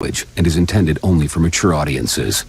and is intended only for mature audiences.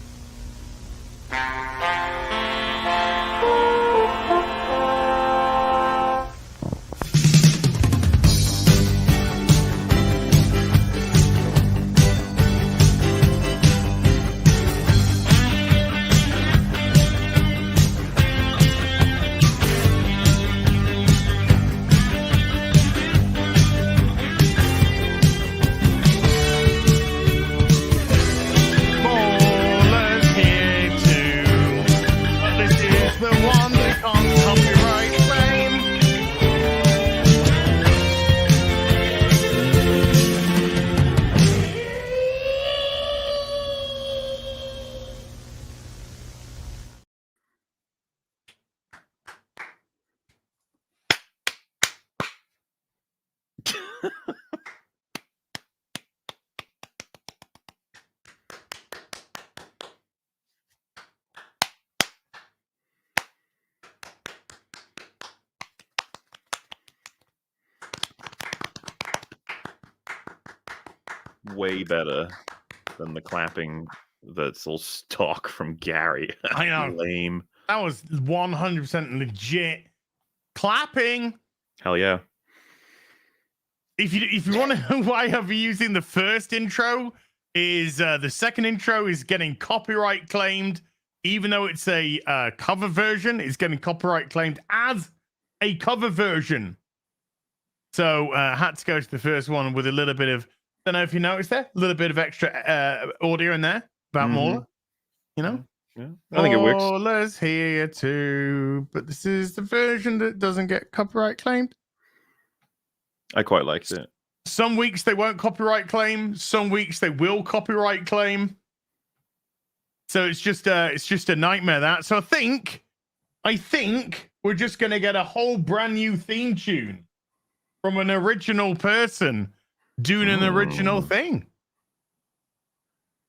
Way better than the clapping that's all stock from Gary. I know. Lame. That was 100% legit clapping. Hell yeah. If you want to know why I've been using the first intro, is the second intro is getting copyright claimed, even though it's a cover version. It's getting copyright claimed as a cover version. So had to go to the first one with a little bit of, I don't know if you noticed there, a little bit of extra audio in there about Mauler. You know? Yeah. I think it works. Maula's here too, but this is the version that doesn't get copyright claimed. I quite liked it. Some weeks they won't copyright claim. Some weeks they will copyright claim. So it's just a nightmare that. So I think we're just gonna get a whole brand new theme tune from an original person doing an original thing.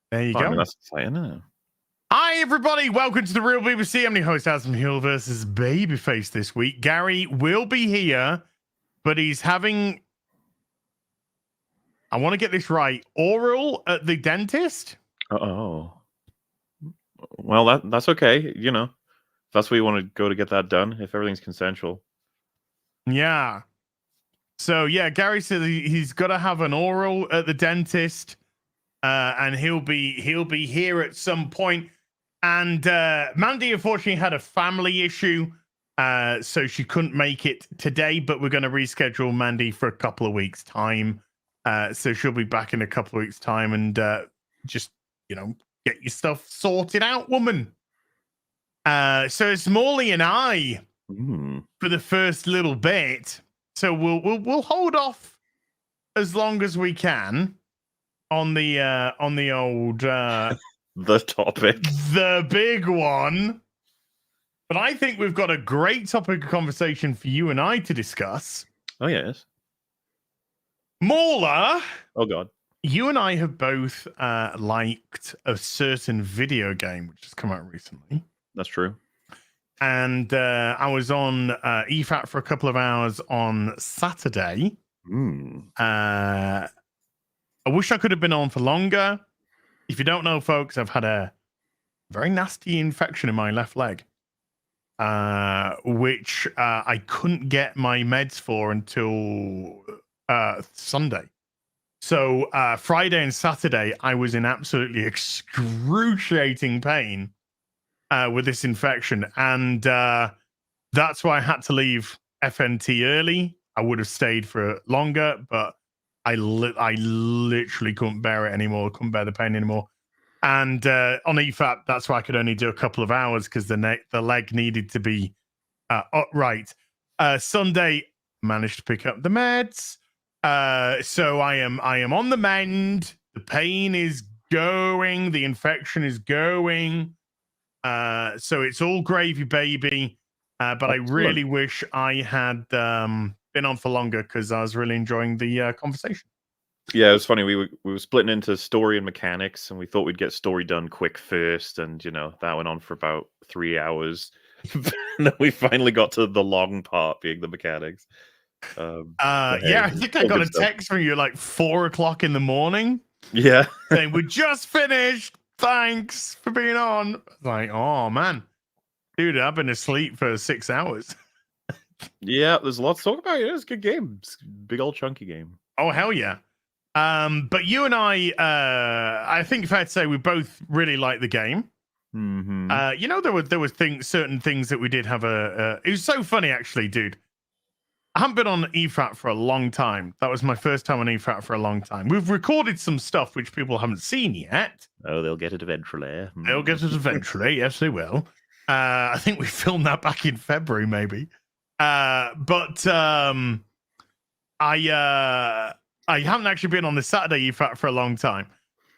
There you go. That's exciting, isn't it? Hi, everybody. Welcome to the Real BBC. I'm your host, Adam Hill versus Babyface this week. Gary will be here, but he's having, I want to get this right, oral at the dentist. Oh. Well, that's okay. You know, if that's where you want to go to get that done, if everything's consensual. Yeah. So, yeah, Gary said he's got to have an oral at the dentist, and he'll be here at some point. And Mandy, unfortunately, had a family issue, so she couldn't make it today, but we're going to reschedule Mandy for a couple of weeks' time. So she'll be back in a couple of weeks' time, and just, get your stuff sorted out, woman. So it's Morley and I for the first little bit. So we'll hold off as long as we can on the old the topic, the big one. But I think we've got a great topic of conversation for you and I to discuss. Oh yes, Mauler. Oh god, you and I have both liked a certain video game which has come out recently. That's true. And I was on EFAT for a couple of hours on Saturday. I wish I could have been on for longer. If you don't know, folks, I've had a very nasty infection in my left leg, which I couldn't get my meds for until Sunday. So Friday and Saturday, I was in absolutely excruciating pain with this infection, and that's why I had to leave FNT early. I would have stayed for longer, but I literally couldn't bear it anymore. Couldn't bear the pain anymore. And on EFAP, that's why I could only do a couple of hours because the leg needed to be upright. Sunday, managed to pick up the meds. So I am on the mend. The pain is going. The infection is going. So it's all gravy, baby. But I really wish I had been on for longer because I was really enjoying the conversation. Yeah, it was funny. We were splitting into story and mechanics, and we thought we'd get story done quick first, and that went on for about 3 hours. And then we finally got to the long part, being the mechanics. Yeah, I think I got a text from you at like 4 o'clock in the morning. Yeah. saying, "We just finished. Thanks for being on." Like, oh man, dude, I've been asleep for 6 hours. Yeah, there's a lot to talk about. Yeah, it's a good game. It's a big old chunky game. Oh hell yeah. But you and I think fair to say we both really like the game. Mm-hmm. You know, there were certain things that we did have it was so funny actually, dude. I haven't been on EFRAT for a long time. That was my first time on EFRAT for a long time. We've recorded some stuff which people haven't seen yet. Oh, they'll get it eventually. They'll get it eventually. Yes, they will. I think we filmed that back in February, maybe. But I haven't actually been on the Saturday EFRAT for a long time.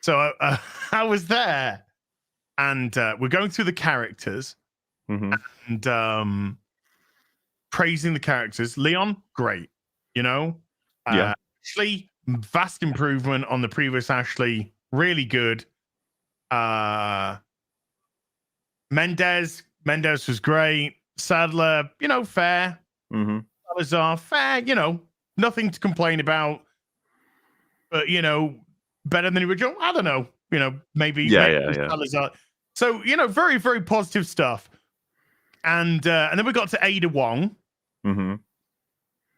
So I was there, and we're going through the characters and praising the characters. Leon, great. You know? Yeah. Ashley, vast improvement on the previous Ashley. Really good. Mendez was great. Sadler, you know, fair. Salazar, fair, you know, nothing to complain about. But, you know, better than the original. I don't know. You know, maybe Salazar. So, you know, very, very positive stuff. And then we got to Ada Wong.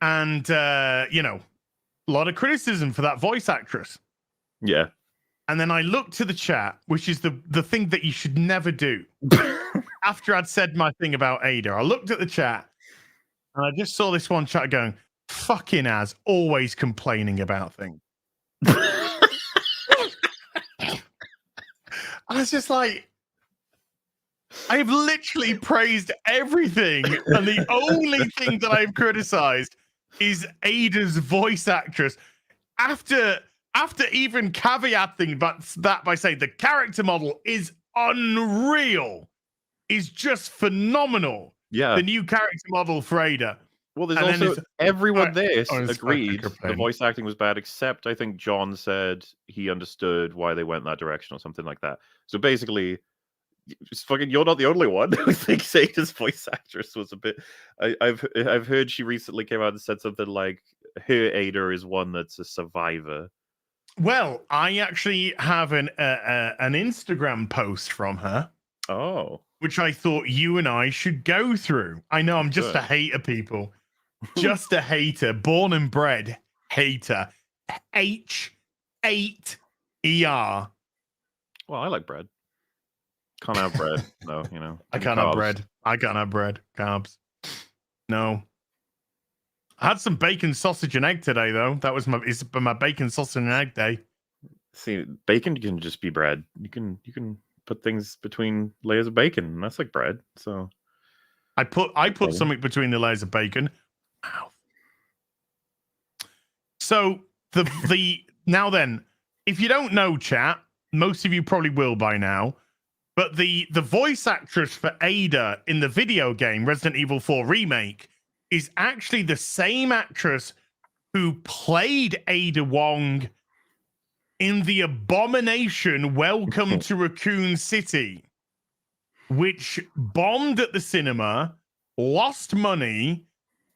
And, you know, a lot of criticism for that voice actress. Yeah. And then I looked to the chat, which is the thing that you should never do. After I'd said my thing about Ada, I looked at the chat and I just saw this one chat going, "Fucking as always complaining about things." I was just like, I have literally praised everything, and the only thing that I've criticized is Ada's voice actress. After even caveating that by saying the character model is unreal, is just phenomenal. Yeah. The new character model for Ada. Well, there's also everyone there agreed the complain. voice acting was bad, except I think John said he understood why they went that direction or something like that. So basically, just fucking, you're not the only one who thinks Ada's voice actress was a bit. I've heard she recently came out and said something like her Ada is one that's a survivor. Well, I actually have an Instagram post from her. Oh. Which I thought you and I should go through. I know I'm just a hater, people. Just a hater. Born and bred hater. H8ER. Well, I like bread. Can't have bread. No, you know. I can't have bread. I can't have bread. Carbs. No. I had some bacon, sausage, and egg today, though. It's my bacon, sausage, and egg day. See, bacon can just be bread. You can put things between layers of bacon. That's like bread. So I put something between the layers of bacon. Wow. So the now then, if you don't know, chat, most of you probably will by now. But the voice actress for Ada in the video game Resident Evil 4 Remake is actually the same actress who played Ada Wong in the abomination Welcome to Raccoon City, which bombed at the cinema, lost money,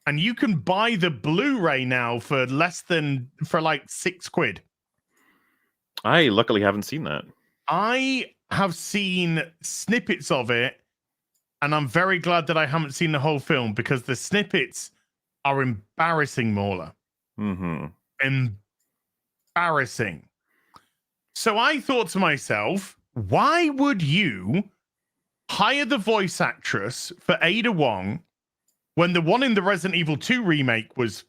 and you can buy the Blu-ray now for like £6. I luckily haven't seen that. I have seen snippets of it, and I'm very glad that I haven't seen the whole film because the snippets are embarrassing, Mauler. Embarrassing. So I thought to myself, why would you hire the voice actress for Ada Wong when the one in the Resident Evil 2 remake was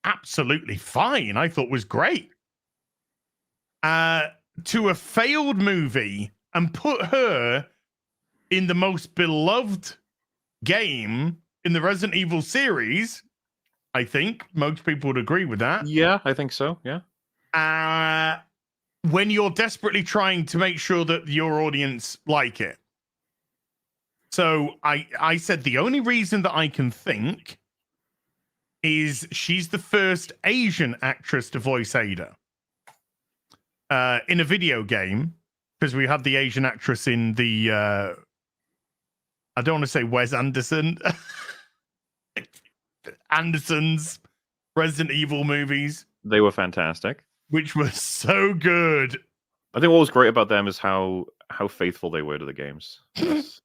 absolutely fine? I thought was great. To a failed movie and put her in the most beloved game in the Resident Evil series. I think most people would agree with that. Yeah, I think so. Yeah. When you're desperately trying to make sure that your audience like it. So I said the only reason that I can think is she's the first Asian actress to voice Ada in a video game, because we had the Asian actress in the I don't want to say Wes Anderson Anderson's Resident Evil movies. They were fantastic. Which was so good. I think what was great about them is how faithful they were to the games. That's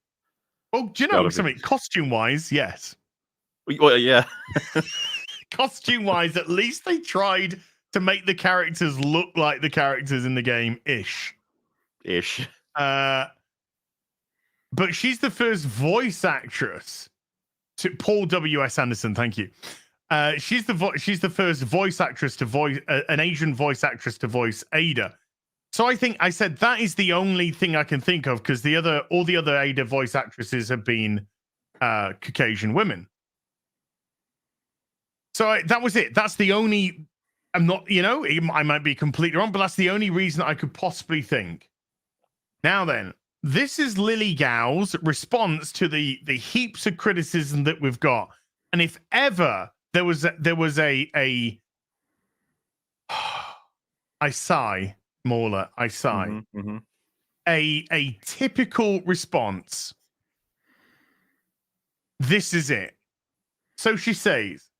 Well, do you know gotta be. something? Costume-wise, yes. Well, yeah. Costume-wise, at least they tried to make the characters look like the characters in the game, ish. But she's the first voice actress to Paul W.S. Anderson. Thank you. She's the first voice actress to voice an Asian voice actress to voice Ada. So I think I said that is the only thing I can think of, because all the other Ada voice actresses have been Caucasian women. So that was it. That's the only. I'm not, I might be completely wrong, but that's the only reason I could possibly think. Now then, this is Lily Gao's response to the heaps of criticism that we've got. And if ever there was a I sigh, Mauler, I sigh. Mm-hmm. A typical response. This is it. So she says,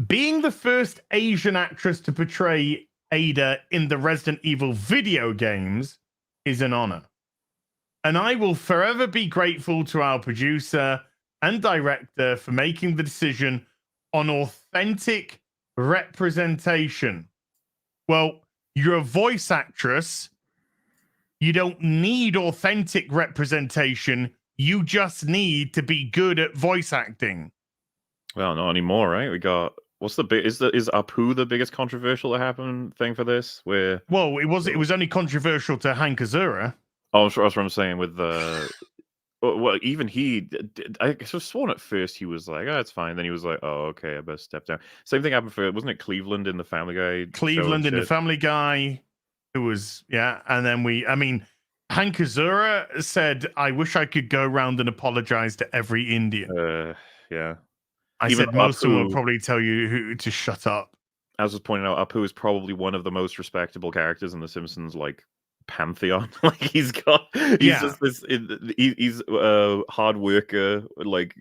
being the first Asian actress to portray Ada in the Resident Evil video games is an honor. And I will forever be grateful to our producer and director for making the decision on authentic representation. Well, you're a voice actress. You don't need authentic representation. You just need to be good at voice acting. Well, not anymore, right? We got what's the big is Apu the biggest controversial that happened thing for this? Where it was only controversial to Hank Azura. Oh, that's what I'm saying with the. Well, even he, I guess I was sworn at first he was like, "Oh, it's fine." Then he was like, "Oh, okay, I better step down." Same thing happened for, wasn't it Cleveland in the Family Guy? Cleveland in the Family Guy, who was and then Hank Azura said, "I wish I could go around and apologize to every Indian." Yeah. I Even said most of them will Apu, probably tell you who to shut up. As was pointed out, Apu is probably one of the most respectable characters in The Simpsons, like pantheon. Like he's just this. He's a hard worker. Like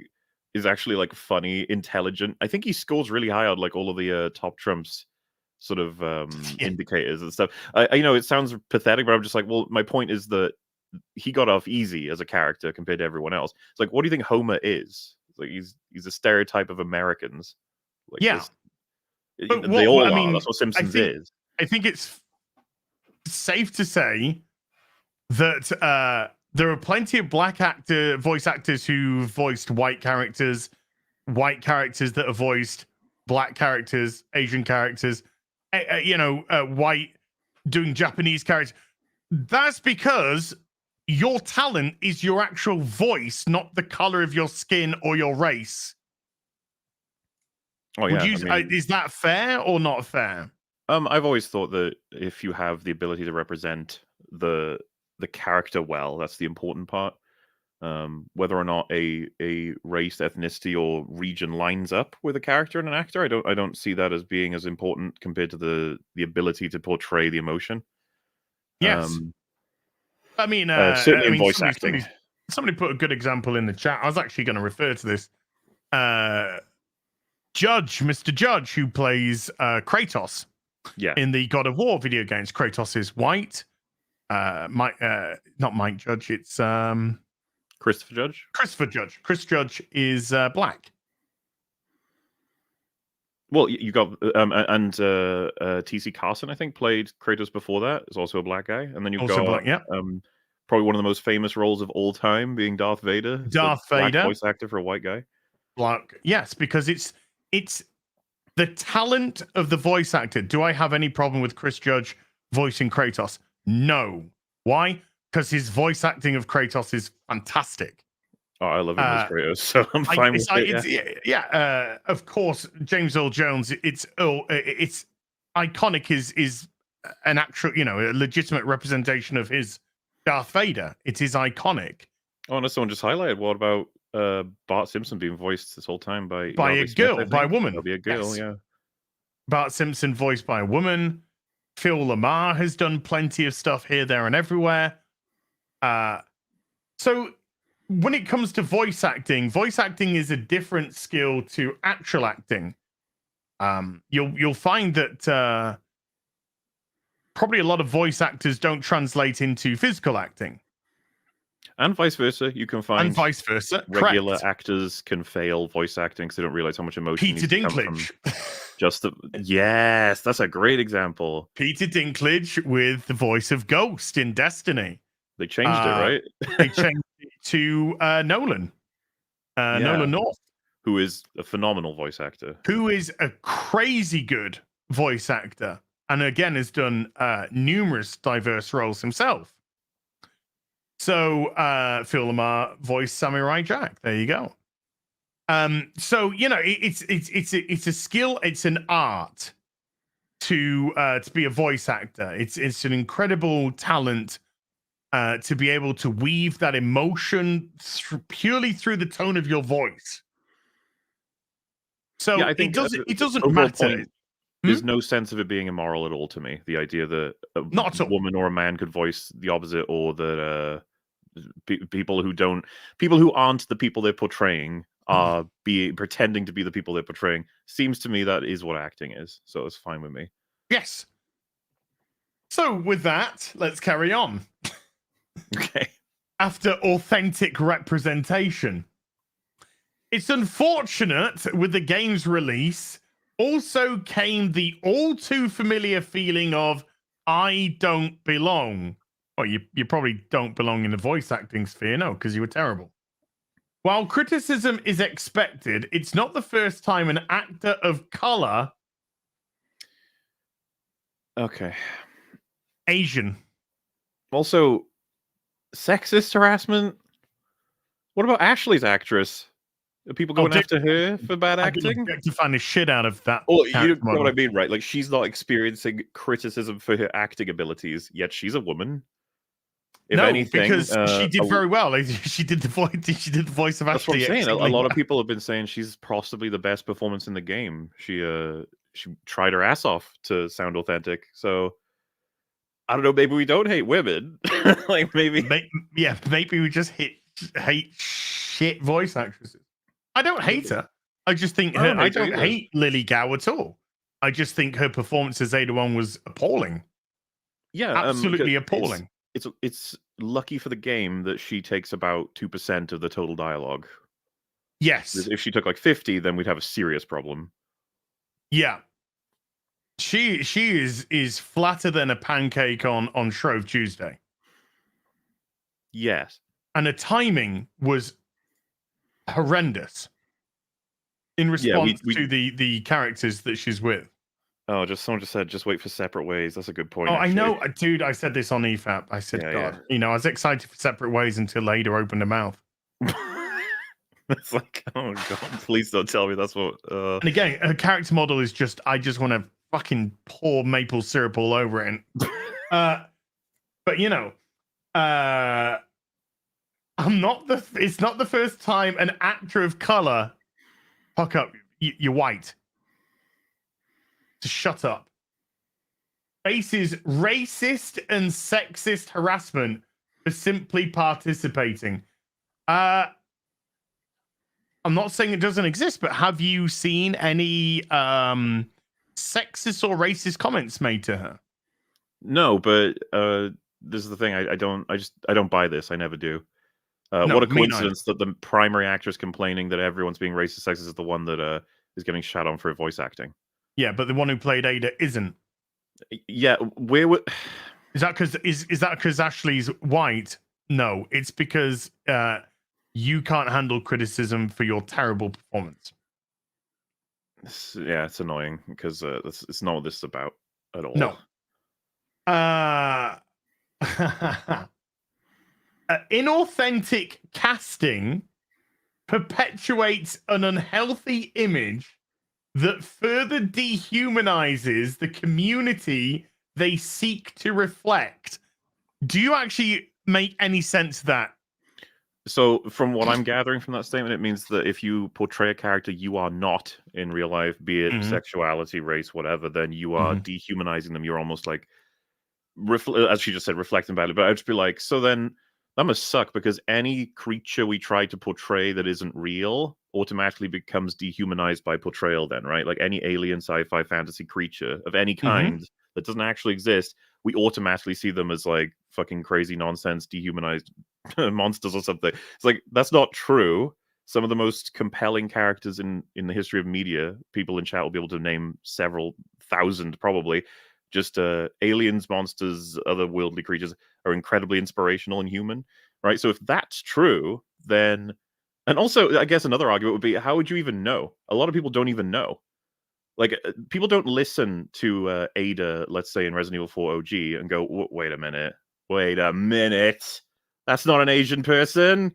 is actually like funny, intelligent. I think he scores really high on like all of the top trumps sort of indicators and stuff. I know it sounds pathetic, but I'm just like, well, my point is that he got off easy as a character compared to everyone else. It's like, what do you think Homer is? Like he's a stereotype of Americans. Like they all are. That's what Simpsons is. I think it's safe to say that there are plenty of black voice actors who voiced white characters that have voiced black characters, Asian characters, white doing Japanese characters. That's because your talent is your actual voice, not the color of your skin or your race. Oh yeah. Is that fair or not fair? I've always thought that if you have the ability to represent the character well, that's the important part. Whether or not a race, ethnicity, or region lines up with a character and an actor, I don't see that as being as important compared to the ability to portray the emotion. Yes. Certainly in voice acting. Somebody put a good example in the chat. I was actually going to refer to this. Mr. Judge, who plays Kratos in the God of War video games. Kratos is white. Not Mike Judge. It's Christopher Judge. Chris Judge is black. Well, you got T.C. Carson, I think, played Kratos before that. Is also a black guy, and then you've got probably one of the most famous roles of all time, being Darth Vader. Darth Vader, black voice actor for a white guy. Black, yes, because it's the talent of the voice actor. Do I have any problem with Chris Judge voicing Kratos? No. Why? Because his voice acting of Kratos is fantastic. Oh, I love him as Kratos, so I'm fine with it. Of course, James Earl Jones. It's iconic. Is an actual, a legitimate representation of his Darth Vader. It is iconic. Oh, and someone just highlighted. What about Bart Simpson being voiced this whole time by a girl, by a woman? That'll be a girl, yes. Yeah. Bart Simpson voiced by a woman. Phil Lamar has done plenty of stuff here, there, and everywhere. So when it comes to voice acting is a different skill to actual acting. You'll find that probably a lot of voice actors don't translate into physical acting, And vice versa. You can and find vice versa. regular Correct. actors can fail voice acting because they don't realize how much emotion Peter needs to come from Dinklage. just the. Yes, that's a great example. Peter Dinklage with the voice of Ghost in Destiny. They changed it, right? They changed it to Nolan. Yeah. Nolan North, Who is a phenomenal voice actor. who is a crazy good voice actor, and again has done numerous diverse roles himself. So Phil Lamar voiced Samurai Jack. There you go. So you know, it's a skill, it's an art to be a voice actor. It's an incredible talent to be able to weave that emotion purely through the tone of your voice. So Yeah, I think it doesn't overall matter. point, there's no sense of it being immoral at all to me. The idea that a Not at all. woman or a man could voice the opposite, or that people who aren't the people they're portraying are pretending to be the people they're portraying. Seems to me that is what acting is. So it's fine with me. Yes. So with that, let's carry on. Okay. After authentic representation, it's unfortunate with the game's release also came the all too familiar feeling of I don't belong. Well, you probably don't belong in the voice acting sphere, no, because you were terrible. While criticism is expected, it's not the first time an actor of color, Okay. Asian. Also, sexist harassment. What about Ashley's actress? Are people going after her for bad acting? To find the shit out of that. Well, you know what I mean, right? Like, she's not experiencing criticism for her acting abilities, yet she's a woman. If anything, because she did very well. She did the voice. She did the voice of Ashley. That's what I'm saying. A lot of well. people have been saying she's possibly the best performance in the game. She tried her ass off to sound authentic. So I don't know. Maybe we don't hate women. Like maybe we just hate shit voice actresses. I don't hate her. I just think I don't hate Lily Gao at all. I just think her performance as Ada Wong was appalling. Yeah, absolutely appalling. It's lucky for the game that she takes about 2% of the total dialogue. Yes. If she took like 50, then we'd have a serious problem. Yeah. She is flatter than a pancake on Shrove Tuesday. Yes. And the timing was horrendous in response to the characters that she's with. Oh, someone just said, just wait for Separate Ways. That's a good point. Oh, actually. I know, dude. I said this on EFAP. I said, God, you know, I was excited for Separate Ways until Ada opened her mouth. It's like, oh God, please don't tell me that's what. And again, her character model is just, I just want to fucking pour maple syrup all over it. And, but you know, it's not the first time an actor of color, fuck up, you're white. To shut up. Faces racist and sexist harassment for simply participating. I'm not saying it doesn't exist, but have you seen any sexist or racist comments made to her? No, but this is the thing. I don't buy this. I never do. What a coincidence that the primary actress complaining that everyone's being racist, sexist is the one that is getting shot on for voice acting. Yeah, but the one who played Ada isn't. Yeah, where would is that because Ashley's white? No, it's because you can't handle criticism for your terrible performance. Yeah, it's annoying because it's not what this is about at all. No. Inauthentic casting perpetuates an unhealthy image that further dehumanizes the community they seek to reflect. Do you actually make any sense of that? So from what I'm gathering from that statement, it means that if you portray a character you are not in real life, be it sexuality, race, whatever, then you are dehumanizing them. You're almost like, as she just said, reflecting badly. But I'd just be like, so then that must suck, because any creature we try to portray that isn't real automatically becomes dehumanized by portrayal then, right? Like any alien, sci-fi, fantasy creature of any kind that doesn't actually exist we automatically see them as like fucking crazy nonsense, dehumanized monsters or something. It's like that's not true. Some of the most compelling characters in the history of media, people in chat will be able to name several thousand probably. Just aliens, monsters, otherworldly creatures are incredibly inspirational and human, right? So if that's true, then, and also I guess another argument would be, how would you even know? A lot of people don't even know. Like people don't listen to Ada, let's say in Resident Evil 4 OG, and go, wait a minute, that's not an Asian person.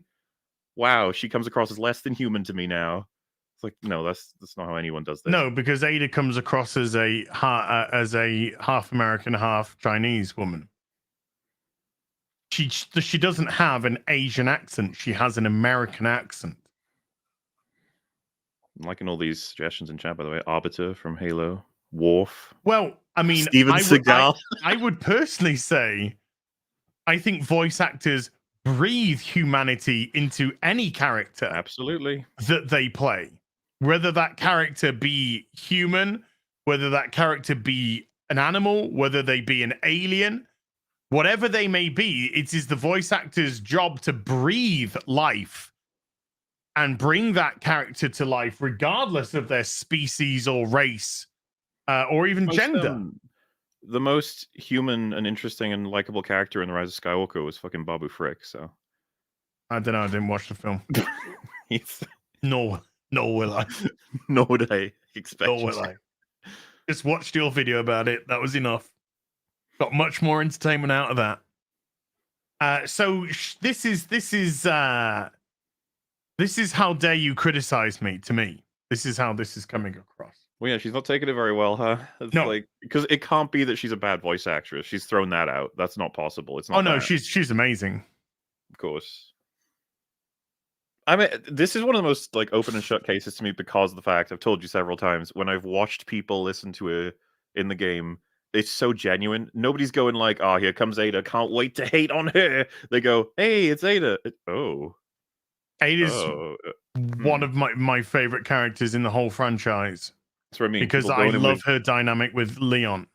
Wow, she comes across as less than human to me now. It's like, no, that's not how anyone does this. No, because Ada comes across as a half American, half Chinese woman. She doesn't have an Asian accent. She has an American accent. I'm liking all these suggestions in chat, by the way. Arbiter from Halo, Worf. Well, I mean, Steven Seagal. I would personally say, I think voice actors breathe humanity into any character Absolutely. that they play. Whether that character be human, whether that character be an animal, whether they be an alien, whatever they may be, it is the voice actor's job to breathe life and bring that character to life, regardless of their species or race or even gender. The most human and interesting and likable character in The Rise of Skywalker was fucking Babu Frick, so. I don't know. I didn't watch the film. Nor will I. Nor would I expect Nor will I. Just watched your video about it. That was enough. Got much more entertainment out of that. So this is how dare you criticize me to me. This is how this is coming across. Well, yeah, she's not taking it very well, huh? It's no, like, because it can't be that she's a bad voice actress. She's thrown that out. That's not possible. It's not. Oh no, that. she's amazing. Of course. I mean, this is one of the most like open and shut cases to me because of the fact I've told you several times when I've watched people listen to her in the game. It's so genuine. Nobody's going like, "Oh, here comes Ada. Can't wait to hate on her." They go, "Hey, it's Ada." Ada's one of my favorite characters in the whole franchise. That's what I mean. Because I love her dynamic with Leon.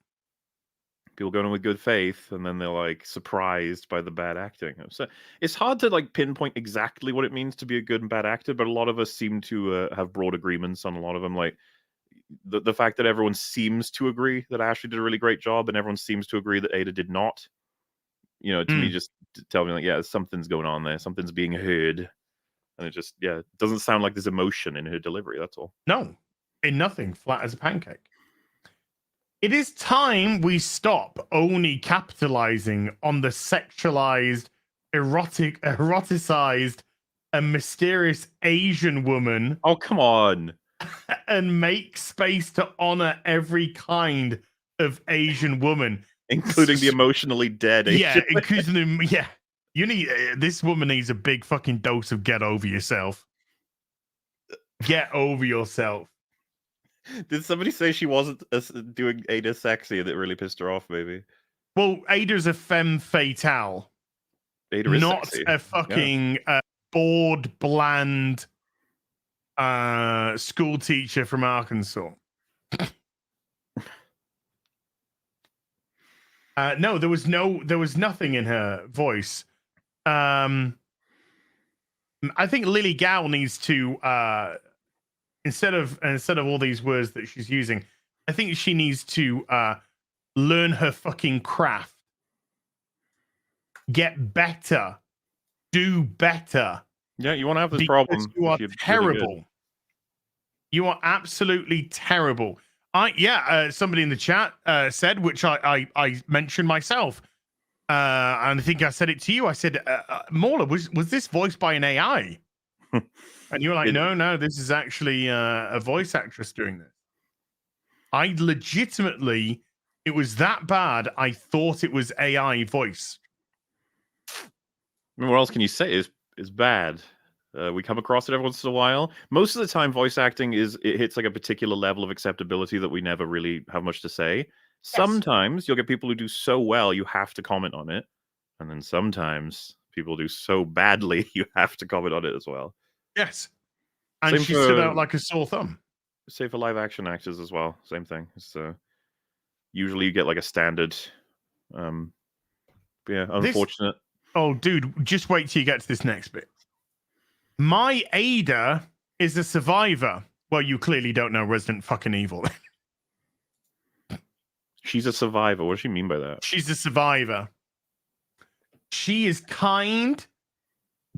People going in with good faith, and then they're like surprised by the bad acting. So it's hard to like pinpoint exactly what it means to be a good and bad actor, but a lot of us seem to have broad agreements on a lot of them. Like the fact that everyone seems to agree that Ashley did a really great job, and everyone seems to agree that Ada did not. You know, to me, just tell me like, yeah, something's going on there. Something's being heard, and it just it doesn't sound like there's emotion in her delivery. That's all. No, in nothing, flat as a pancake. It is time we stop only capitalizing on the sexualized, eroticized, and mysterious Asian woman. Oh, come on. And make space to honor every kind of Asian woman. Including the emotionally dead Asian. Yeah, including them. Yeah. You need, this woman needs a big fucking dose of get over yourself. Get over yourself. Did somebody say she wasn't doing Ada sexy and it really pissed her off, maybe? Well, Ada's a femme fatale. Ada is not sexy. A fucking bored, bland school teacher from Arkansas. No, there was nothing in her voice. I think Lily Gao needs to instead of all these words that she's using, I think she needs to learn her fucking craft. Get better. Do better. Yeah, you want to have this problem. You are terrible. Really, you are absolutely terrible. Somebody in the chat said, which I mentioned myself, and I think I said it to you. I said, Mauler, was this voiced by an AI? And you were like, no, this is actually a voice actress doing this. I legitimately, it was that bad. I thought it was AI voice. I mean, what else can you say is bad? We come across it every once in a while. Most of the time, voice acting it hits like a particular level of acceptability that we never really have much to say. Yes. Sometimes you'll get people who do so well, you have to comment on it. And then sometimes people do so badly, you have to comment on it as well. Yes. And she stood out like a sore thumb. Same for live action actors as well. Same thing. So usually you get like a standard But yeah, unfortunate. Oh, dude, just wait till you get to this next bit. My Ada is a survivor. Well, you clearly don't know Resident fucking Evil. She's a survivor. What does she mean by that? She's a survivor. She is kind,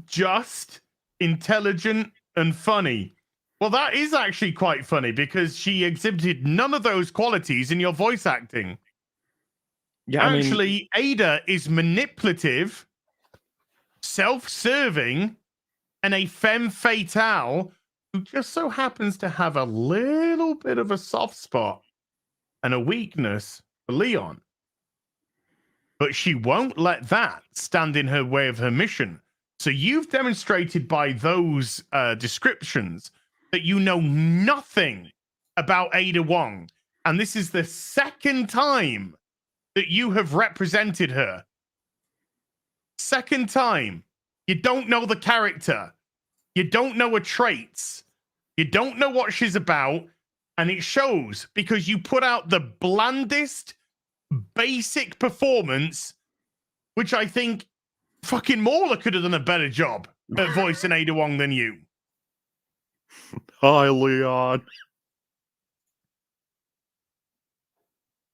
just, intelligent, and funny. Well, that is actually quite funny because she exhibited none of those qualities in your voice acting. Yeah, Actually, Ada is manipulative, self-serving, and a femme fatale who just so happens to have a little bit of a soft spot and a weakness for Leon. But she won't let that stand in her way of her mission. So you've demonstrated by those descriptions that you know nothing about Ada Wong. And this is the second time that you have represented her. Second time. You don't know the character. You don't know her traits. You don't know what she's about. And it shows because you put out the blandest, basic performance, which I think fucking Mauler could have done a better job at voicing Ada Wong than you. Hi, Leon.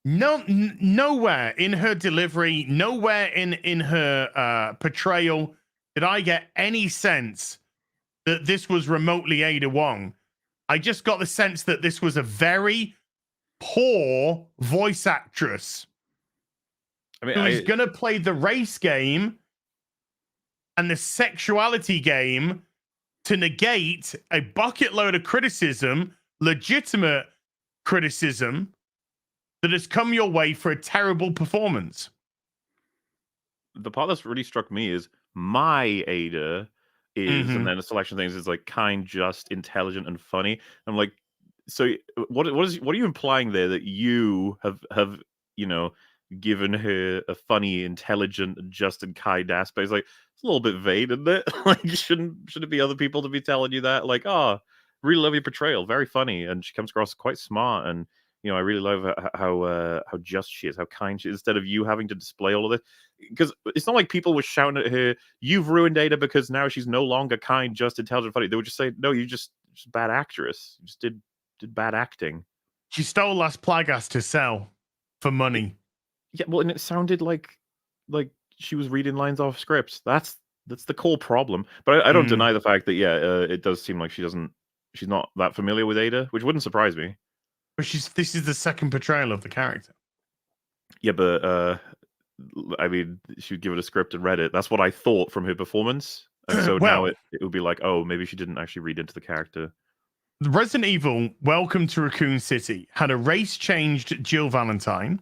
Nowhere in her delivery, nowhere in her portrayal did I get any sense that this was remotely Ada Wong. I just got the sense that this was a very poor voice actress. I mean, who's going to play the race game and the sexuality game to negate a bucket load of criticism, legitimate criticism, that has come your way for a terrible performance. The part that's really struck me is my Ada is, and then a selection of things is like kind, just, intelligent, and funny. I'm like, so what are you implying there that you have given her a funny, intelligent, just, and kind aspect? It's like, it's a little bit vague, isn't it? Like, shouldn't it be other people to be telling you that? Like, really love your portrayal, very funny, and she comes across quite smart, and I really love how just she is, how kind she is, instead of you having to display all of this. Because it's not like people were shouting at her, "You've ruined Ada because now she's no longer kind, just, intelligent, funny." They would just say, "No, you just bad actress. You just did bad acting." She stole Las Plagas to sell for money. Yeah, well, and it sounded like she was reading lines off scripts. That's the core problem. But I don't deny the fact that it does seem like she's not that familiar with Ada, which wouldn't surprise me. But this is the second portrayal of the character. Yeah, but I mean, she'd give it a script and read it. That's what I thought from her performance. And so now it would be like, oh, maybe she didn't actually read into the character. Resident Evil Welcome to Raccoon City had a race-changed Jill Valentine,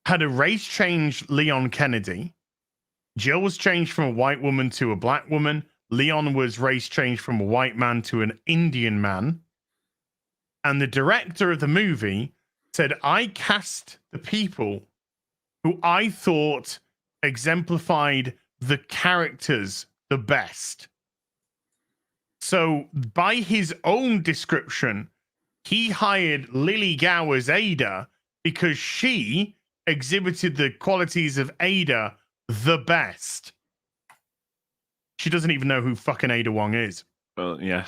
had a race-changed Leon Kennedy. Jill was changed from a white woman to a black woman. Leon was race-changed from a white man to an Indian man. And the director of the movie said, I cast the people who I thought exemplified the characters the best. So by his own description, he hired Lily Gao as Ada because she exhibited the qualities of Ada the best. She doesn't even know who fucking Ada Wong is. Well, yeah.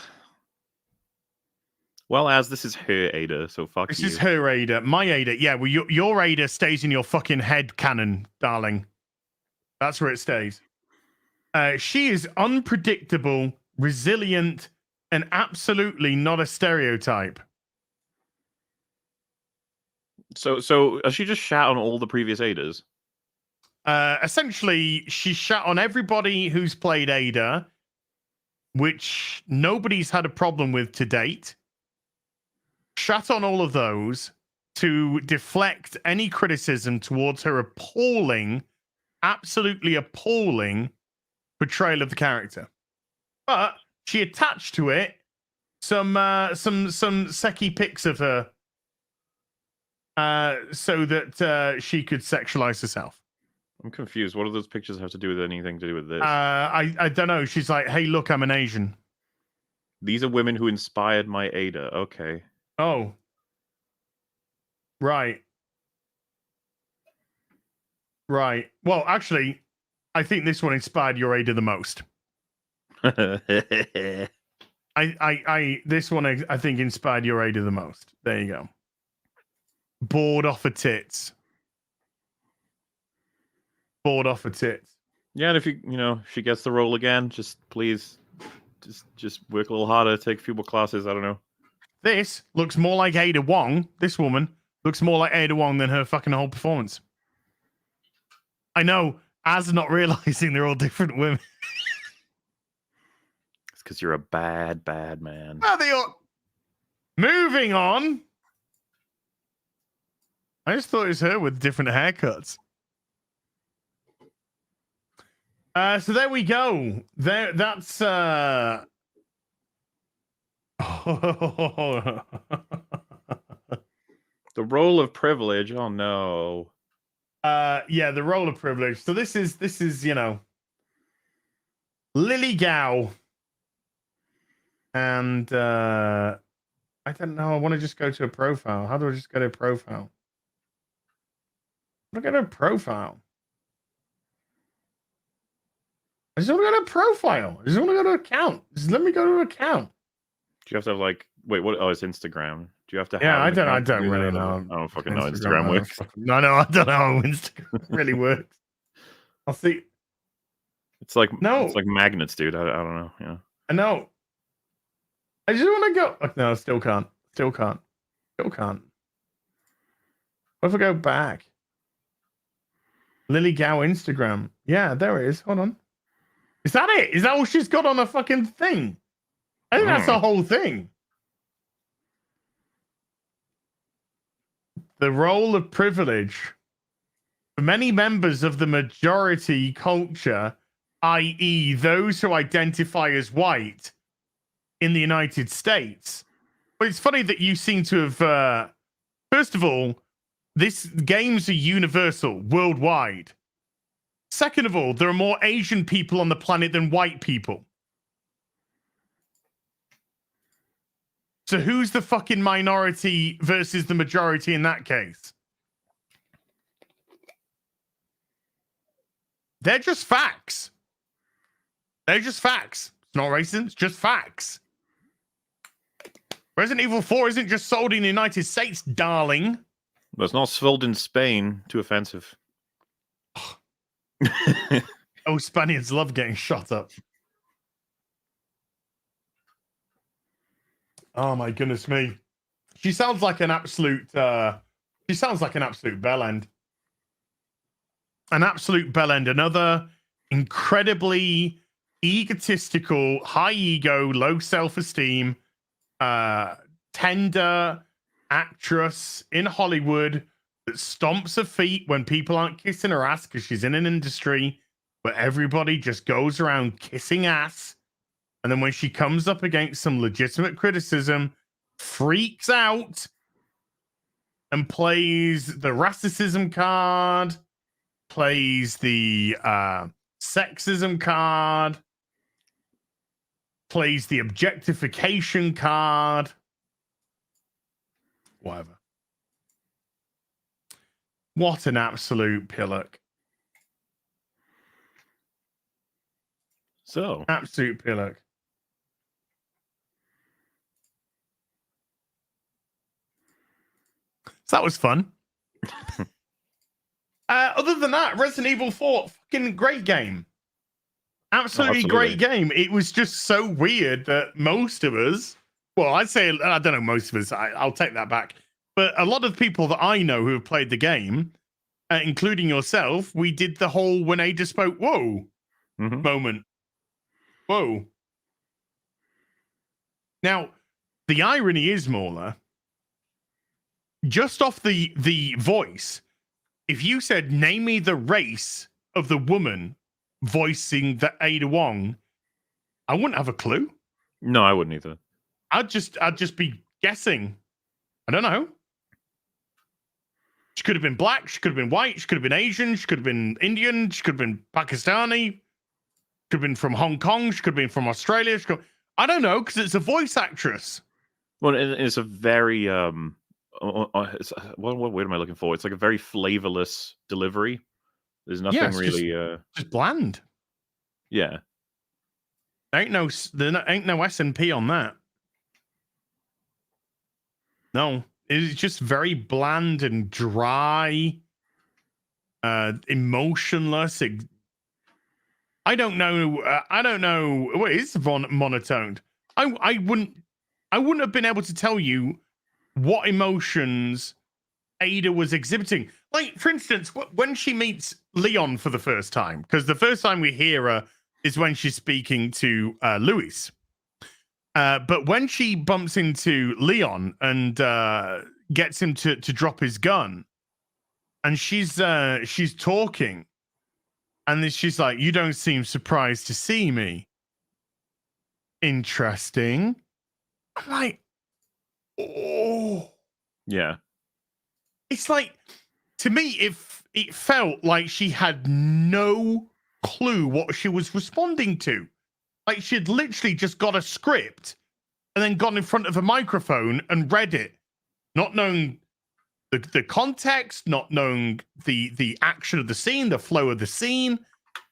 Well, as this is her Ada, so fuck you. This is her Ada. My Ada. Yeah, well, your Ada stays in your fucking head canon, darling. That's where it stays. She is unpredictable, resilient, and absolutely not a stereotype. So has she just shat on all the previous Adas? Essentially, she shat on everybody who's played Ada, which nobody's had a problem with to date. Shat on all of those to deflect any criticism towards her appalling, absolutely appalling portrayal of the character. But she attached to it some sexy pics of her so that she could sexualize herself. I'm confused. What do those pictures have to do with anything to do with this? I don't know. She's like, hey, look, I'm an Asian. These are women who inspired my Ada. Okay. Oh. Right. Right. Well, actually, I think this one inspired your Ada the most. This one I think inspired your Ada the most. There you go. Bored off of tits. Bored off of tits. Yeah, and if she gets the role again, just please, just work a little harder, take a few more classes. I don't know. This looks more like Ada Wong. This woman looks more like Ada Wong than her fucking whole performance. I know, as not realizing they're all different women. It's because you're a bad, bad man. Oh, they all... Moving on. I just thought it was her with different haircuts. So there we go. That's the role of privilege. Oh no. Yeah, the role of privilege. So this is Lily Gao. And I don't know. I want to just go to a profile. How do I just go to a profile? Look at a profile. I just want to go to a profile. I just want to go to account. Just let me go to account. Do you have to have wait, what? Oh, it's Instagram. Do you have to have I don't really know. I don't fucking know Instagram works. No, I don't know how Instagram really works. I'll see. It's like magnets, dude. I don't know. Yeah. I know. I just want to go. Oh, no, still can't. What if I go back? Lily Gao Instagram. Yeah, there it is. Hold on. Is that it? Is that all she's got on her fucking thing? I think that's the whole thing. The role of privilege for many members of the majority culture, i.e., those who identify as white in the United States. But it's funny that you seem to have. First of all, games are universal, worldwide. Second of all, there are more Asian people on the planet than white people. So who's the fucking minority versus the majority in that case? They're just facts. It's not racist, it's just facts. Resident Evil 4 isn't just sold in the United States, darling. But it's not sold in Spain. Too offensive. Oh, Spaniards love getting shot up. Oh my goodness me. She sounds like an absolute bell end. An absolute bell end. Another incredibly egotistical, high ego, low self-esteem, tender actress in Hollywood that stomps her feet when people aren't kissing her ass because she's in an industry where everybody just goes around kissing ass. And then when she comes up against some legitimate criticism, freaks out and plays the racism card, plays the sexism card, plays the objectification card, whatever. What an absolute pillock. So, absolute pillock. So that was fun. Other than that, Resident Evil 4, fucking great game. Absolutely great game. It was just so weird that most of us, well, I'd say, I don't know, most of us, I'll take that back. But a lot of people that I know who have played the game, including yourself, we did the whole when Ada spoke, whoa, moment. Whoa. Now, the irony is, Mauler, just off the voice, if you said, name me the race of the woman voicing the Ada Wong, I wouldn't have a clue. No, I wouldn't either. I'd just be guessing. I don't know. She could have been black. She could have been white. She could have been Asian. She could have been Indian. She could have been Pakistani. She could have been from Hong Kong. She could have been from Australia. I don't know, because it's a voice actress. Well, it's a very what word am I looking for? It's like a very flavorless delivery. There's Yeah, nothing it's really. just bland. Yeah. There ain't no S&P on that. No, it's just very bland and dry, emotionless. I don't know. I don't know. What is monotoned? I wouldn't have been able to tell you what emotions Ada was exhibiting. Like, for instance, when she meets Leon for the first time, because the first time we hear her is when she's speaking to Luis. But when she bumps into Leon and gets him to drop his gun, and she's talking, and then she's like, "You don't seem surprised to see me. Interesting." I'm like, oh, Yeah. it's like, to me, if it felt like she had no clue what she was responding to. Like she'd literally just got a script and then gone in front of a microphone and read it, not knowing the context, not knowing the action of the scene, the flow of the scene,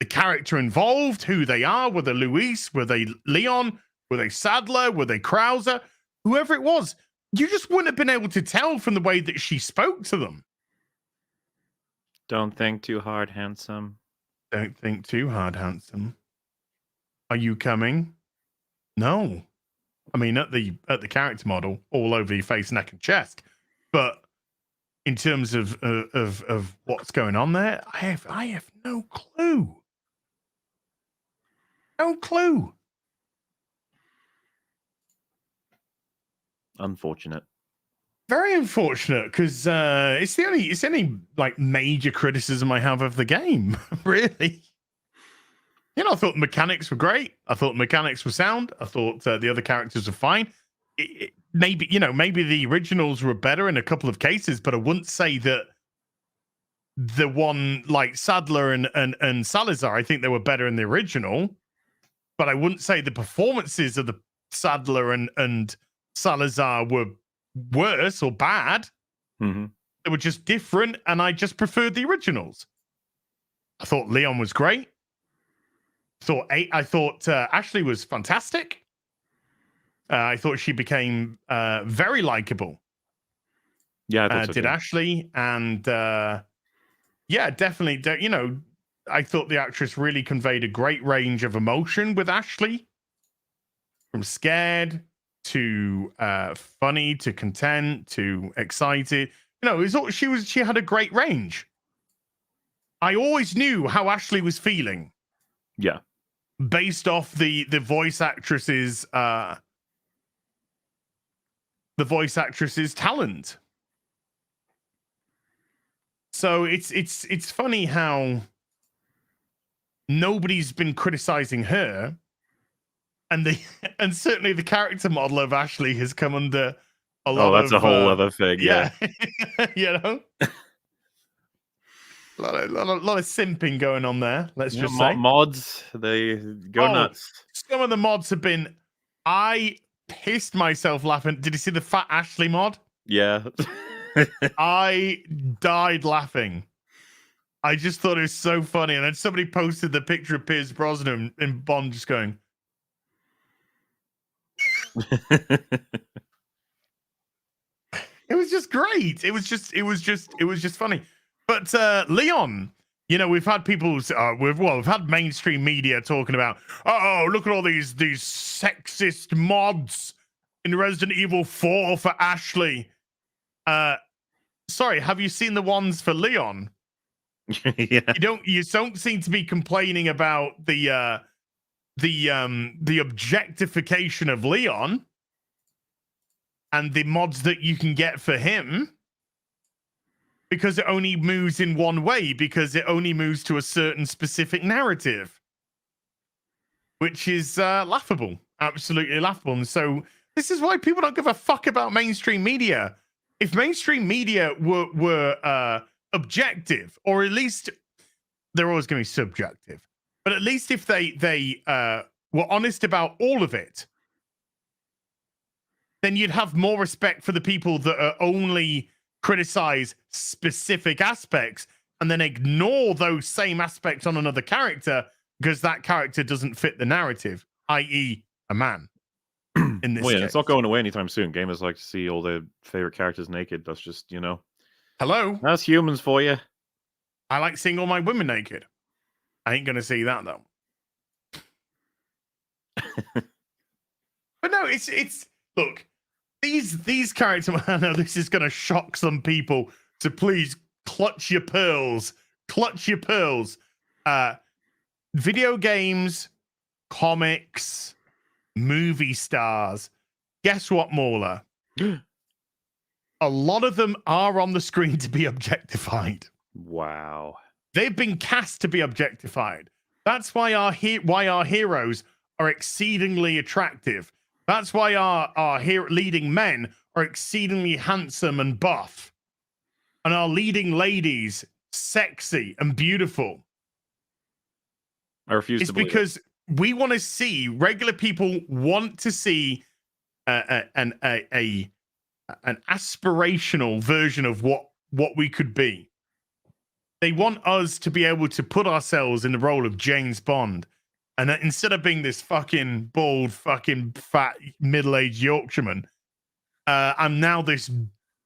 the character involved, who they are. Were they Luis? Were they Leon? Were they Sadler? Were they Krauser? Whoever it was, you just wouldn't have been able to tell from the way that she spoke to them. Don't think too hard, handsome. Don't think too hard, handsome. Are you coming? No. I mean, at the character model, all over your face, neck, and chest. But in terms of what's going on there, I have no clue. No clue. Unfortunate. Very unfortunate, because it's the only like major criticism I have of the game, really. You know, I thought the mechanics were great. I thought the mechanics were sound. I thought the other characters were fine. Maybe the originals were better in a couple of cases, but I wouldn't say that the one like Sadler and Salazar, I think they were better in the original. But I wouldn't say the performances of the Sadler and Salazar were worse or bad. Mm-hmm. They were just different, and I just preferred the originals. I thought Leon was great. I thought Ashley was fantastic. I thought she became very likable. Yeah, I thought so did too. Ashley, and yeah, definitely. You know, I thought the actress really conveyed a great range of emotion with Ashley, from scared to funny to content to excited. You know, it was she had a great range. I always knew how Ashley was feeling. Yeah. Based off the voice actress's talent. So it's funny how nobody's been criticizing her, and certainly the character model of Ashley has come under a lot of... Oh, that's a whole other thing. Yeah. You know, a lot of simping going on there. Let's just say mods, they go nuts. Some of the mods have been... I pissed myself laughing. Did you see the Fat Ashley mod? Yeah. I died laughing. I just thought it was so funny. And then somebody posted the picture of Pierce Brosnan and Bond just going... It was just great. It was just funny. But Leon, you know, we've had we've had mainstream media talking about, oh, look at all these sexist mods in Resident Evil 4 for Ashley. Sorry, have you seen the ones for Leon? Yeah. You don't seem to be complaining about the objectification of Leon and the mods that you can get for him, because it only moves in one way, because it only moves to a certain specific narrative, which is laughable, absolutely laughable. And so this is why people don't give a fuck about mainstream media. If mainstream media were objective, or at least they're always going to be subjective, but at least if they were honest about all of it, then you'd have more respect for the people that are only criticize specific aspects and then ignore those same aspects on another character because that character doesn't fit the narrative, i.e., a man. In this Well, yeah, case. it's not going away anytime soon. Gamers like to see all their favorite characters naked. That's just, Hello? that's humans for you. I like seeing all my women naked. I ain't gonna see that though. But no, it's look, these characters. I know this is gonna shock some people, so please clutch your pearls. Clutch your pearls. Video games, comics, movie stars. Guess what, Mauler? A lot of them are on the screen to be objectified. Wow. They've been cast to be objectified. That's why our heroes are exceedingly attractive. That's why our leading men are exceedingly handsome and buff. And our leading ladies, sexy and beautiful. I refuse to believe it. It's because we want to see, regular people want to see an aspirational version of what we could be. They want us to be able to put ourselves in the role of James Bond. And instead of being this fucking bald, fucking fat, middle-aged Yorkshireman, I'm now this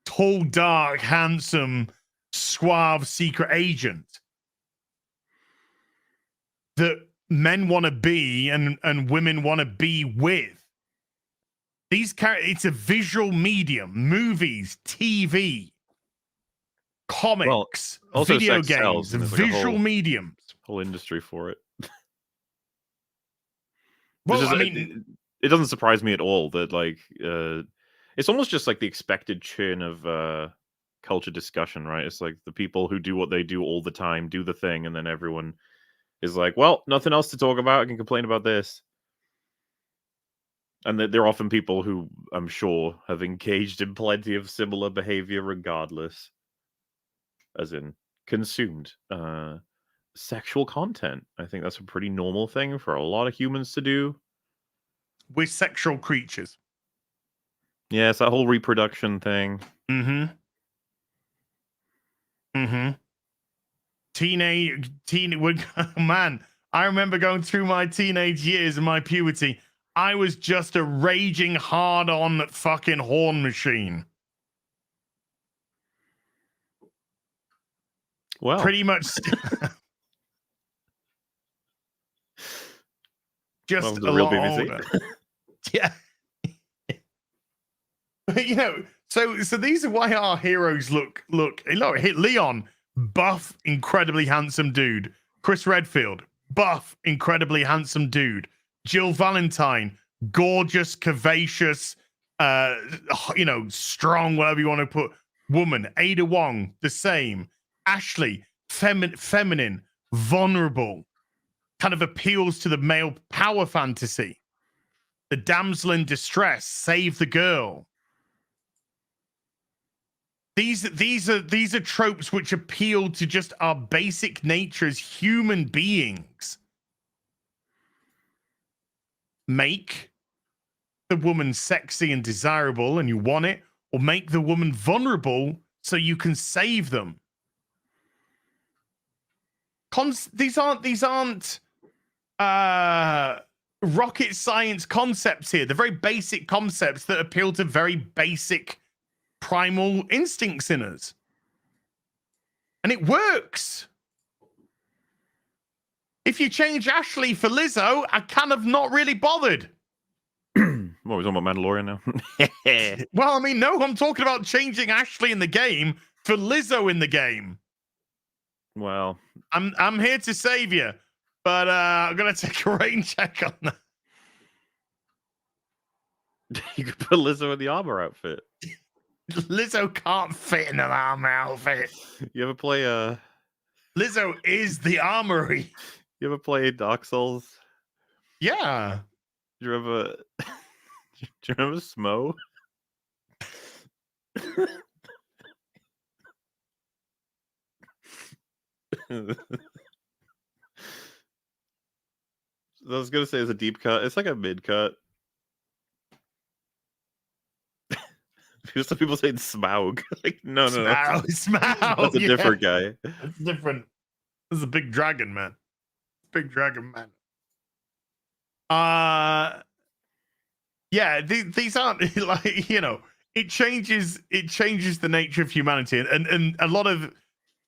tall, dark, handsome, suave secret agent that men want to be and women want to be with. It's a visual medium, movies, TV, comics, video games, visual mediums. Whole industry for it. Well, I mean, it doesn't surprise me at all that it's almost just like the expected churn of culture discussion, right? It's like the people who do what they do all the time do the thing, and then everyone is like, well, nothing else to talk about. I can complain about this. And they're often people who, I'm sure, have engaged in plenty of similar behavior regardless. As in, consumed sexual content. I think that's a pretty normal thing for a lot of humans to do. We're sexual creatures. Yeah, it's that whole reproduction thing. Mm-hmm. Man, I remember going through my teenage years and my puberty. I was just a raging hard-on fucking horn machine. Well, pretty much just a lot older. Yeah. So these are why our heroes look Leon, buff, incredibly handsome dude. Chris Redfield, buff, incredibly handsome dude. Jill Valentine, gorgeous, curvaceous, strong, whatever you want to put, woman. Ada Wong, the same. Ashley, feminine, vulnerable, kind of appeals to the male power fantasy. The damsel in distress, save the girl. These are tropes which appeal to just our basic nature as human beings. Make the woman sexy and desirable and you want it, or make the woman vulnerable so you can save them. These aren't rocket science concepts here. They're very basic concepts that appeal to very basic primal instincts in us. And it works. If you change Ashley for Lizzo, I kind of not really bothered. What, we're talking about Mandalorian now? Well, I mean, no, I'm talking about changing Ashley in the game for Lizzo in the game. Well, I'm here to save you, but I'm gonna take a rain check on that. You could put Lizzo in the armor outfit. Lizzo can't fit in an armor outfit. You ever play Lizzo is the armory. You ever play Dark Souls? Yeah. Do you remember? Do you remember Smo? I was gonna say it's a deep cut. It's like a mid cut. Some people saying Smaug. Like, no. Smaug, That's a different guy. That's different. This is a big dragon, man. Big dragon, man. Yeah, these aren't like, you know, it changes the nature of humanity, and a lot of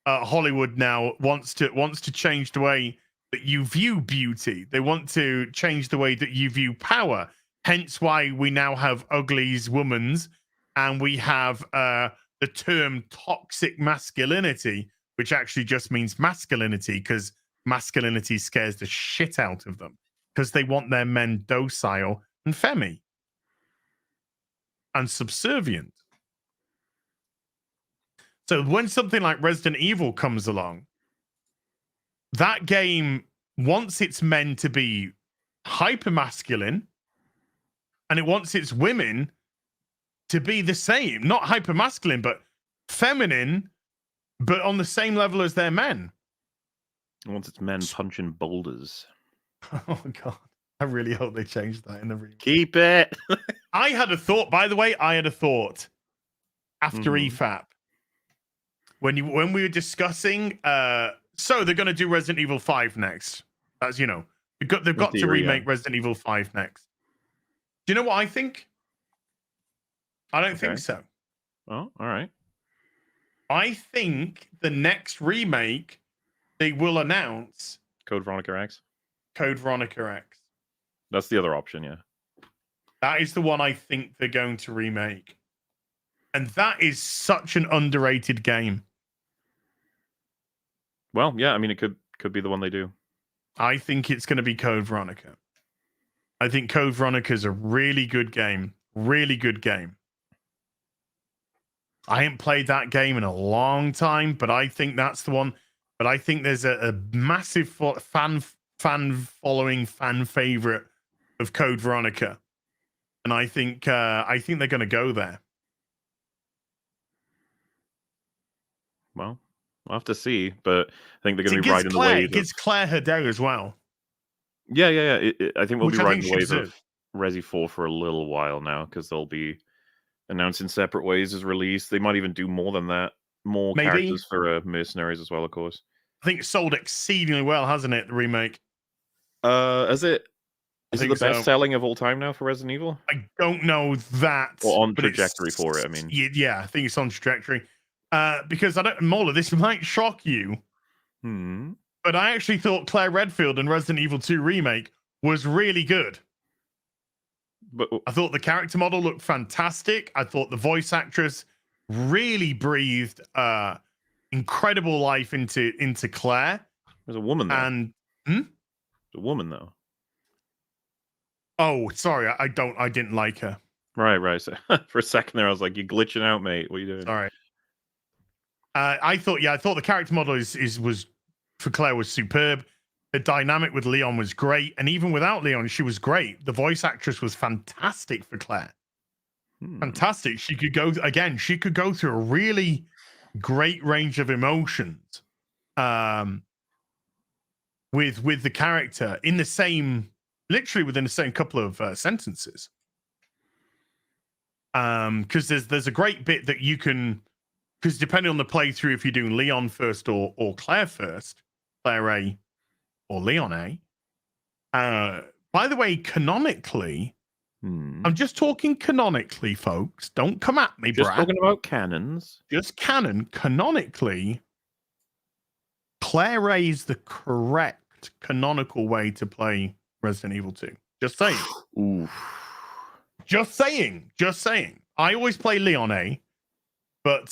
Hollywood now wants to change the way that you view beauty. They want to change the way that you view power. Hence why we now have uglies, womans, and we have the term toxic masculinity, which actually just means masculinity, because masculinity scares the shit out of them, because they want their men docile and femmy and subservient. So when something like Resident Evil comes along, that game wants its men to be hyper masculine, and it wants its women to be the same, not hyper masculine, but feminine, but on the same level as their men. It wants its men punching boulders. Oh God, I really hope they change that in the remake. Keep it. I had a thought, by the way. I had a thought after EFAP when we were discussing. So they're going to do Resident Evil 5 next. As you know, they've got to remake Resident Evil 5 next. Do you know what I think? I don't think so. Oh, all right. I think the next remake they will announce Code Veronica X. Code Veronica X. That's the other option, yeah. That is the one I think they're going to remake. And that is such an underrated game. Well, yeah, I mean, it could be the one they do. I think it's going to be Code Veronica. I think Code Veronica is a really good game. Really good game. I haven't played that game in a long time, but I think that's the one. But I think there's a massive fan following, fan favorite of Code Veronica, and I think they're going to go there. Well, we'll have to see, but I think they're going to be riding the wave. It gets Claire her day as well. Yeah. I think we'll be riding the wave of Resi 4 for a little while now, because they'll be announcing separate ways as release. They might even do more than that. More characters for mercenaries as well, of course. I think it sold exceedingly well, hasn't it? The remake. Is it the best selling of all time now for Resident Evil? I don't know that. Or on trajectory for it, I mean. Yeah, I think it's on trajectory. Because Mola, this might shock you. But I actually thought Claire Redfield in Resident Evil 2 Remake was really good. But I thought the character model looked fantastic. I thought the voice actress really breathed incredible life into Claire. There's a woman though. And there's a woman though. Oh, sorry, I didn't like her. Right. So, for a second there, I was like, "You're glitching out, mate. What are you doing?" Sorry. I thought the character model was for Claire was superb. The dynamic with Leon was great, and even without Leon, she was great. The voice actress was fantastic for Claire. Fantastic. She could go through a really great range of emotions with the character in the same, literally within the same couple of sentences. Because there's a great bit that you can, because depending on the playthrough, if you're doing Leon first or Claire first, Claire A or Leon A. By the way, canonically, I'm just talking canonically, folks. Don't come at me, just Brad. Talking about canons. Just canon. Canonically, Claire A is the correct canonical way to play Resident Evil 2. Just saying. Oof. Just saying. I always play Leon A, but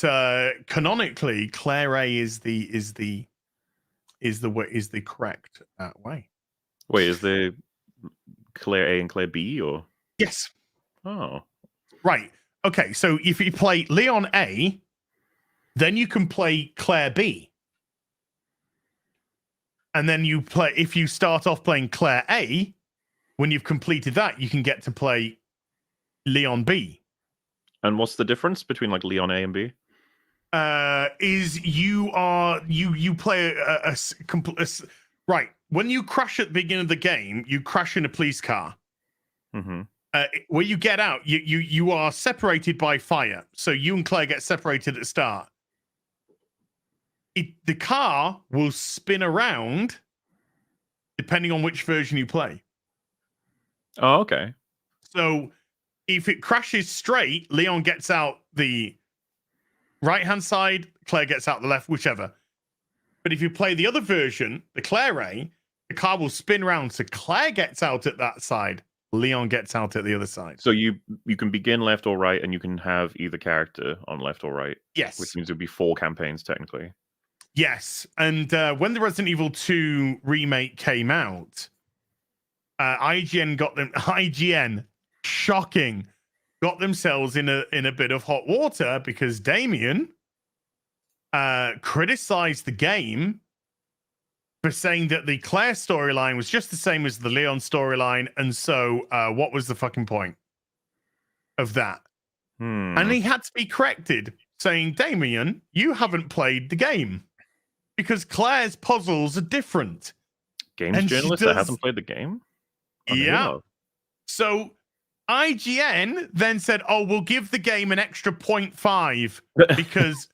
canonically, Claire A is the correct way. Wait, is there Claire A and Claire B, or? Yes. Oh. Right. Okay, so if you play Leon A, then you can play Claire B. And then if you start off playing Claire A, when you've completed that, you can get to play Leon B. And what's the difference between like Leon A and B? Is you play right when you crash at the beginning of the game, you crash in a police car, where you get out, you are separated by fire. So you and Claire get separated at the start. The car will spin around depending on which version you play. Oh, okay. So if it crashes straight, Leon gets out the right-hand side, Claire gets out the left, whichever. But if you play the other version, the Claire Ray, the car will spin around. So Claire gets out at that side, Leon gets out at the other side. So you can begin left or right, and you can have either character on left or right. Yes. Which means it would be 4 campaigns, technically. Yes. And when the Resident Evil 2 remake came out, IGN, shocking, got themselves in a bit of hot water because Damien criticized the game for saying that the Claire storyline was just the same as the Leon storyline, and so what was the fucking point of that? And he had to be corrected, saying, Damien, you haven't played the game because Claire's puzzles are different. Games journalist that hasn't played the game? Yeah. So IGN then said, oh, we'll give the game an extra 0.5 because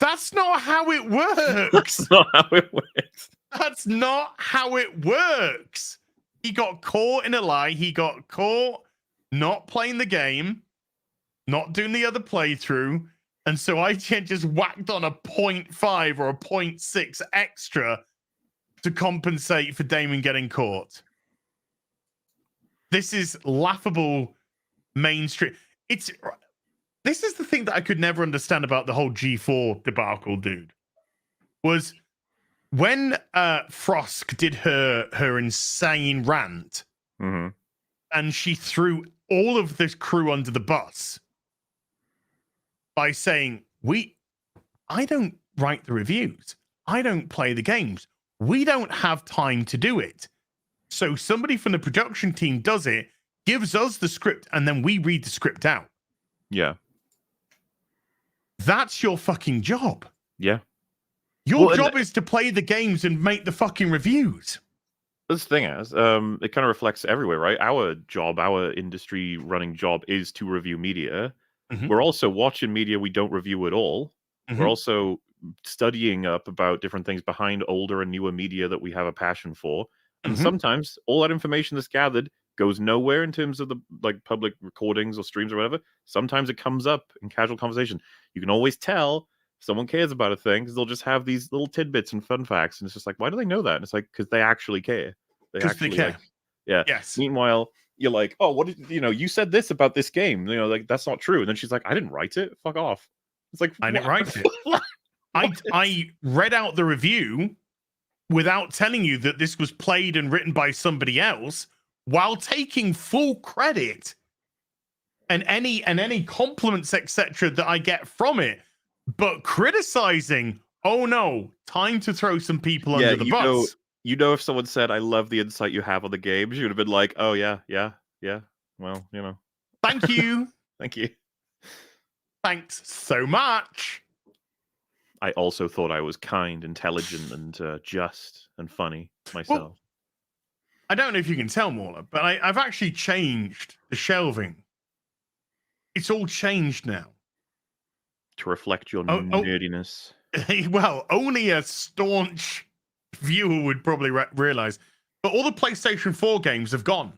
that's not how it works. That's not how it works. That's not how it works. He got caught in a lie. He got caught not playing the game, not doing the other playthrough. And so IGN just whacked on a 0.5 or a 0.6 extra to compensate for Damon getting caught. This is laughable mainstream. This is the thing that I could never understand about the whole G4 debacle, dude. Was when Frosk did her insane rant, and she threw all of this crew under the bus by saying, I don't write the reviews. I don't play the games. We don't have time to do it. So somebody from the production team does it, gives us the script, and then we read the script out. Yeah. That's your fucking job. Yeah. Your job is to play the games and make the fucking reviews. This thing is, it kind of reflects everywhere, right? Our job, our industry running job is to review media. We're also watching media we don't review at all. We're also studying up about different things behind older and newer media that we have a passion for. And sometimes all that information that's gathered goes nowhere in terms of the public recordings or streams or whatever. Sometimes it comes up in casual conversation. You can always tell someone cares about a thing because they'll just have these little tidbits and fun facts. And it's just like, why do they know that? And it's like, because they actually care. They actually care. Yeah. Yes. Meanwhile, you're like, oh, what did you said this about this game? That's not true. And then she's like, I didn't write it. Fuck off. It's like, I didn't write it. I read out the review without telling you that this was played and written by somebody else, while taking full credit and any compliments, etc., that I get from it, but criticizing. Oh no, time to throw some people under the bus. If someone said, "I love the insight you have on the games," you would have been like, "Oh yeah. Well, Thank you. Thank you. Thanks so much." I also thought I was kind, intelligent, and just and funny myself. Well, I don't know if you can tell, Mauler, but I've actually changed the shelving. It's all changed now. To reflect your nerdiness. Well, only a staunch viewer would probably realize. But all the PlayStation 4 games have gone.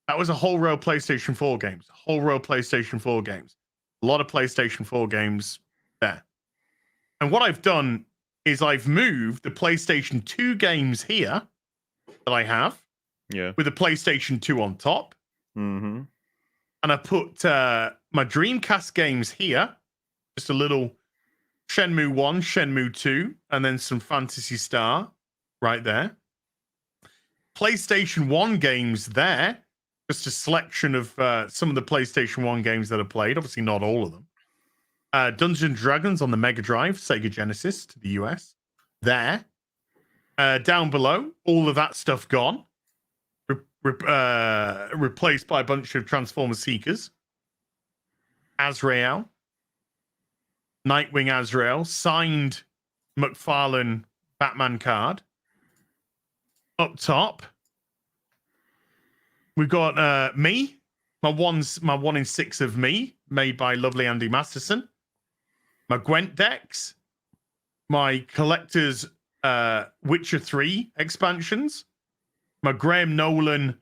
That was a whole row of PlayStation 4 games. A lot of PlayStation 4 games there. And what I've done is I've moved the PlayStation 2 games here that I have, with the PlayStation 2 on top. And I put my Dreamcast games here, just a little Shenmue 1, Shenmue 2, and then some Phantasy Star right there. PlayStation 1 games there, just a selection of some of the PlayStation 1 games that I played, obviously not all of them. Dungeons & Dragons on the Mega Drive, Sega Genesis to the US. There. Down below, all of that stuff gone. Replaced by a bunch of Transformer Seekers. Azrael. Nightwing Azrael. Signed McFarlane Batman card. Up top, We've got me, my one in six of me, made by lovely Andy Masterson. My Gwent decks, my collector's Witcher 3 expansions, my Graham Nolan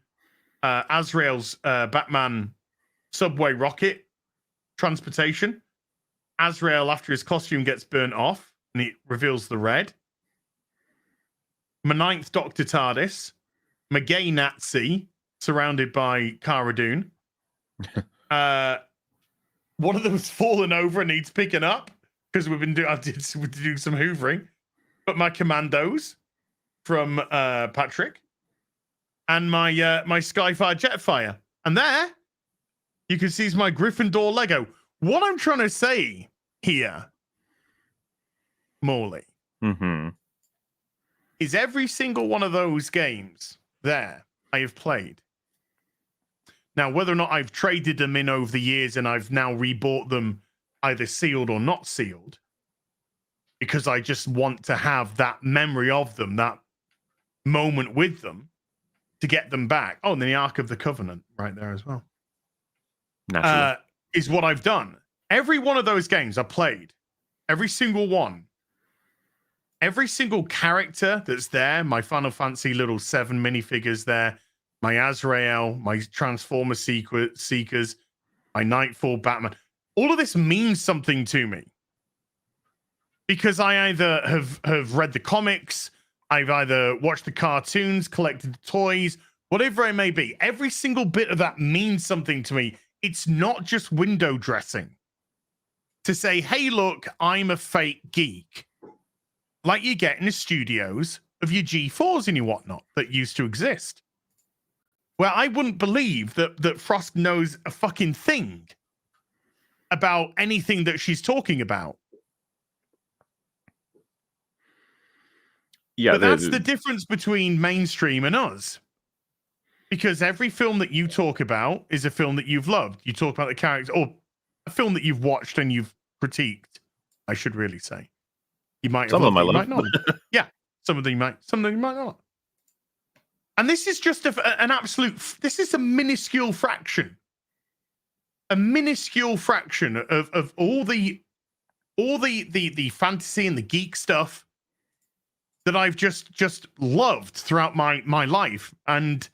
Azrael's Batman subway rocket transportation, Azrael after his costume gets burnt off and it reveals the red, my 9th Doctor TARDIS, my gay Nazi surrounded by Cara Dune. One of them's fallen over and needs picking up because I did do some hoovering. But my Commandos from Patrick and my Skyfire Jetfire. And there you can see is my Gryffindor Lego. What I'm trying to say here, Morley, is every single one of those games there I have played. Now, whether or not I've traded them in over the years and I've now rebought them either sealed or not sealed, because I just want to have that memory of them, that moment with them to get them back. Oh, and then the Ark of the Covenant right there as well. Is what I've done. Every one of those games I played, every single one, every single character that's there, my Final Fantasy little 7 minifigures there, my Azrael, my Transformer Seekers, my Nightfall Batman, all of this means something to me. Because I either have read the comics, I've either watched the cartoons, collected the toys, whatever it may be. Every single bit of that means something to me. It's not just window dressing to say, hey, look, I'm a fake geek. Like you get in the studios of your G4s and your whatnot that used to exist. Well, I wouldn't believe that Frost knows a fucking thing about anything that she's talking about. Yeah, but that's the difference between mainstream and us. Because every film that you talk about is a film that you've loved. You talk about the character, or a film that you've watched and you've critiqued, I should really say. You might some of them I love. Might not. Yeah, some of them you might not. And this is just an absolute. This is a minuscule fraction. A minuscule fraction of all the fantasy and the geek stuff that I've just loved throughout my life. And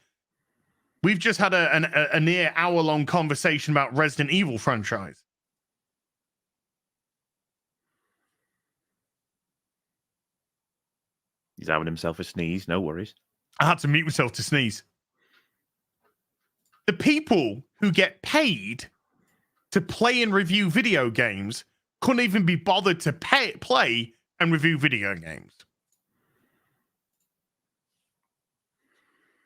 we've just had a near hour-long conversation about Resident Evil franchise. He's having himself a sneeze. No worries. I had to mute myself to sneeze. The people who get paid to play and review video games couldn't even be bothered to play and review video games.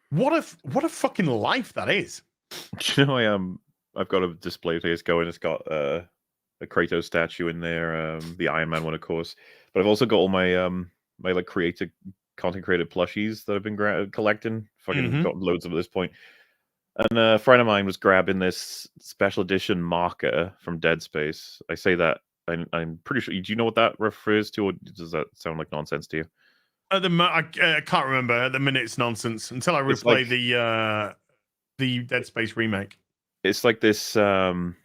What a fucking life that is. You know, I've got a display case going. It's got a Kratos statue in there, the Iron Man one, of course. But I've also got all my my like content created plushies that I've been collecting. Fucking got loads of them at this point. And a friend of mine was grabbing this special edition marker from Dead Space. I say that I'm pretty sure. Do you know what that refers to, or does that sound like nonsense to you? I can't remember. At the minute, it's nonsense until I replay the Dead Space remake. It's like this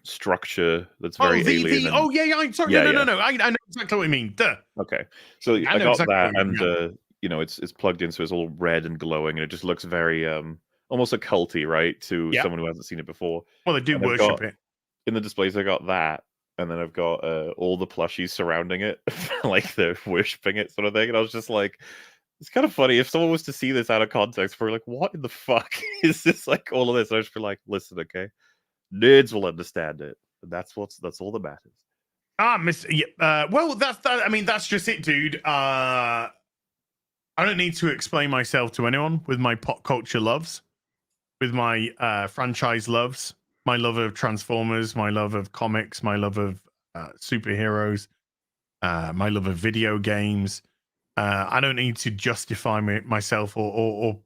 structure that's very alien. Sorry, no. I know exactly what you mean. Duh. Okay, so I got exactly that, and you know, it's plugged in, so it's all red and glowing, and it just looks very almost occulty, right, to someone who hasn't seen it before. Well, they do worship it. In the displays, I got that, and then I've got all the plushies surrounding it, like they're worshipping it, sort of thing. And I was just like, it's kind of funny if someone was to see this out of context. We're like, what in the fuck is this? Like all of this? And I just feel like, listen, okay, nerds will understand it. And that's all that matters. Well, that's that. I mean, that's just it, dude. I don't need to explain myself to anyone with my pop culture loves, with my franchise loves, my love of Transformers, my love of comics, my love of superheroes, my love of video games. I don't need to justify myself or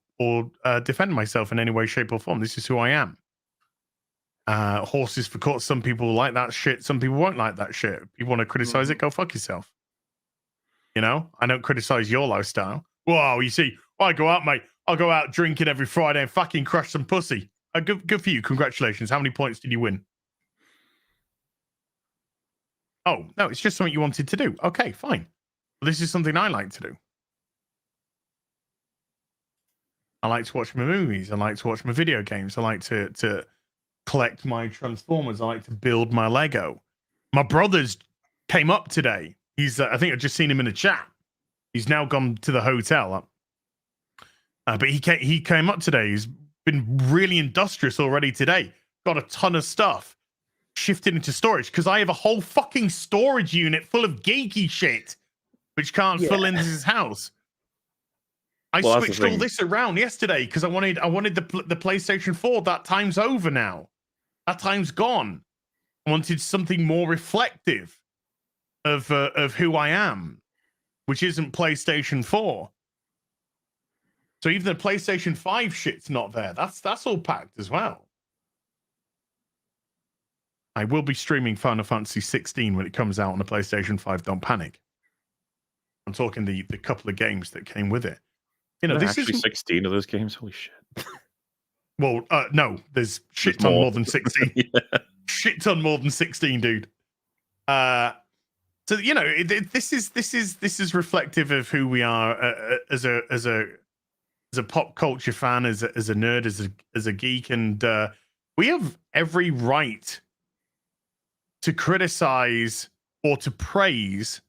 defend myself in any way, shape, or form. This is who I am. Horses for course. Some people like that shit. Some people won't like that shit. If you want to criticize it, go fuck yourself. You know, I don't criticize your lifestyle. Whoa, you see, I go out, mate. I'll go out drinking every Friday and fucking crush some pussy. Good for you. Congratulations. How many points did you win? Oh, no, it's just something you wanted to do. Okay, fine. Well, this is something I like to do. I like to watch my movies. I like to watch my video games. I like to collect my Transformers. I like to build my Lego. My brother's came up today. He's I think I've just seen him in a chat. He's now gone to the hotel. But he came up today. He's been really industrious already today. Got a ton of stuff shifted into storage because I have a whole fucking storage unit full of geeky shit which can't fill into his house. I switched all this around yesterday because I wanted the PlayStation 4. That time's over now. That time's gone. I wanted something more reflective of who I am, which isn't PlayStation 4. So even the PlayStation 5 shit's not there. That's all packed as well. I will be streaming Final Fantasy 16 when it comes out on the PlayStation 5. Don't panic. I'm talking the couple of games that came with it. You know, this actually is 16 of those games. Holy shit! Well, no, there's shit ton more than 16. Yeah. Shit ton more than 16, dude. So you know, this is reflective of who we are as a pop culture fan, as a nerd, as a geek, and we have every right to criticize or to praise,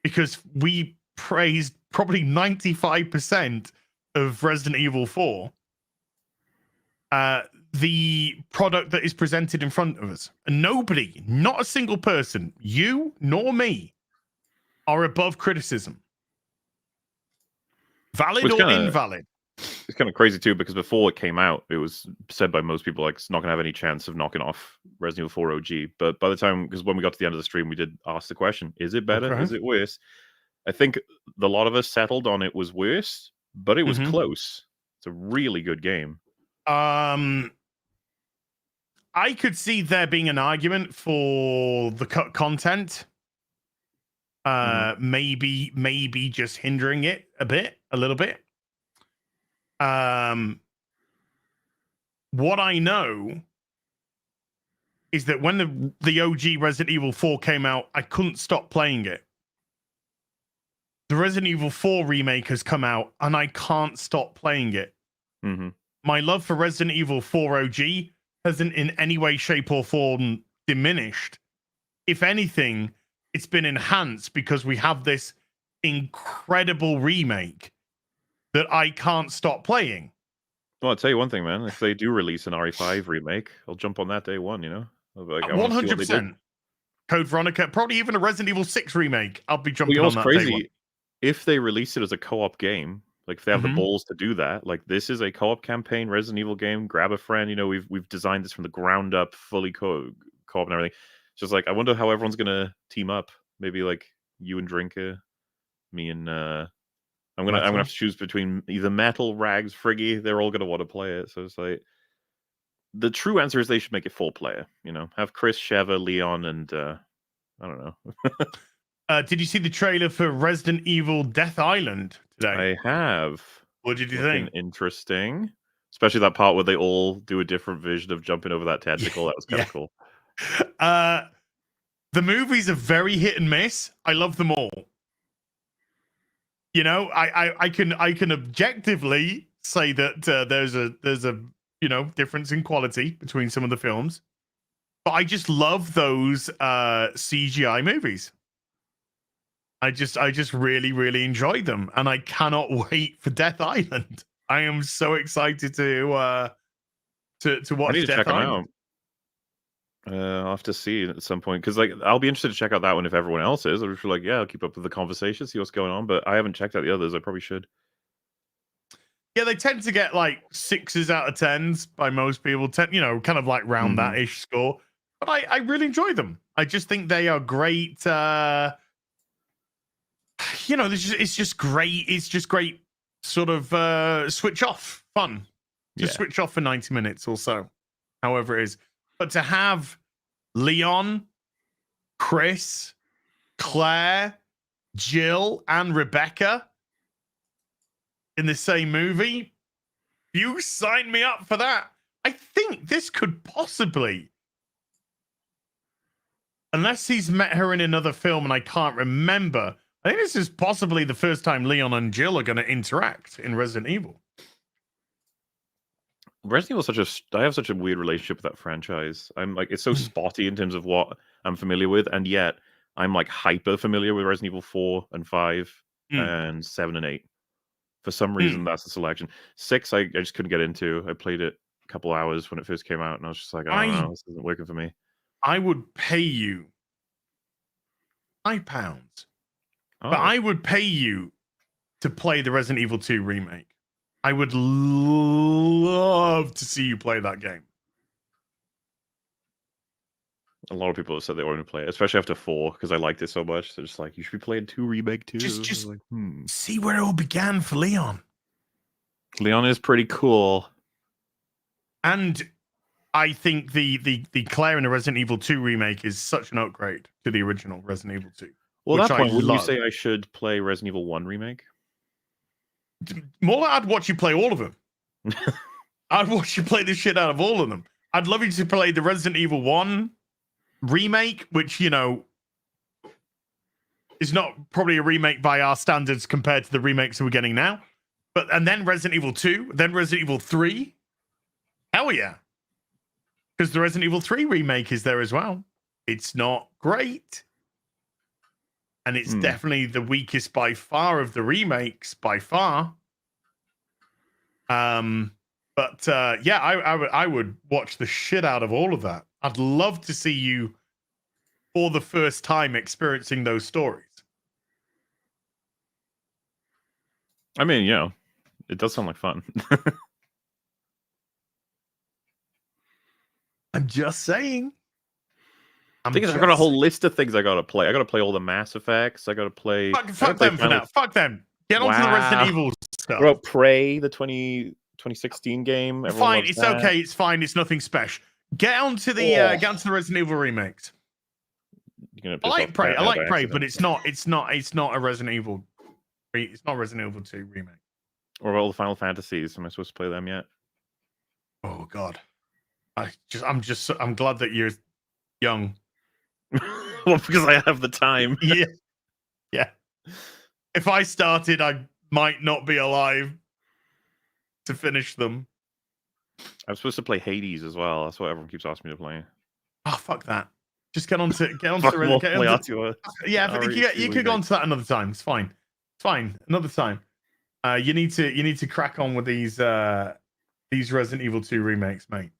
because we praised probably 95% of Resident Evil 4, the product that is presented in front of us. And nobody, not a single person, you nor me, are above criticism. Valid or invalid. It's kind of crazy too, because before it came out, it was said by most people like it's not going to have any chance of knocking off Resident Evil 4 OG. But by the time, because when we got to the end of the stream, we did ask the question: is it better? Okay. Is it worse? I think a lot of us settled on it was worse, but it was close. It's a really good game. I could see there being an argument for the cut content. Maybe just hindering it a little bit. What I know is that when the OG Resident Evil 4 came out, I couldn't stop playing it. The Resident Evil 4 remake has come out, and I can't stop playing it. My love for Resident Evil 4 OG hasn't in any way, shape, or form diminished. If anything, it's been enhanced because we have this incredible remake that I can't stop playing. Well, I'll tell you one thing, man. If they do release an RE5 remake, I'll jump on that day one, you know? I'll be like, 100%. Code Veronica, probably even a Resident Evil 6 remake. I'll be jumping on that crazy. day one. If they release it as a co-op game, like if they have the balls to do that, like this is a co-op campaign Resident Evil game, grab a friend, you know, we've designed this from the ground up, fully co-op and everything. It's just like, I wonder how everyone's gonna team up. Maybe like you and Drinker, me and I'm gonna have to choose between either Metal, Rags, Friggy. They're all gonna want to play it. So it's like the true answer is they should make it 4-player, you know. Have Chris, Sheva, Leon, and I don't know. Did you see the trailer for Resident Evil Death Island today? I have. What did you think? Interesting. Especially that part where they all do a different version of jumping over that tentacle. That was kind of cool. The movies are very hit and miss. I love them all. You know, I can objectively say that there's a you know, difference in quality between some of the films, but I just love those CGI movies. I just really, really enjoyed them, and I cannot wait for Death Island. I am so excited to watch I need to Death check Island. them out. I'll have to see at some point, because like I'll be interested to check out that one if everyone else is. I'm just like, yeah, I'll keep up with the conversation, see what's going on. But I haven't checked out the others. I probably should. Yeah, they tend to get like 6s out of 10s by most people. You know, kind of like round that ish score. But I really enjoy them. I just think they are great. You know, it's just great. It's just great sort of switch off fun. Just switch off for 90 minutes or so, however it is. But to have Leon, Chris, Claire, Jill, and Rebecca in the same movie, You sign me up for that. I think this could possibly, unless he's met her in another film and I can't remember, I think this is possibly the first time Leon and Jill are going to interact in Resident Evil. Resident Evil I have such a weird relationship with that franchise. I'm like, it's so spotty in terms of what I'm familiar with, and yet I'm like hyper familiar with Resident Evil 4 and 5 and 7 and 8. For some reason, that's the selection. 6, I just couldn't get into. I played it a couple hours when it first came out, and I was just like, I don't know, this isn't working for me. I would pay you £5, but I would pay you to play the Resident Evil 2 remake. I would love to see you play that game. A lot of people have said they want to play it, especially after 4, because I liked it so much. They're just like, you should be playing 2 remake too. Just like, see where it all began for Leon. Leon is pretty cool. And I think the Claire in the Resident Evil 2 remake is such an upgrade to the original Resident Evil 2. Well, at that point, wouldn't you say I should play Resident Evil 1 remake? More like I'd watch you play all of them. I'd watch you play the shit out of all of them. I'd love you to play the Resident Evil 1 remake, which, you know, is not probably a remake by our standards compared to the remakes we're getting now. And then Resident Evil 2, then Resident Evil 3. Hell yeah. Because the Resident Evil 3 remake is there as well. It's not great. And it's definitely the weakest by far of the remakes, by far. But yeah, I would watch the shit out of all of that. I'd love to see you for the first time experiencing those stories. I mean, you know, it does sound like fun. I'm just saying. I've got a whole list of things I gotta play. I gotta play all the Mass Effects. I gotta play. Fuck them for now. Fuck them. Get on to the Resident Evil stuff. What about Prey, the 2016 game? Everyone fine, it's okay. It's fine. It's nothing special. Get on to the Resident Evil remakes. I like Prey. I like Prey, but it's not a Resident Evil. It's not Resident Evil 2 remake. Or all the Final Fantasies. Am I supposed to play them yet? Oh God. I'm glad that you're young. Well, because I have the time. Yeah. If I started, I might not be alive to finish them. I'm supposed to play Hades as well. That's what everyone keeps asking me to play. Oh, fuck that. Just get on to Yeah, I think you could go on to that another time. It's fine. Another time. You need to crack on with these Resident Evil 2 remakes, mate.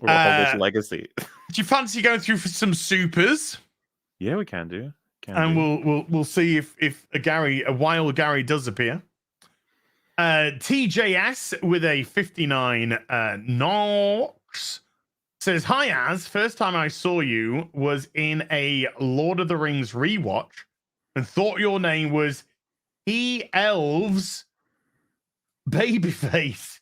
Or Hogwarts Legacy. Do you fancy going through for some supers? Yeah, we can do. We'll see if a wild Gary does appear. TJS with a 59 Nox says, "Hi Az, first time I saw you was in a Lord of the Rings rewatch and thought your name was He Elves Babyface.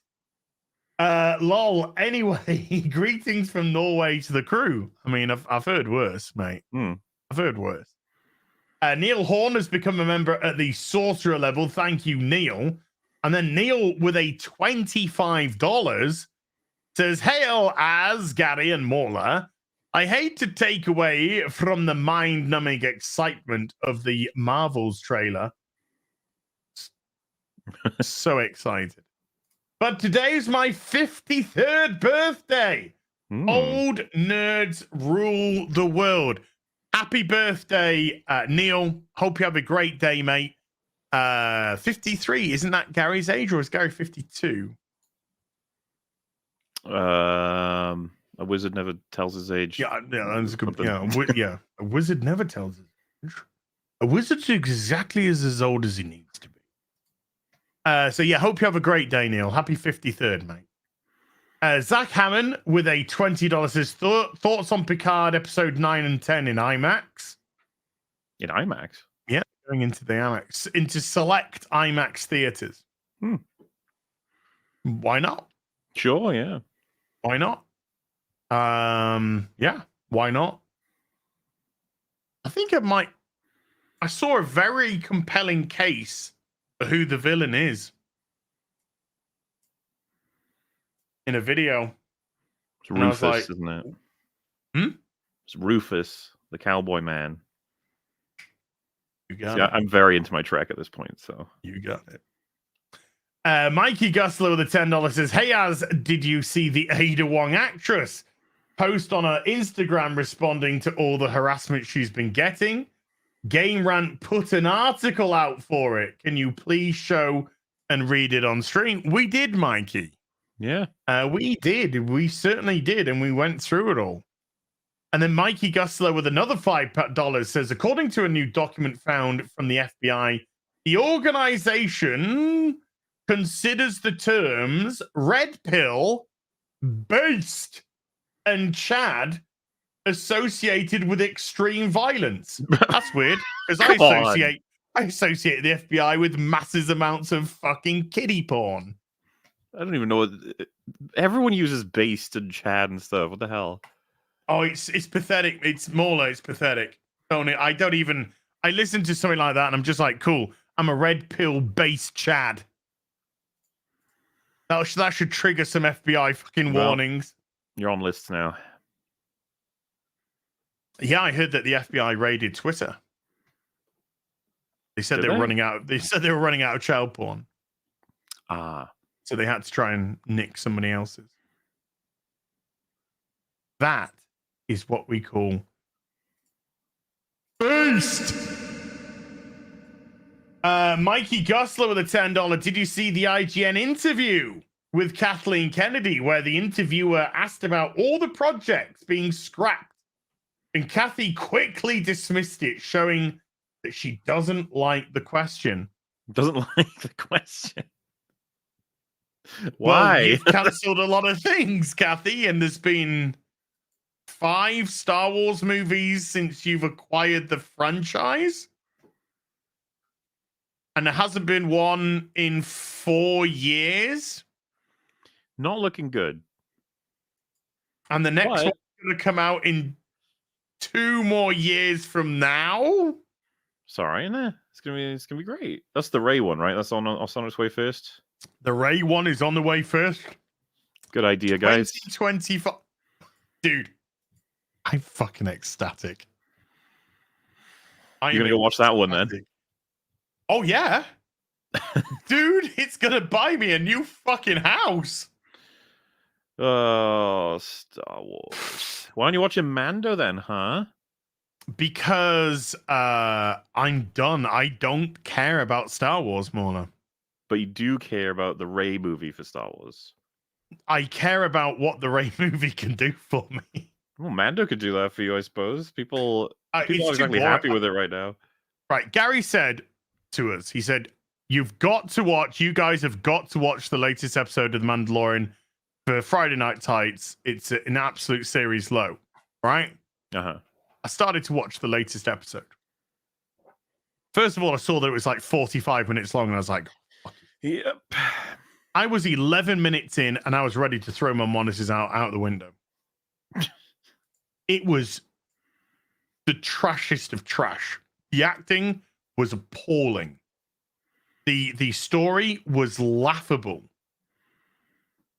Lol. Anyway, greetings from Norway to the crew." I mean, I've heard worse, mate. I've heard worse. Neil Horn has become a member at the sorcerer level. Thank you, Neil. And then Neil with a $25 says, "Hail Az, Gary and Mauler. I hate to take away from the mind-numbing excitement of the Marvels trailer." So excited. "But today's my 53rd birthday. Old nerds rule the world." Happy birthday, Neil. Hope you have a great day, mate. 53, isn't that Gary's age, or is Gary 52? A wizard never tells his age. Yeah, that's good. Yeah, a wizard never tells his age. A wizard's exactly as old as he needs to be. So yeah, hope you have a great day, Neil. Happy 53rd, mate. Zach Hammond with a $20 says, "Thoughts on Picard episode 9 and 10 in IMAX?" In IMAX? Yeah, going into the IMAX, into select IMAX theaters. Why not? Sure, yeah. Why not? Yeah, why not? I think I saw a very compelling case for who the villain is. in a video. It's And I was Rufus, like, isn't it? Hmm? It's Rufus, the cowboy man. You got See, it. I'm very into my Trek at this point, so. You got it. Mikey Gusler with a $10 says, "Hey, Az, did you see the Ada Wong actress post on her Instagram responding to all the harassment she's been getting? Game Rant put an article out for it. Can you please show and read it on stream?" We did, Mikey. Yeah. We did. We certainly did. And we went through it all. And then Mikey Gusler with another $5 says, according to a new document found from the FBI, the organization considers the terms red pill, based, and Chad associated with extreme violence. That's weird, because I associate the FBI with massive amounts of fucking kiddie porn. I don't even know what everyone uses based and Chad and stuff. What the hell? Oh, it's pathetic. It's Mauler, it's pathetic. I listen to something like that and I'm just like, cool. I'm a red pill based Chad. That should trigger some FBI fucking warnings. You're on lists now. Yeah, I heard that the FBI raided Twitter. They said they were running out. They said they were running out of child porn. Ah. So they had to try and nick somebody else's. That is what we call based. Mikey Gusler with a $10. Did you see the IGN interview with Kathleen Kennedy, where the interviewer asked about all the projects being scrapped, and Kathy quickly dismissed it, showing that she doesn't like the question. Doesn't like the question. Well, Why? you've cancelled a lot of things, Kathy, and there's been 5 Star Wars movies since you've acquired the franchise. And there hasn't been one in 4 years. Not looking good. And the next one's going to come out in 2 more years from now. Sorry, nah. It's gonna be great. That's the Ray one, right? That's on its way first. The Ray one is on the way first. Good idea, guys. 2025. Dude, I'm fucking ecstatic. You're gonna go watch that one then? Oh, yeah. Dude, it's gonna buy me a new fucking house. Oh, Star Wars. Why aren't you watching Mando then, huh? Because I'm done. I don't care about Star Wars, Mona. But you do care about the Ray movie for Star Wars. I care about what the Ray movie can do for me. Well, Mando could do that for you, I suppose. People aren't exactly boring. happy with it right now. Right. Gary said to us, he said, you guys have got to watch the latest episode of The Mandalorian for Friday Night Tights. It's an absolute series low, right? Uh-huh. I started to watch the latest episode. First of all, I saw that it was like 45 minutes long, and I was like, yep. I was 11 minutes in, and I was ready to throw my monitors out the window. It was the trashiest of trash. The acting was appalling. The story was laughable.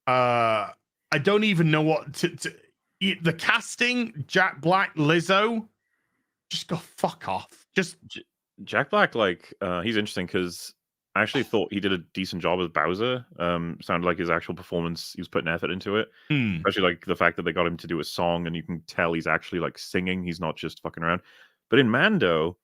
I don't even know what the casting, Jack Black, Lizzo, just go fuck off. Just Jack Black, he's interesting because I actually thought he did a decent job as Bowser. Sounded like his actual performance, he was putting effort into it. Especially like the fact that they got him to do a song and you can tell he's actually like singing. He's not just fucking around. But in Mando,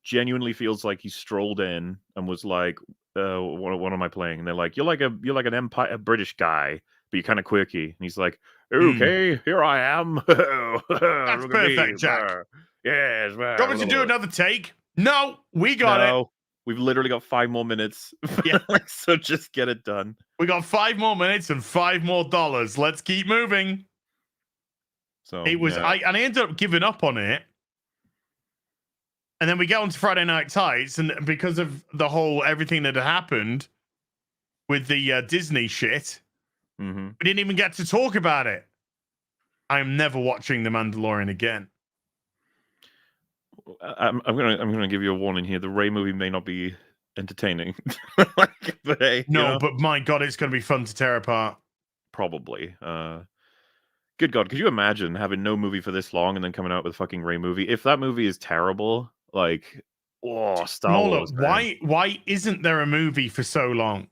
genuinely feels like he strolled in and was like, what am I playing? And they're like, you're like a British guy, but you're kind of quirky. And he's like, okay, here I am. that's perfect, Jack. Yes. Do you want me to do another take? No, we got it. We've literally got 5 more minutes. Yeah. So just get it done. We got 5 more minutes and $5 more. Let's keep moving. So it was, I ended up giving up on it. And then we get on to Friday Night Tights, and because of the whole everything that had happened with the Disney shit, we didn't even get to talk about it. I'm never watching The Mandalorian again. I'm gonna give you a warning here. The Ray movie may not be entertaining. But hey, but my God, it's gonna be fun to tear apart. probably. Good God, could you imagine having no movie for this long and then coming out with a fucking Rey movie? If that movie is terrible, like, oh, Star Nola, Wars, man. why isn't there a movie for so long?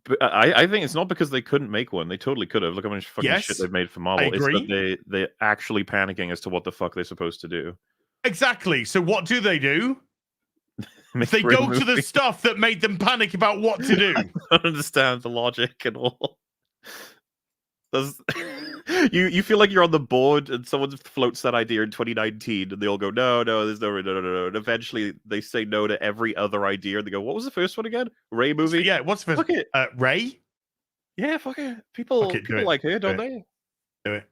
But I think it's not because they couldn't make one. They totally could have. Look how much fucking shit Yes, they've made for I Marvel. It's agree. that they're actually panicking as to what the fuck they're supposed to do. Exactly. So what do? Make They a Rey go to the movie. stuff that made them panic about what to do. I don't understand the logic and all. Does you feel like you're on the board and someone floats that idea in 2019 and they all go, no, there's no. And eventually they say no to every other idea and they go, what was the first one again? Rey movie? Yeah, what's the Fuck first? it. Ray? Yeah, fuck it. People Do it. like her, don't Do they? Do it.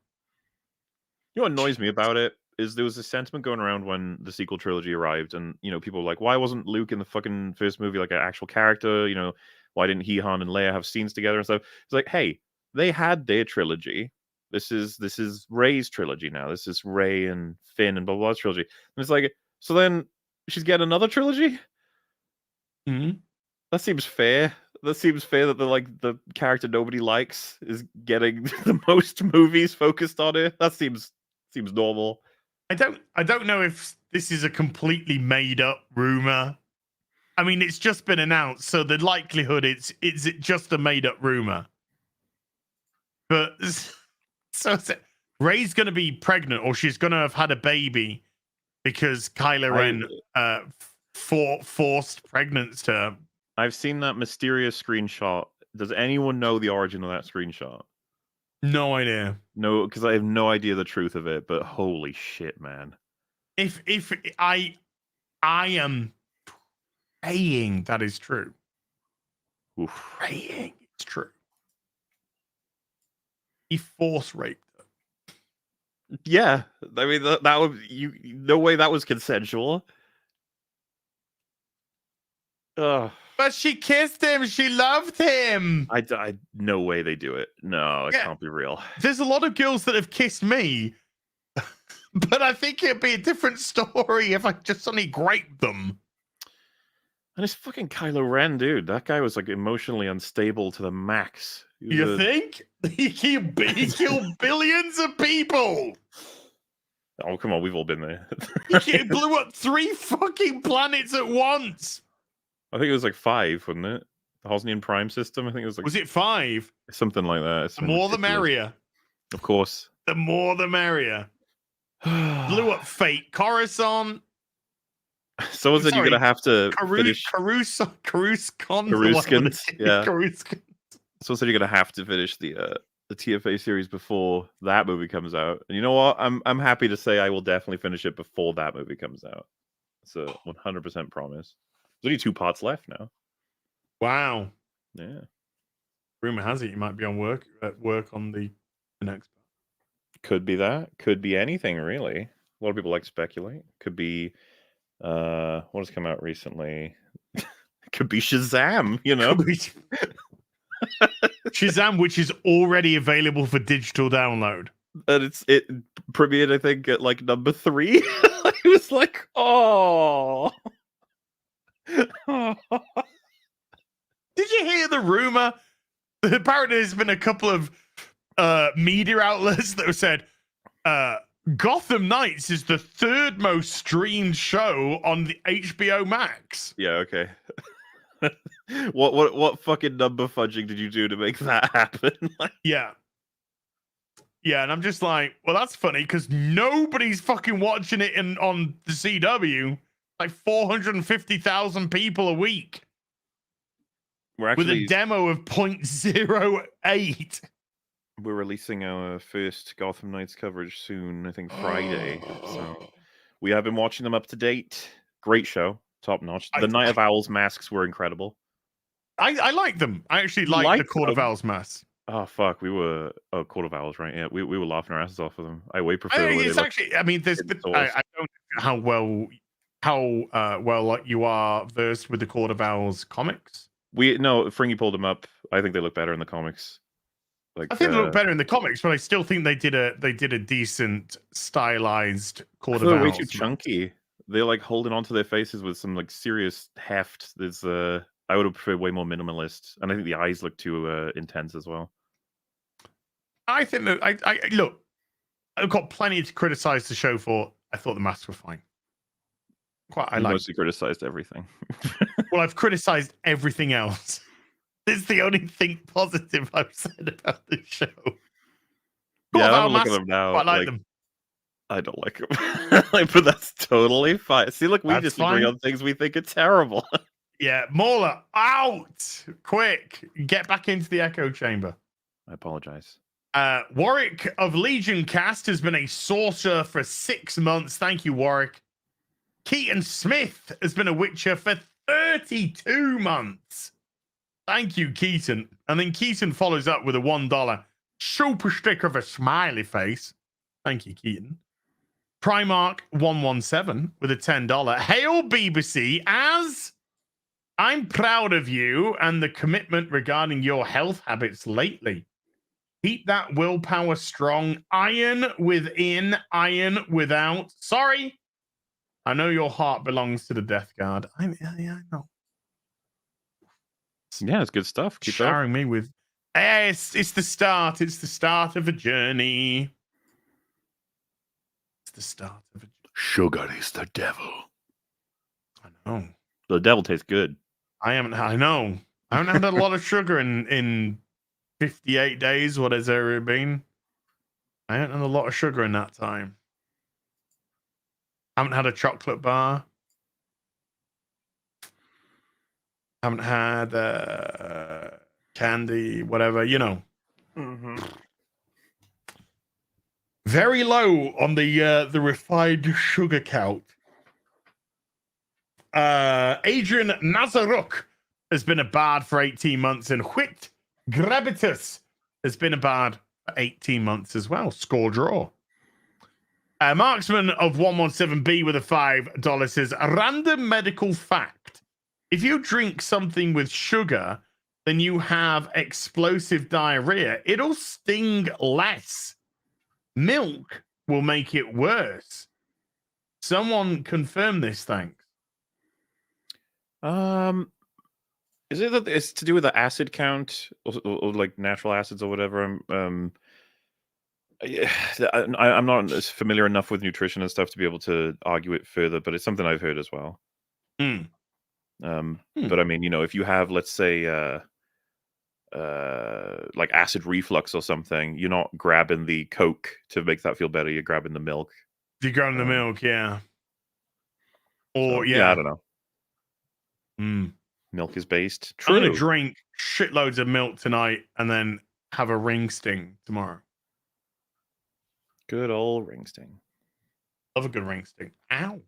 You know what annoys me about it is there was a sentiment going around when the sequel trilogy arrived, and people were like, why wasn't Luke in the fucking first movie like an actual character? Why didn't he, Han, and Leia have scenes together and stuff? It's like, hey, they had their trilogy. This is Rey's trilogy now. This is Rey and Finn and blah blah trilogy. And it's like, so then she's getting another trilogy? Mm-hmm. That seems fair. That seems fair that the character nobody likes is getting the most movies focused on it. That seems normal. I don't know if this is a completely made up rumor. I mean, it's just been announced, so the likelihood it's just a made up rumor. But so Rey's going to be pregnant, or she's going to have had a baby because Kylo Ren forced pregnancy to her. I've seen that mysterious screenshot. Does anyone know the origin of that screenshot? No idea. No, because I have no idea the truth of it. But holy shit, man! If I am praying that is true. Oof. Praying it's true. He force raped her. Yeah, I mean that would no way that was consensual. Ugh. But she kissed him. She loved him. I no way they do it. No, it can't be real. There's a lot of girls that have kissed me, but I think it'd be a different story if I just suddenly graped them. And it's fucking Kylo Ren, dude. That guy was like emotionally unstable to the max. You think? He killed billions of people. Oh, come on, we've all been there. He blew up 3 fucking planets at once. I think it was like 5, wasn't it? The Hosnian Prime system. I think it was like. Was it 5? Something like that. The more the merrier. Of course. The more the merrier. Blew up Fate Coruscant. So is it you're gonna have to finish Coruscant. Yeah. Coruscant. So you're gonna have to finish the TFA series before that movie comes out. And you know what? I'm happy to say I will definitely finish it before that movie comes out. It's a 100% promise. There's only 2 parts left now. Wow. Yeah. Rumor has it you might be on work on the next part. Could be that. Could be anything, really. A lot of people like to speculate. Could be what has come out recently? Could be Shazam, Shazam, which is already available for digital download. And it premiered, I think, at like number 3. I was like, oh. Did you hear the rumor? Apparently, there's been a couple of media outlets that have said Gotham Knights is the 3rd most streamed show on the HBO Max. Yeah, okay. What fucking number fudging did you do to make that happen? Yeah, and I'm just like, well, that's funny because nobody's fucking watching it on the CW. Like 450,000 people a week. We're actually with a demo of 0.08. We're releasing our first Gotham Knights coverage soon, I think Friday. So we have been watching them up to date. Great show, top notch. The Night of Owls masks were incredible. I like them. I actually like the Court of Owls masks. Oh fuck, we were Court of Owls, right? Yeah, we were laughing our asses off of them. I way prefer. It's actually. I mean, there's. I don't know how well like you are versed with the Court of Owls comics. Fringy pulled them up. I think they look better in the comics. Like, I think they look better in the comics, but I still think they did a decent stylized Court of Owls. They're way too chunky. They're like holding onto their faces with some like serious heft. There's I would have preferred way more minimalist, and I think the eyes look too intense as well. I think that I look. I've got plenty to criticize the show for. I thought the masks were fine. I You like. mostly criticized everything. Well, I've criticized everything else. It's the only thing positive I've said about the show. Yeah, I'm Our having a look at masks, them now. quite like them. I don't like them. But that's totally fine. See, look, we That's disagree fine. on things we think are terrible. Yeah, Mauler, out! Quick, get back into the echo chamber. I apologize. Warwick of Legion Cast has been a sorcerer for 6 months. Thank you, Warwick. Keaton Smith has been a Witcher for 32 months. Thank you, Keaton. And then Keaton follows up with a $1 super sticker of a smiley face. Thank you, Keaton. Primark 117 with a $10. Hail BBC, as I'm proud of you and the commitment regarding your health habits lately. Keep that willpower strong. Iron within, iron without. Sorry. I know your heart belongs to the Death Guard. I know. Yeah, it's good stuff. Keep it up. Showering me with. It's the start. It's the start of a journey. It's the start of a. Sugar is the devil. I know. The devil tastes good. I know. I haven't had a lot of sugar in 58 days. What has there been? I haven't had a lot of sugar in that time. Haven't had a chocolate bar. Haven't had candy, whatever, you know. Mm-hmm. Very low on the refined sugar count. Adrian Nazaruk has been a bard for 18 months, and Whit Gravitus has been a bard for 18 months as well. Score draw. Marksman of 117B with a $5 says, a random medical fact. If you drink something with sugar, then you have explosive diarrhea. It'll sting less. Milk will make it worse. Someone confirm this, thanks. Is it that it's to do with the acid count or like natural acids or whatever? Yeah, I'm not as familiar enough with nutrition and stuff to be able to argue it further, but it's something I've heard as well. But I mean, you know, if you have, let's say, like acid reflux or something, you're not grabbing the Coke to make that feel better. You're grabbing the milk. You're grabbing the milk, yeah. Or, So, yeah, I don't know. Milk is based. True. I'm going to drink shitloads of milk tonight and then have a ring sting tomorrow. Good old ring sting. Love a good ring sting. Ow.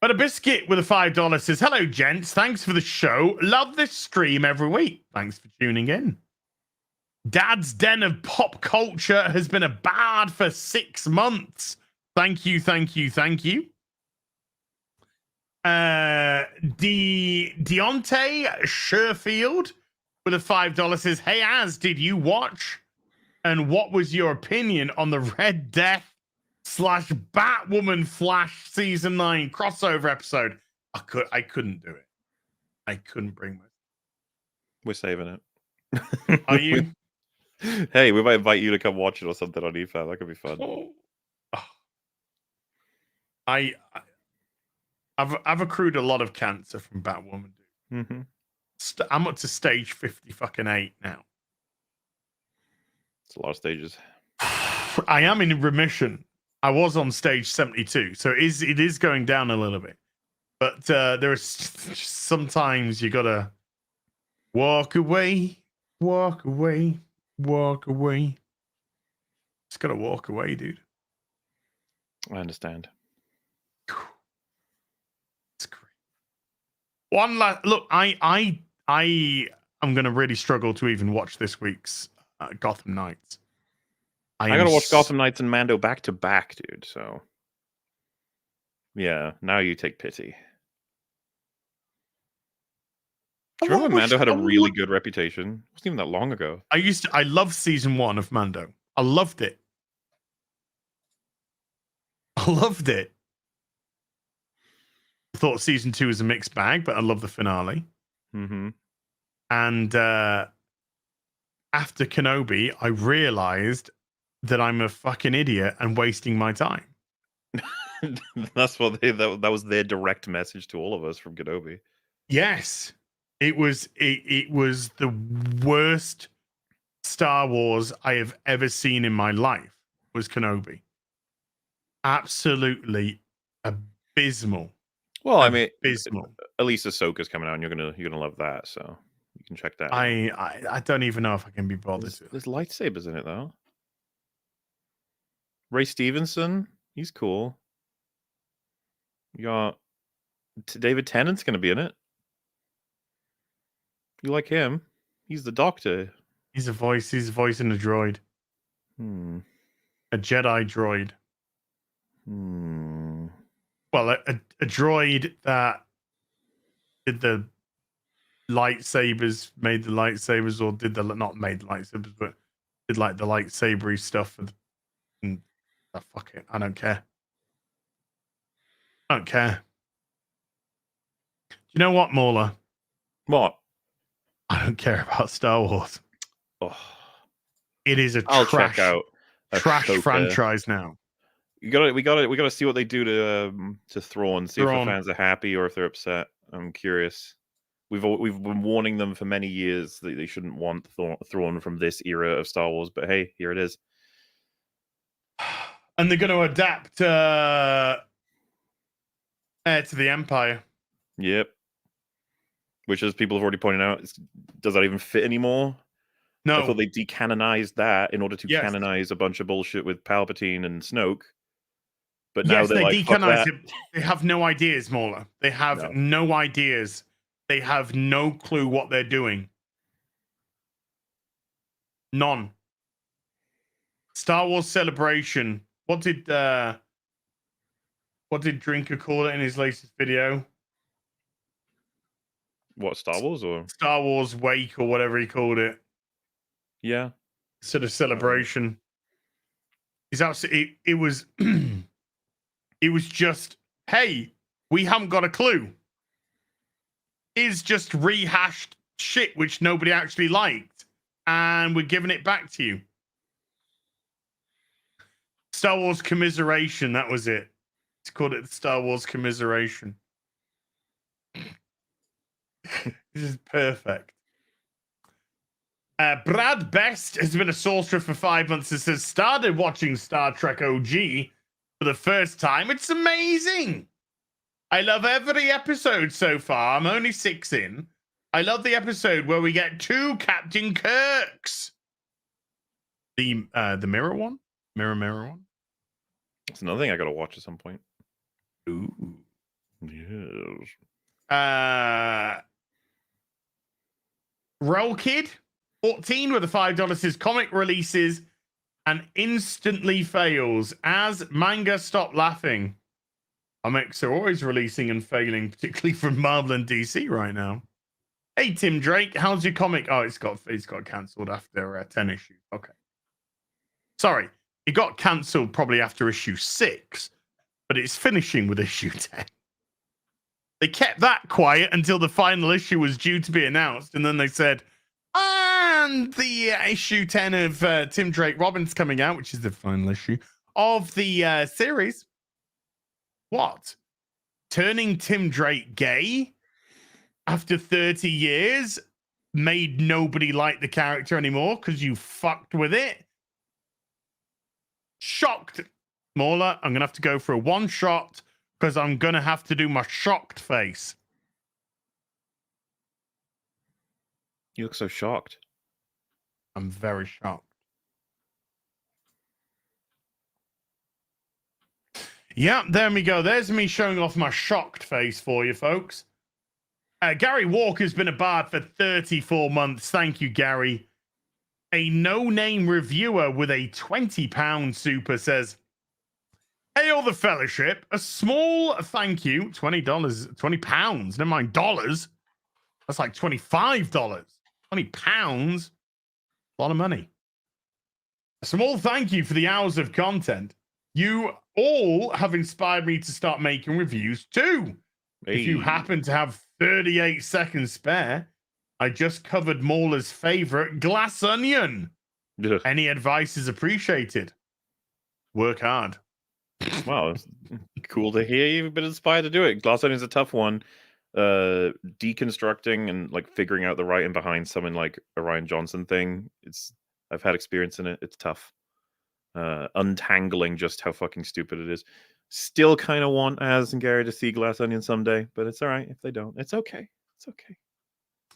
But a biscuit with a $5 says, hello, gents. Thanks for the show. Love this stream every week. Thanks for tuning in. Dad's Den of Pop Culture has been a bard for 6 months. Thank you, thank you, thank you. Deontay Sherfield with a $5 says, hey, Az, did you watch? And what was your opinion on the Red Death / Batwoman Flash season 9 crossover episode? I couldn't do it. I couldn't bring myself. We're saving it. Are you? Hey, we might invite you to come watch it or something on EFAB. That could be fun. I've accrued a lot of cancer from Batwoman. Mm-hmm. I'm up to stage 58 now. It's a lot of stages. I am in remission. I was on stage 72, so it is going down a little bit. But there's sometimes you gotta walk away. Just gotta walk away, dude. I understand. It's great. One last look. I am gonna really struggle to even watch this week's Gotham Knights. I gotta watch Gotham Knights and Mando back to back, dude. So, yeah, now you take pity. Do you remember Mando had a really good reputation? It wasn't even that long ago. I loved season 1 of Mando. I loved it. I loved it. I thought season 2 was a mixed bag, but I love the finale. Mm-hmm. And after Kenobi, I realized that I'm a fucking idiot and wasting my time. That's what that was their direct message to all of us from Kenobi. Yes, it was the worst Star Wars I have ever seen in my life. Was Kenobi absolutely abysmal? Well, I mean, Abysmal. at least Ahsoka's coming out, and you're gonna love that. So you can check that out. I don't even know if I can be bothered. There's lightsabers in it though. Ray Stevenson, he's cool. You got David Tennant's gonna be in it. You like him? He's the Doctor. He's a voice. He's a voice in a droid. A Jedi droid. Well, a droid that did the lightsabers, made the lightsabers, or did the not made the lightsabers, but did like the lightsabery stuff for the, fuck it. I don't care. I don't care. Do you know what, Mauler? What? I don't care about Star Wars. Oh, it is a I'll trash, check out trash Ahsoka. franchise now. We gotta see what they do to Thrawn. See if the fans are happy or if they're upset. I'm curious. We've been warning them for many years that they shouldn't want Thrawn from this era of Star Wars, but hey, here it is. And they're going to adapt Heir to the Empire. Yep. Which, as people have already pointed out, does that even fit anymore? No. I thought they decanonized that in order to canonize a bunch of bullshit with Palpatine and Snoke. But now they're like, decanonize it. They have no ideas, Mauler. They have no ideas. They have no clue what they're doing. None. Star Wars Celebration. What did Drinker call it in his latest video? What, Star Wars or Star Wars Wake or whatever he called it? Yeah. Sort of celebration. It's absolutely it was it was just, hey, we haven't got a clue. It's just rehashed shit which nobody actually liked, and we're giving it back to you. Star Wars Commiseration, that was it. It's called it Star Wars Commiseration. This is perfect. Brad Best has been a sorcerer for 5 months and says, started watching Star Trek OG for the first time. It's amazing. I love every episode so far. I'm only 6 in. I love the episode where we get 2 Captain Kirks. The mirror one? Mirror one? It's another thing I gotta watch at some point. Ooh. Yes. Roll Kid 14 with the $5 says comic releases and instantly fails as manga stop laughing. Comics are always releasing and failing, particularly from Marvel and DC right now. Hey Tim Drake, how's your comic? Oh, it's got cancelled after 10 issues. Okay. Sorry, it got cancelled probably after issue 6, but it's finishing with issue 10. They kept that quiet until the final issue was due to be announced, and then they said, and the issue 10 of Tim Drake Robin's coming out, which is the final issue of the series. What? Turning Tim Drake gay after 30 years made nobody like the character anymore because you fucked with it? Shocked. Mauler, I'm going to have to go for a one shot because I'm going to have to do my shocked face. You look so shocked. I'm very shocked. Yeah, there we go. There's me showing off my shocked face for you, folks. Gary Walker's been a bard for 34 months. Thank you, Gary. A no-name reviewer with a £20 super says, hail the fellowship. A small thank you. £20, never mind dollars. That's like $25. £20. A lot of money. A small thank you for the hours of content. You all have inspired me to start making reviews too. Hey. If you happen to have 38 seconds spare, I just covered Mauler's favorite, Glass Onion. Ugh. Any advice is appreciated. Work hard. Wow, it's cool to hear you've been inspired to do it. Glass Onion's a tough one. Deconstructing and like figuring out the writing behind something like a Ryan Johnson thing. I've had experience in it. It's tough. Untangling just how fucking stupid it is. Still kind of want Az and Gary to see Glass Onion someday, but it's all right if they don't. It's okay. It's okay.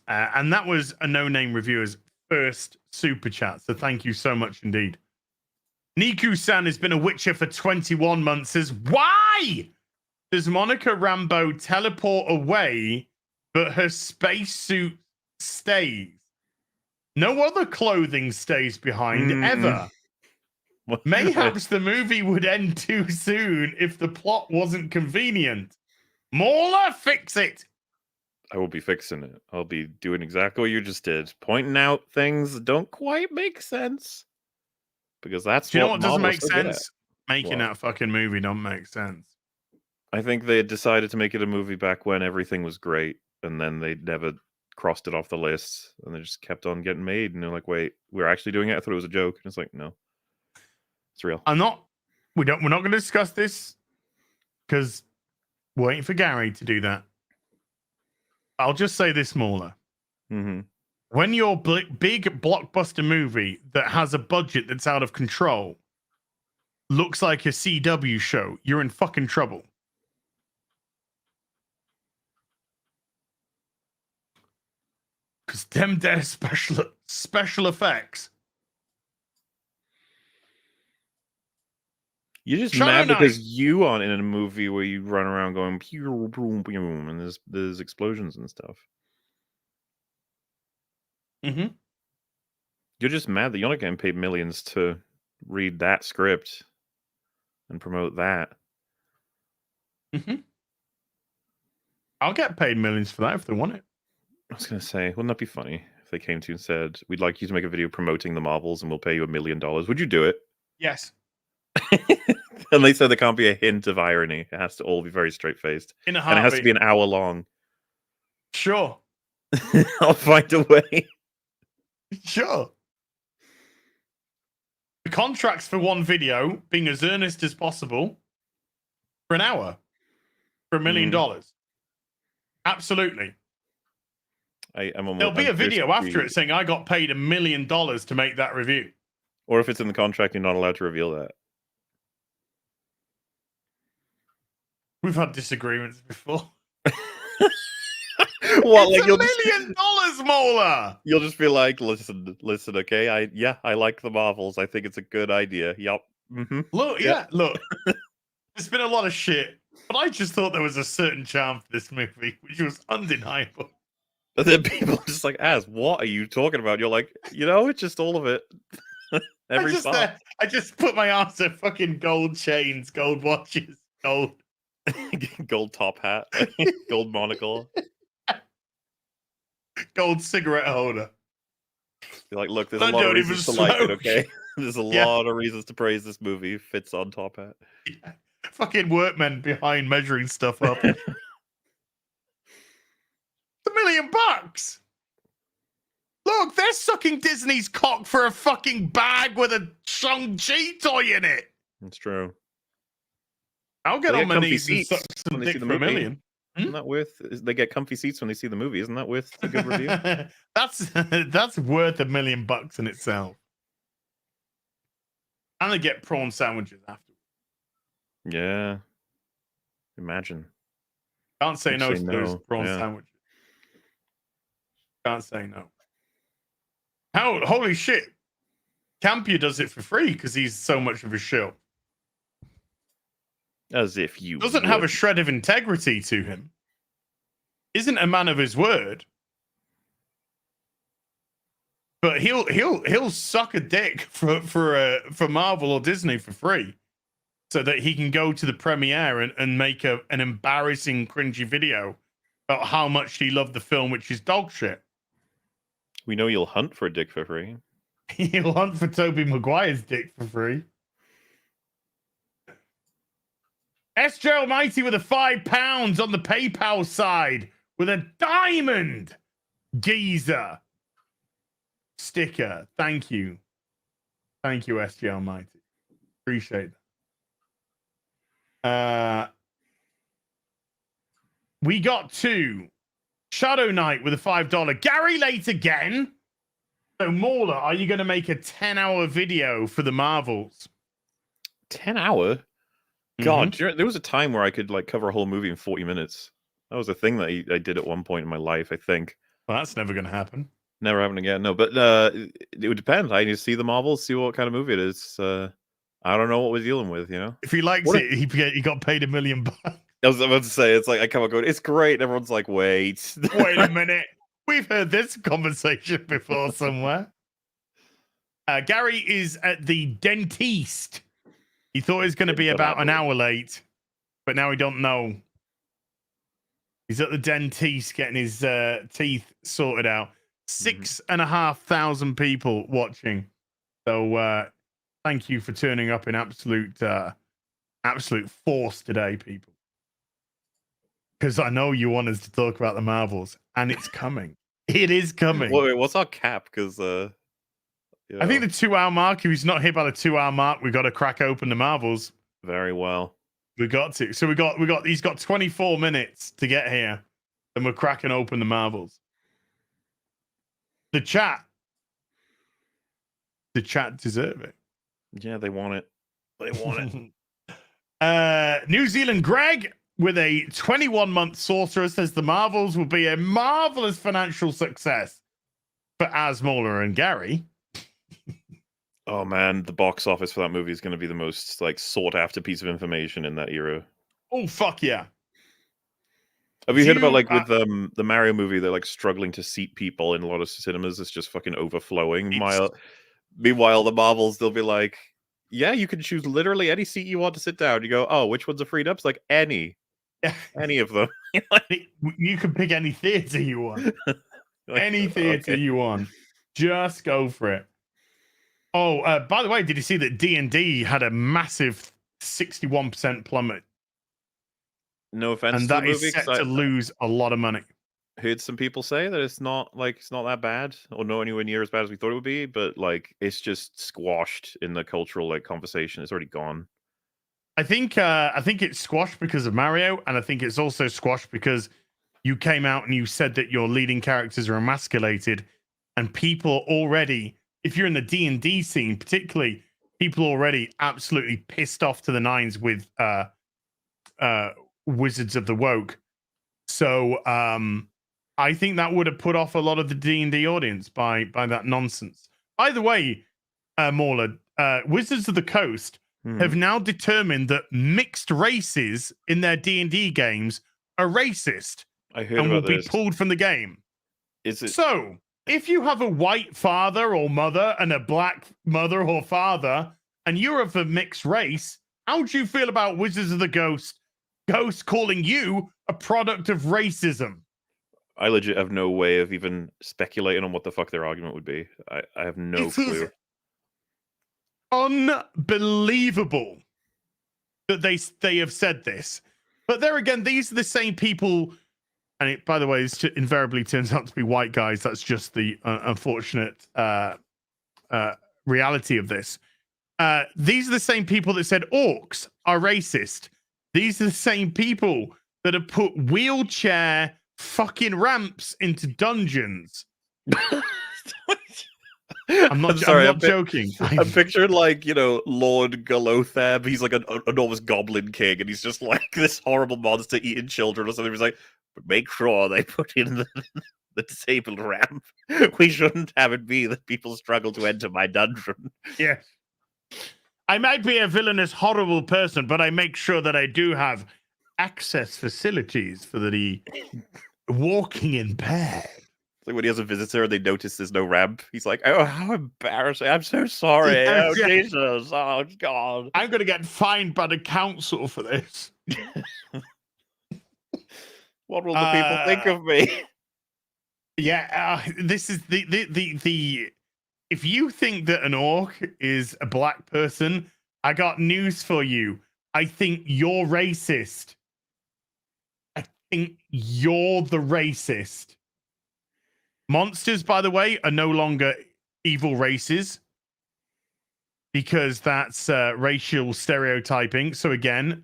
And that was a no-name reviewer's first super chat. So thank you so much indeed. Niku-san has been a Witcher for 21 months. Says, why does Monica Rambeau teleport away, but her spacesuit stays? No other clothing stays behind ever. Mayhaps the movie would end too soon if the plot wasn't convenient. Mauler, fix it. I will be fixing it. I'll be doing exactly what you just did, pointing out things that don't quite make sense. Because that's Do you know what doesn't Marvel's make so good at. sense? Making that fucking movie don't make sense. I think they had decided to make it a movie back when everything was great, and then they never crossed it off the list, and they just kept on getting made. And they're like, "Wait, we're actually doing it? I thought it was a joke." And it's like, no, it's real. We're not going to discuss this because we're waiting for Gary to do that. I'll just say this, Mauler. Mm-hmm. When your big blockbuster movie that has a budget that's out of control looks like a CW show, you're in fucking trouble. Because them there special effects. You're just Shadow mad Knight. because you aren't in a movie where you run around going pew, boom, boom, and there's explosions and stuff. Mm-hmm. You're just mad that you're not getting paid millions to read that script and promote that. Mm-hmm. I'll get paid millions for that if they want it. I was going to say, wouldn't that be funny if they came to you and said, we'd like you to make a video promoting the Marvels and we'll pay you $1 million. Would you do it? Yes. And they said there can't be a hint of irony. It has to all be very straight-faced. In a And heartbeat. it has to be an hour long. Sure. I'll find a way. Sure. The contracts for one video being as earnest as possible for an hour for $1 million. Absolutely. There'll be a video after it saying I got paid $1 million to make that review. Or if it's in the contract, you're not allowed to reveal that. We've had disagreements before. What? It's Like $1 million, Mauler. You'll just be like, listen, okay. I like the Marvels. I think it's a good idea. Yup. Mm-hmm. Look, look. There's been a lot of shit, but I just thought there was a certain charm for this movie, which was undeniable. And then people are just like, Az, what are you talking about? You're like, it's just all of it. Every part. I just put my arms in fucking gold chains, gold watches, gold top hat, gold monocle. Gold cigarette holder. You're like, look, there's a lot of reasons to like it, okay? There's a lot of reasons to praise this movie. Fits on top hat. Yeah. Fucking workmen behind measuring stuff up. $1 million. Look, they're sucking Disney's cock for a fucking bag with a Shang-Chi toy in it. It's true. I'll get on my knees and suck some dick for $1 million. Isn't that worth? They get comfy seats when they see the movie. Isn't that worth a good review? That's worth $1 million in itself. And they get prawn sandwiches after. Yeah. Imagine. Can't say no to those prawn sandwiches. Can't say no. Holy shit. Campia does it for free because he's so much of a shill. As if you doesn't have a shred of integrity to him. Isn't a man of his word. But he'll suck a dick for Marvel or Disney for free, so that he can go to the premiere and make an embarrassing, cringy video about how much he loved the film, which is dog shit. We know you'll hunt for a dick for free. He'll hunt for Tobey Maguire's dick for free. SJ Almighty with a £5 on the PayPal side with a diamond. Geezer sticker. Thank you. Thank you, SG Almighty. Appreciate that. We got to Shadow Knight with a $5. Gary late again. So, Mauler, are you going to make a 10-hour video for the Marvels? 10-hour? God, there was a time where I could like cover a whole movie in 40 minutes. That was a thing that I did at one point in my life, I think. Well, that's never going to happen. Never happened again. No, but it would depend. I need to see the Marvels, see what kind of movie it is. I don't know what we're dealing with, you know? If he likes it, he got paid $1 million. I was about to say, it's like I come up going, it's great. And everyone's like, wait. Wait a minute. We've heard this conversation before somewhere. Gary is at the dentist. He thought it was going to be about an hour late, but now we don't know. He's at the dentist getting his teeth sorted out. 6,500 people watching. So thank you for turning up in absolute force today, people. Because I know you want us to talk about the Marvels, and it's coming. It is coming. Wait, what's our cap? Because I think the 2-hour mark. If he's not hit by the 2-hour mark, we got to crack open the Marvels. Very well. We got to. So we got. He's got 24 minutes to get here, and we're cracking open the Marvels. The chat deserve it. Yeah, they want it. They want it. New Zealand Greg with a 21-month sorcerer says the Marvels will be a marvelous financial success for Asmola and Gary. Oh man, the box office for that movie is going to be the most like sought after piece of information in that era. Oh fuck yeah! Have you heard about like with the Mario movie? They're like struggling to seat people in a lot of cinemas. It's just fucking overflowing. Meanwhile, the Marvels, they'll be like, "Yeah, you can choose literally any seat you want to sit down." You go, "Oh, which ones are freed up?" It's like any of them. You can pick any theater you want. Any theater you want. Just go for it. Oh, by the way, did you see that D&D had a massive 61% plummet? No offense, and that is set to lose a lot of money. Heard some people say that it's not that bad, or not anywhere near as bad as we thought it would be, but like it's just squashed in the cultural like conversation. It's already gone. I think it's squashed because of Mario, and I think it's also squashed because you came out and you said that your leading characters are emasculated, and people already, if you're in the D&D scene particularly, people already absolutely pissed off to the nines with Wizards of the Woke. So I think that would have put off a lot of the D&D audience by that nonsense. By the way, Mauler, Wizards of the Coast have now determined that mixed races in their D&D games are racist. I heard and about will this. be pulled from the game. Is it so? If you have a white father or mother and a black mother or father, and you're of a mixed race, how do you feel about Wizards of the Ghost calling you a product of racism? I legit have no way of even speculating on what the fuck their argument would be. I have no clue. Is unbelievable that they have said this. But there again, these are the same people. And it, by the way, it invariably turns out to be white guys. That's just the unfortunate reality of this. These are the same people that said orcs are racist. These are the same people that have put wheelchair fucking ramps into dungeons. I'm not joking. I'm picturing like, Lord Galothab. He's like an enormous goblin king, and he's just like this horrible monster eating children or something. He's like, but make sure they put in the disabled ramp. We shouldn't have it be that people struggle to enter my dungeon. Yes. I might be a villainous, horrible person, but I make sure that I do have access facilities for the walking impaired. It's like when he has a visitor and they notice there's no ramp, he's like, oh, how embarrassing. I'm so sorry. Oh, Jesus. Oh, God. I'm going to get fined by the council for this. What will the people think of me? Yeah, this is the if you think that an orc is a black person, I got news for you. I think you're racist. I think you're the racist. Monsters, by the way, are no longer evil races because that's racial stereotyping. So again,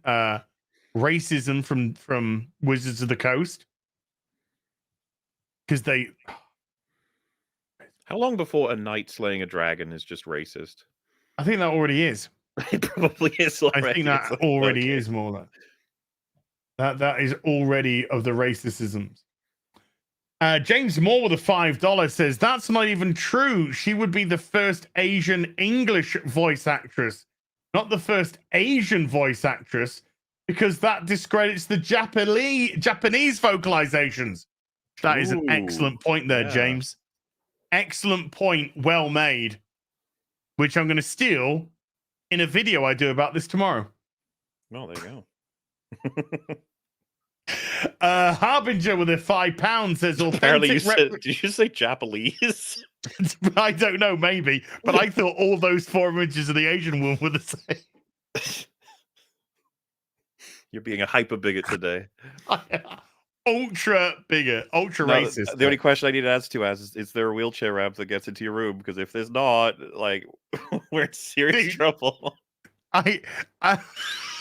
racism from Wizards of the Coast because they. How long before a knight slaying a dragon is just racist? I think that already is. It probably is already. I think that It's like, already okay. is more than that is already of the racisms. James Moore with a $5 says that's not even true. She would be the first Asian English voice actress, not the first Asian voice actress, because that discredits the Japanese vocalizations. That is an excellent point there, yeah. James. Excellent point, well made. Which I'm going to steal in a video I do about this tomorrow. Oh, there you go. Harbinger with a £5 says Apparently, authentic. did you say Japanese? I don't know, maybe, but I thought all those 4 images of the Asian woman were the same. You're being a hyper bigot today. Ultra bigot, ultra racist. The only question I need to ask to is there a wheelchair ramp that gets into your room? Because if there's not, like, we're in serious trouble. I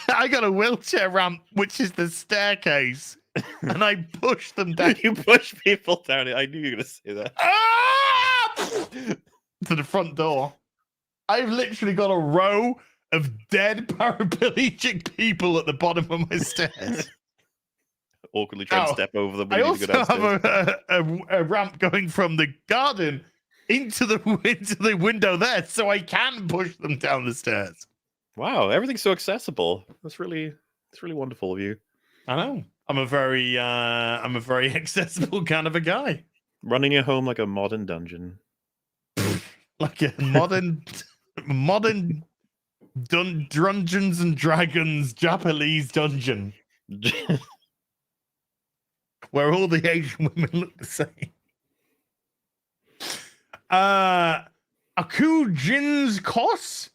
got a wheelchair ramp, which is the staircase, and I push them down. You push people down it. I knew you were going to say that. To the front door. I've literally got a row of dead paraplegic people at the bottom of my stairs. Awkwardly trying to step over them. I also have a ramp going from the garden into the window there, so I can push them down the stairs. Wow, everything's so accessible. It's really wonderful of you. I know. I'm a very accessible kind of a guy. Running your home like a modern dungeon. Like a modern Dungeons and Dragons Japanese dungeon. Where all the Asian women look the same. Aku Jin's Kos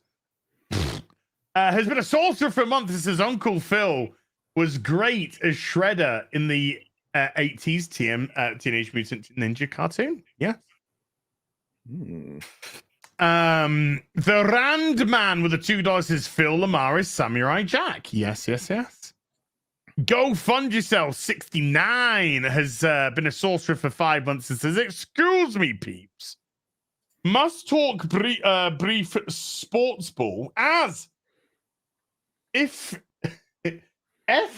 has been a sorcerer for a month. This says Uncle Phil was great as Shredder in the 80s Teenage Mutant Ninja cartoon. Yeah. The Rand Man with the $2 says Phil Lamar is Samurai Jack. Yes. Go Fund Yourself 69 has been a sorcerer for 5 months and says, excuse me, peeps. Must talk brief sports ball as if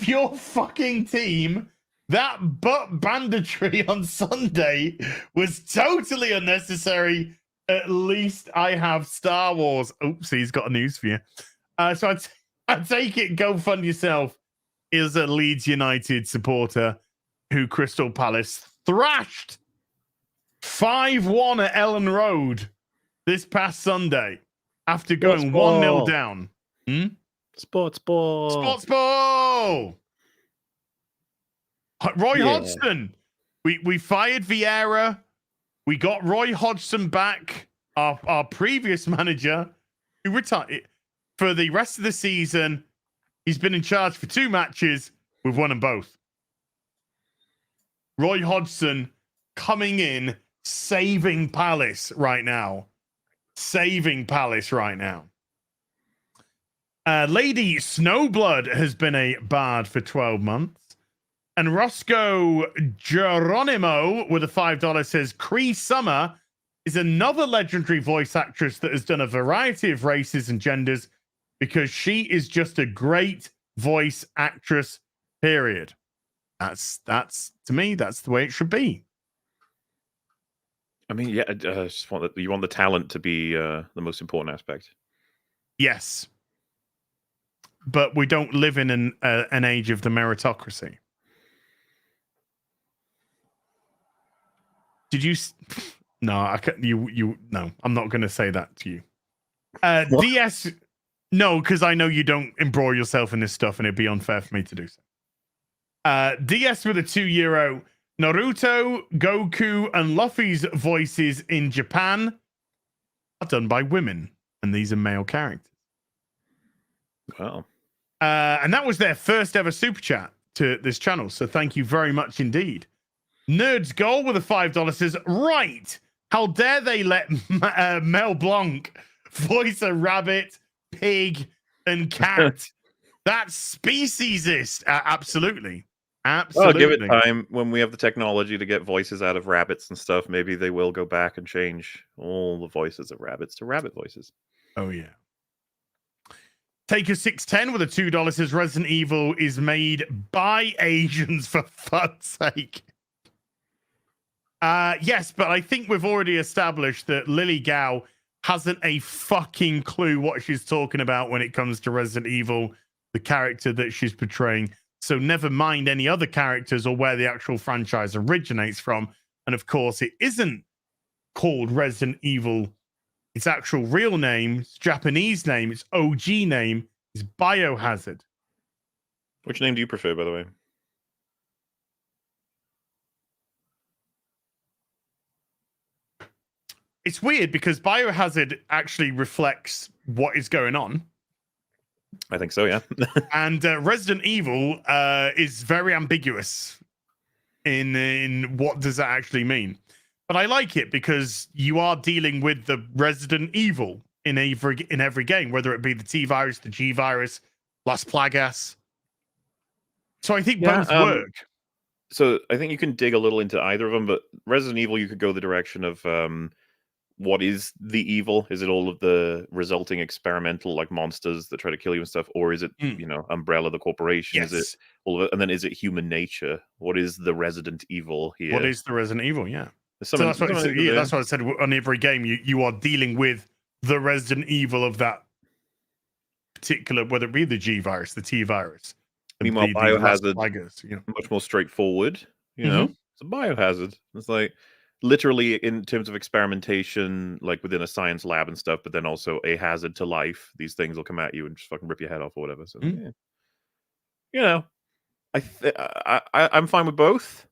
your fucking team, that butt banditry on Sunday was totally unnecessary. At least I have Star Wars. Oops, he's got news for you. So I take it Go Fund Yourself is a Leeds United supporter who Crystal Palace thrashed 5-1 at Ellen Road this past Sunday after going 1-0 down. Sports ball. Roy Hodgson. We fired Vieira. We got Roy Hodgson back, our previous manager, who retired for the rest of the season. He's been in charge for 2 matches. We've won them both. Roy Hodgson coming in, saving Palace right now. Lady Snowblood has been a bard for 12 months. And Roscoe Geronimo with a $5 says Cree Summer is another legendary voice actress that has done a variety of races and genders because she is just a great voice actress, period. That's to me, that's the way it should be. I mean, yeah, just you want the talent to be the most important aspect. Yes. But we don't live in an age of the meritocracy. Did you? No, I can't. You. No, I'm not going to say that to you. DS. No, because I know you don't embroil yourself in this stuff, and it'd be unfair for me to do so. DS with a €2. Naruto, Goku, and Luffy's voices in Japan are done by women, and these are male characters. Wow. And that was their first ever super chat to this channel. So thank you very much indeed. Nerds Goal with a $5 says, right, how dare they let Mel Blanc voice a rabbit, pig, and cat? That's speciesist. Absolutely. Well, give it Absolutely. time. When we have the technology to get voices out of rabbits and stuff, maybe they will go back and change all the voices of rabbits to rabbit voices. Oh, yeah. Taker 610 with a $2 says Resident Evil is made by Asians, for fuck's sake. Yes, but I think we've already established that Lily Gao hasn't a fucking clue what she's talking about when it comes to Resident Evil, the character that she's portraying. So never mind any other characters or where the actual franchise originates from. And of course, it isn't called Resident Evil. Its actual real name, its Japanese name, its OG name is Biohazard. Which name do you prefer, by the way? It's weird because Biohazard actually reflects what is going on. I think so, yeah. And Resident Evil is very ambiguous in what does that actually mean. But I like it because you are dealing with the Resident Evil in every game, whether it be the T virus, the G virus, Las Plagas. So I think both work. So I think you can dig a little into either of them, but Resident Evil, you could go the direction of what is the evil? Is it all of the resulting experimental like monsters that try to kill you and stuff, or is it Umbrella, the corporation? Yes. Is it all of it? And then is it human nature? What is the Resident Evil here? What is the Resident Evil? Yeah. So that's what I said. On every game, you are dealing with the Resident Evil of that particular, whether it be the G virus, the T virus. Meanwhile, Biohazard, Plagas, much more straightforward. It's a biohazard. It's like literally in terms of experimentation, like within a science lab and stuff, but then also a hazard to life. These things will come at you and just fucking rip your head off or whatever. So, I'm fine with both.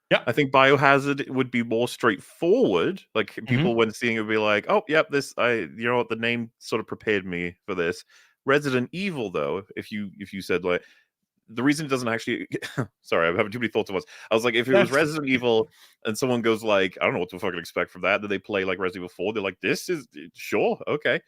Yeah, I think Biohazard would be more straightforward. Like people when seeing it would be like, "Oh, yep, this you know what, the name sort of prepared me for this." Resident Evil, though, if you said like the reason it doesn't actually sorry, I'm having too many thoughts at once. I was like, if it was Resident Evil and someone goes like, I don't know what to fucking expect from that, then they play like Resident Evil 4, they're like, this is sure, okay.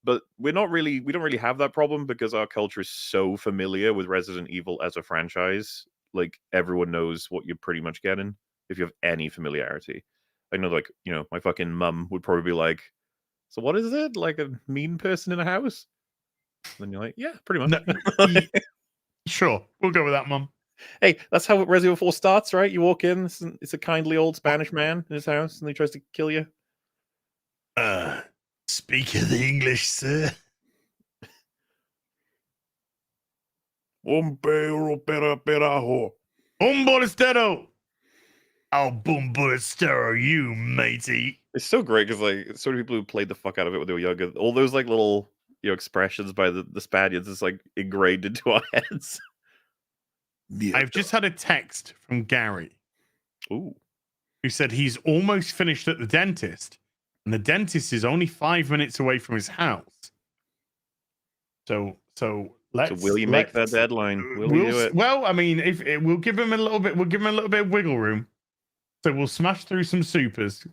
But we don't really have that problem because our culture is so familiar with Resident Evil as a franchise. Like everyone knows what you're pretty much getting if you have any familiarity. I know, like, my fucking mum would probably be like, so what is it? Like a mean person in a house? And then you're like, yeah, pretty much. No, sure, we'll go with that, Mum. Hey, that's how Resident Evil 4 starts, right? You walk in, it's a kindly old Spanish man in his house, and he tries to kill you. Speak of the English, sir. Un perro perajo. Un bolestero. Oh, boom bolestero, you matey. It's so great because like so many people who played the fuck out of it when they were younger, all those like little expressions by the Spaniards is like ingrained into our heads. I've just had a text from Gary. Ooh. Who said he's almost finished at the dentist, and the dentist is only 5 minutes away from his house. So will you make that deadline? Will you do it? Well, I mean, we'll give him a little bit of wiggle room. So we'll smash through some supers.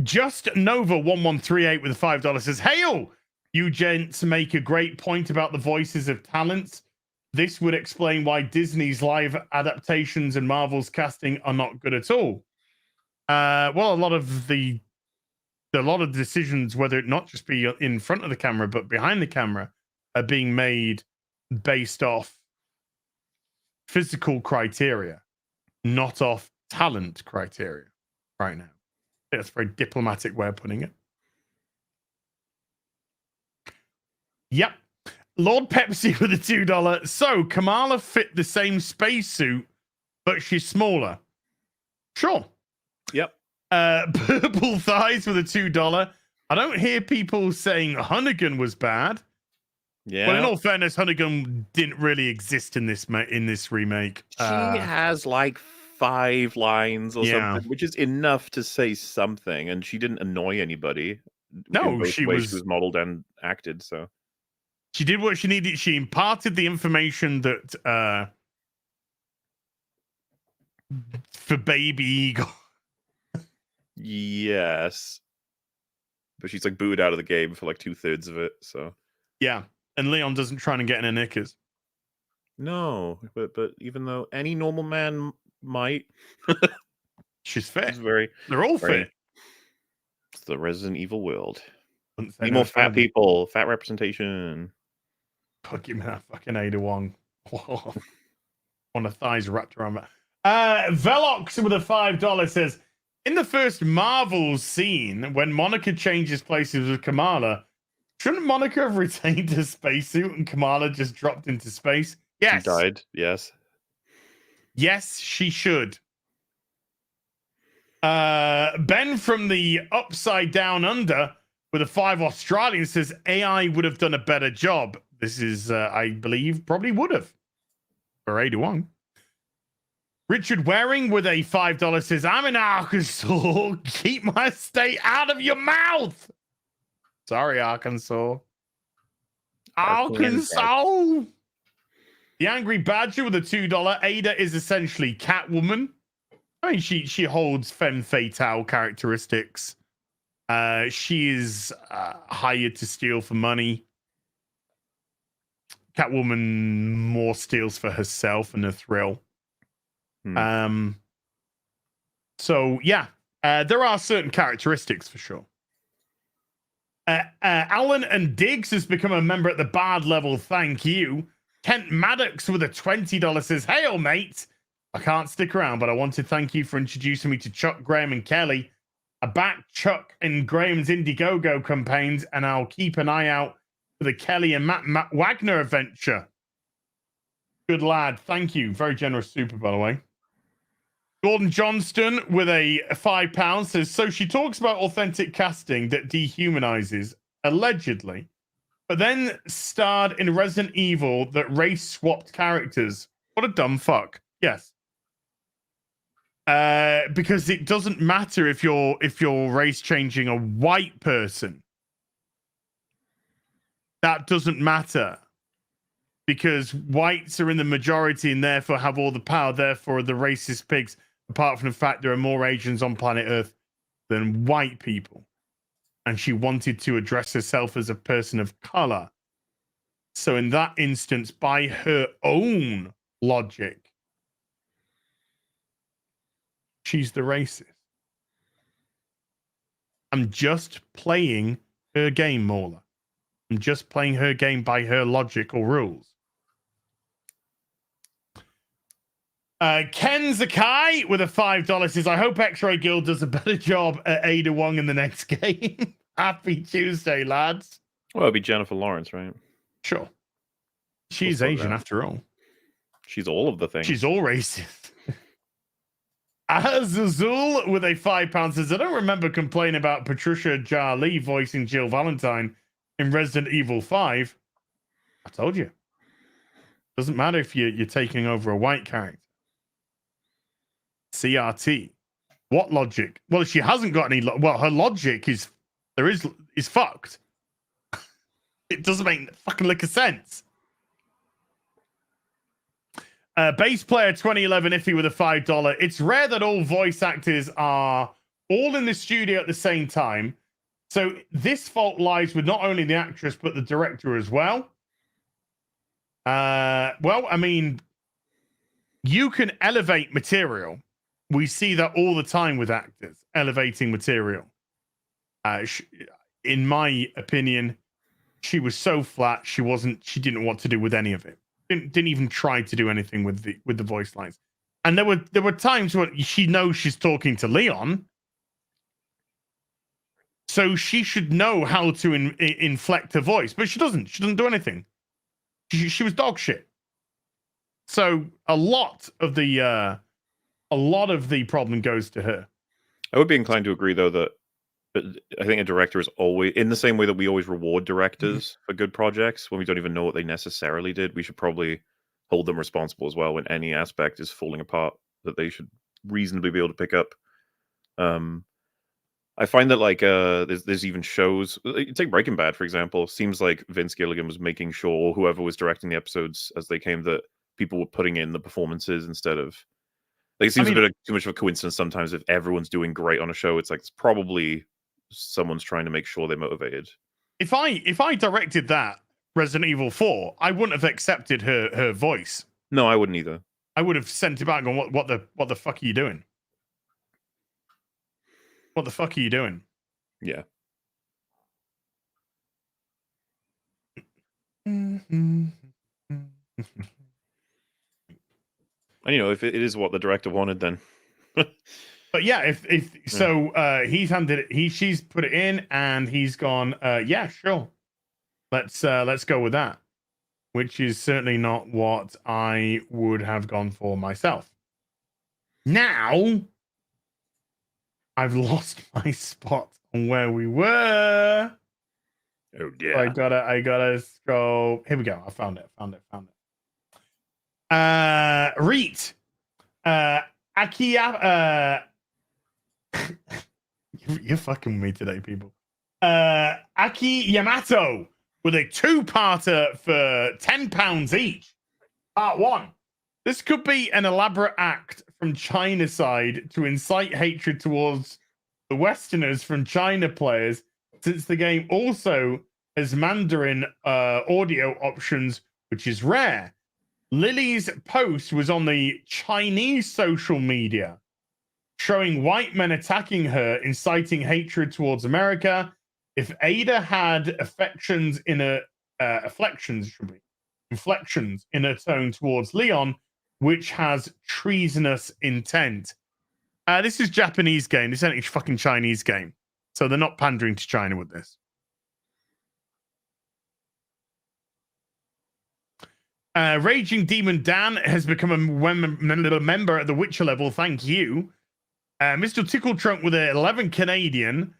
Just Nova 1138 with $5 says, "Hail, you gents make a great point about the voices of talents. This would explain why Disney's live adaptations and Marvel's casting are not good at all. Well, a lot of decisions, whether it not just be in front of the camera but behind the camera, are being made based off physical criteria, not off talent criteria right now. That's a very diplomatic way of putting it. Yep. Lord Pepsi with a $2. So Kamala fit the same spacesuit, but she's smaller. Sure. Yep. Purple Thighs with a $2. I don't hear people saying Hunnigan was bad. Yeah. Well, in all fairness, Hunnigan didn't really exist in this remake. She has like 5 lines or something, which is enough to say something, and she didn't annoy anybody. No, she was modeled and acted, so she did what she needed. She imparted the information that for Baby Eagle. Yes. But she's like booted out of the game for like 2/3 of it, so. Yeah. And Leon doesn't try and get in her knickers. No, but even though any normal man might. She's fit. It's very. They're all very, fit. It's the Resident Evil world. Wouldn't say Need no more fat further. people, fat representation. Fuck him, that fucking Ada Wong. On the thighs wrapped around that. Velox with a $5 says, in the first Marvel scene, when Monica changes places with Kamala, shouldn't Monica have retained her spacesuit and Kamala just dropped into space? Yes. She died, yes. Yes, she should. Ben from the Upside Down Under with a 5 Australian says AI would have done a better job. This is, I believe, probably would have. For Ada Wong. Richard Waring with a $5 says, I'm in Arkansas. Keep my state out of your mouth. Sorry, Arkansas. Arkansas. The Angry Badger with a $2. Ada is essentially Catwoman. I mean, she holds femme fatale characteristics. She is hired to steal for money. Catwoman more steals for herself and a thrill. So yeah, there are certain characteristics for sure. Alan and Diggs has become a member at the bard level. Thank you. Kent Maddox with a $20 says, "Hail, mate. I can't stick around, but I want to thank you for introducing me to Chuck, Graham, and Kelly. I back Chuck and Graham's Indiegogo campaigns, and I'll keep an eye out for the Kelly and Matt Wagner adventure." Good lad. Thank you. Very generous super, by the way. Gordon Johnston with a £5 says, so she talks about authentic casting that dehumanizes, allegedly, but then starred in Resident Evil that race swapped characters. What a dumb fuck. Yes. Because it doesn't matter if you're race changing a white person. That doesn't matter. Because whites are in the majority and therefore have all the power, therefore are the racist pigs, apart from the fact there are more Asians on planet Earth than white people. And she wanted to address herself as a person of color. So in that instance, by her own logic, she's the racist. I'm just playing her game, Mauler. I'm just playing her game by her logical rules. Ken Zakai with a $5 says, I hope X-Ray Guild does a better job at Ada Wong in the next game. Happy Tuesday, lads. Well, it'd be Jennifer Lawrence, right? Sure. She's Asian after all. She's all of the things. She's all racist. Azazul with a £5 says, I don't remember complaining about Patricia Jarlee voicing Jill Valentine in Resident Evil 5. I told you. Doesn't matter if you're taking over a white character. CRT. What logic? Well, she hasn't got any. Well, her logic is fucked. It doesn't make fucking lick of sense. Bass player 2011 Iffy with a $5. It's rare that all voice actors are all in the studio at the same time. So this fault lies with not only the actress but the director as well. Well, I mean, you can elevate material. We see that all the time with actors, elevating material. In my opinion, she was so flat. She didn't want to do with any of it. Didn't even try to do anything with the voice lines. And there were times when she knows she's talking to Leon, so she should know how to inflect her voice, but she doesn't. She doesn't do anything. She was dog shit. So a lot of the problem goes to her. I would be inclined to agree, though, that I think a director is always, in the same way that we always reward directors for good projects when we don't even know what they necessarily did, we should probably hold them responsible as well when any aspect is falling apart that they should reasonably be able to pick up. I find that there's even shows, take Breaking Bad, for example. Seems like Vince Gilligan was making sure, or whoever was directing the episodes as they came, that people were putting in the performances instead of Like, it seems a bit too much of a coincidence sometimes if everyone's doing great on a show. It's like it's probably someone's trying to make sure they're motivated. If I directed that Resident Evil 4, I wouldn't have accepted her voice. No, I wouldn't either. I would have sent it back and gone, what the fuck are you doing? What the fuck are you doing? Yeah. Mm-hmm. And if it is what the director wanted, then. But yeah, if so, he's handed it. She's put it in, and he's gone. Yeah, sure. Let's go with that. Which is certainly not what I would have gone for myself. Now, I've lost my spot on where we were. Oh yeah. So I gotta scroll. Here we go. I found it. Reet. Akia. You're fucking with me today, people. Aki Yamato with a 2-parter for £10 each. Part 1. This could be an elaborate act from China's side to incite hatred towards the Westerners from China players, since the game also has Mandarin audio options, which is rare. Lily's post was on the Chinese social media, showing white men attacking her, inciting hatred towards America. If Ada had inflections in her tone towards Leon, which has treasonous intent. This is Japanese game. This isn't a fucking Chinese game. So they're not pandering to China with this. Raging Demon Dan has become a member at the Witcher level. Thank you. Mr. Tickle Trunk with an 11 Canadian.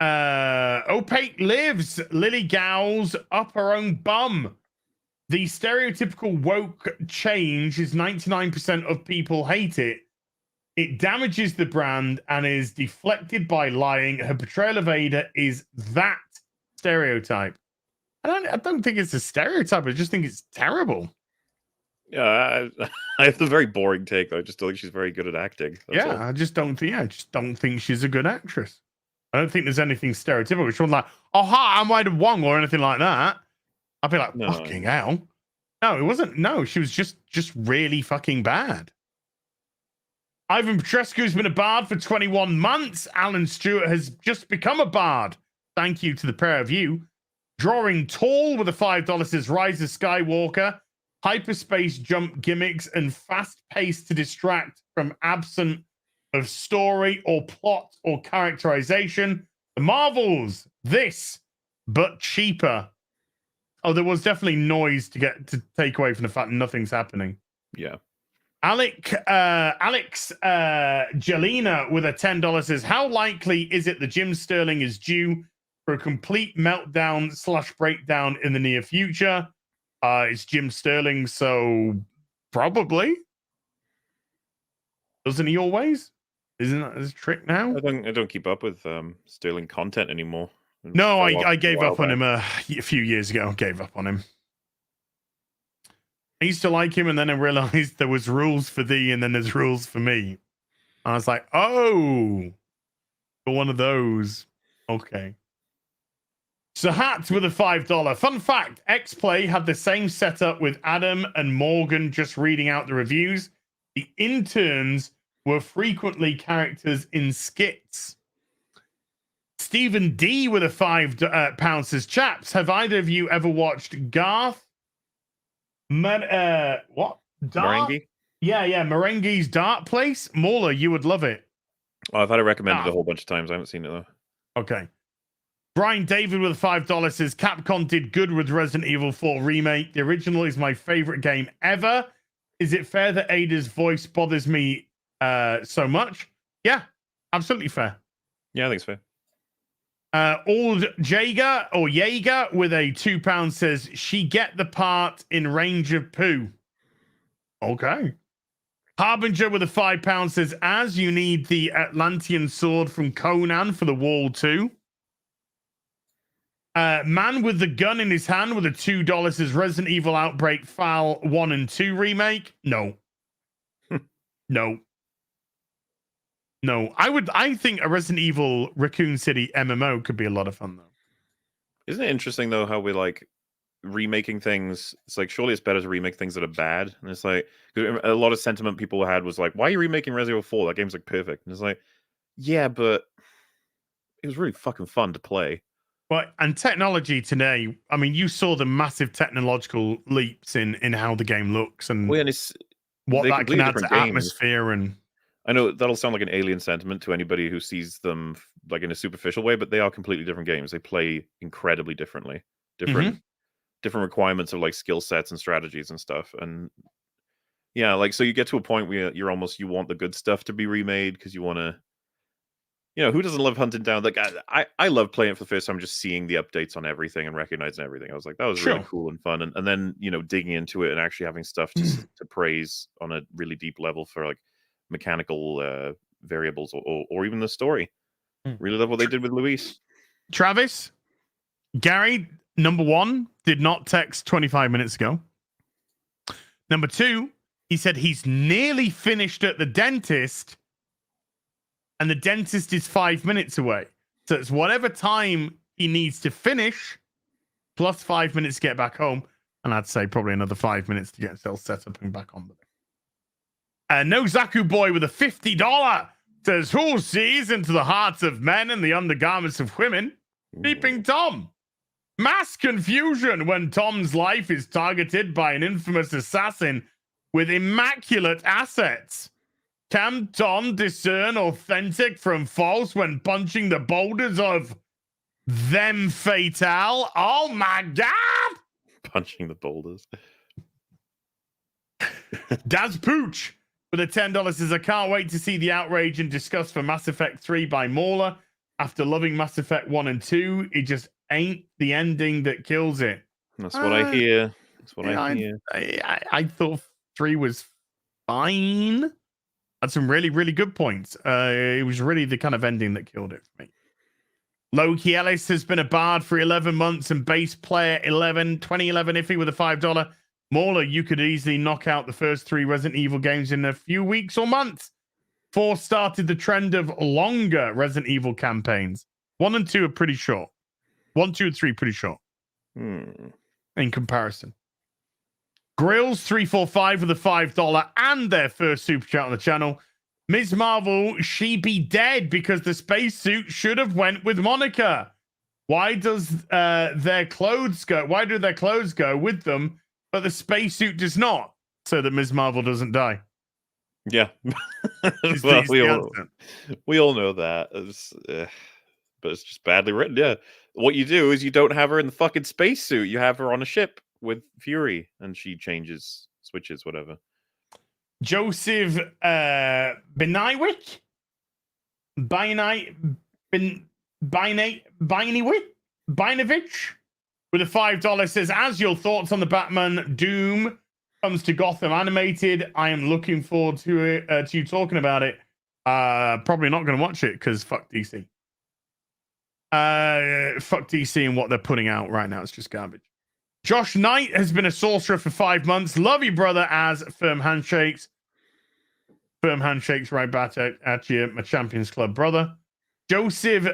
Opaque lives. Lily Gowls up her own bum. The stereotypical woke change is 99% of people hate it. It damages the brand and is deflected by lying. Her portrayal of Ada is that stereotype. I don't think it's a stereotype. I just think it's terrible. Yeah, I have a very boring take, though. I just don't think she's very good at acting. I just don't think she's a good actress. I don't think there's anything stereotypical. She wasn't like, oh, hi, I'm Ada Wong or anything like that. I'd be like, fucking hell. No, it wasn't. No, she was just really fucking bad. Ivan Petrescu's been a bard for 21 months. Alan Stewart has just become a bard. Thank you to the pair of you. Drawing Tall with a $5 says Rise of Skywalker. Hyperspace jump gimmicks and fast pace to distract from absent of story or plot or characterization. The Marvels, this, but cheaper. Oh, there was definitely noise to take away from the fact nothing's happening. Yeah. Alex Jelena with a $10 says, how likely is it that Jim Sterling is due for a complete meltdown / breakdown in the near future? It's Jim Sterling, so probably. Doesn't he always? Isn't that his trick now? I don't keep up with Sterling content anymore. No, I gave up on him a few years ago. Gave up on him. I used to like him, and then I realized there was rules for thee, and then there's rules for me. I was like, oh, for one of those. Okay. Sahat with a $5. Fun fact, X-Play had the same setup with Adam and Morgan just reading out the reviews. The interns were frequently characters in skits. Stephen D with a £5 says, chaps, have either of you ever watched Garth? What? Merengue? Yeah, Merengue's Dart Place? Mauler, you would love it. Oh, I've had it recommended a whole bunch of times. I haven't seen it, though. Okay. Brian David with $5 says, Capcom did good with Resident Evil 4 Remake. The original is my favorite game ever. Is it fair that Ada's voice bothers me so much? Yeah, absolutely fair. Yeah, I think it's fair. Old Jaeger with a £2 says, she get the part in Range of Poo. Okay. Harbinger with a £5 says, as you need the Atlantean sword from Conan for the Wall 2. Man with the gun in his hand with a $2 says Resident Evil Outbreak FAL 1 and 2 remake. No. No. No, I think a Resident Evil Raccoon City MMO could be a lot of fun, though. Isn't it interesting, though, how we like remaking things? It's like, surely it's better to remake things that are bad. And it's like, a lot of sentiment people had was like, why are you remaking Resident Evil 4? That game's like perfect. And it's like, yeah, but it was really fucking fun to play. Well, and technology today, I mean, you saw the massive technological leaps in how the game looks and Well, and it's what they're that can completely add to different games. atmosphere. And I know that'll sound like an alien sentiment to anybody who sees them like in a superficial way, but they are completely different games. They play incredibly differently. Different requirements of like skill sets and strategies and stuff. And yeah, like, so you get to a point where you want the good stuff to be remade because you want to, who doesn't love hunting down? Like, I love playing it for the first time, just seeing the updates on everything and recognizing everything. I was like, that was really cool and fun. And then, digging into it and actually having stuff to praise on a really deep level for like mechanical variables or even the story. Really love what they did with Luis. Travis, Gary, number 1, did not text 25 minutes ago. Number 2, he said he's nearly finished at the dentist, and the dentist is 5 minutes away. So it's whatever time he needs to finish, plus 5 minutes to get back home. And I'd say probably another 5 minutes to get himself set up and back on with it. No Zaku Boy with a $50 says, who sees into the hearts of men and the undergarments of women? Peeping Tom. Mass confusion when Tom's life is targeted by an infamous assassin with immaculate assets. Can Tom discern authentic from false when punching the boulders of them fatale? Oh my God! Punching the boulders. Daz Pooch with a $10 says, I can't wait to see the outrage and disgust for Mass Effect 3 by Mauler. After loving Mass Effect 1 and 2, it just ain't the ending that kills it. That's what I hear. That's what I hear. I thought 3 was fine. Had some really, really good points. It was really the kind of ending that killed it for me. Loki Ellis has been a bard for 11 months and bass player 2011 iffy with a $5. Mauler, you could easily knock out the first 3 Resident Evil games in a few weeks or months. 4 started the trend of longer Resident Evil campaigns. 1 and 2 are pretty short. 1, 2, and 3 pretty short. In comparison. Grills 345 with a $5 and their first super chat on the channel. Ms. Marvel, she be dead because the spacesuit should have went with Monica. Why does their clothes go? Why do their clothes go with them, but the spacesuit does not? So that Ms. Marvel doesn't die. Yeah. Well, we all know that. But it's just badly written. Yeah. What you do is you don't have her in the fucking spacesuit. You have her on a ship with Fury, and she switches, whatever. Joseph Beniwick with a $5 says, as your thoughts on the Batman Doom comes to Gotham animated, I am looking forward to it, to you talking about it. Probably not going to watch it because fuck DC. Fuck DC and what they're putting out right now. It's just garbage. Josh Knight has been a sorcerer for 5 months. Love you, brother, as firm handshakes. Firm handshakes right back at you, my Champions Club brother. Joseph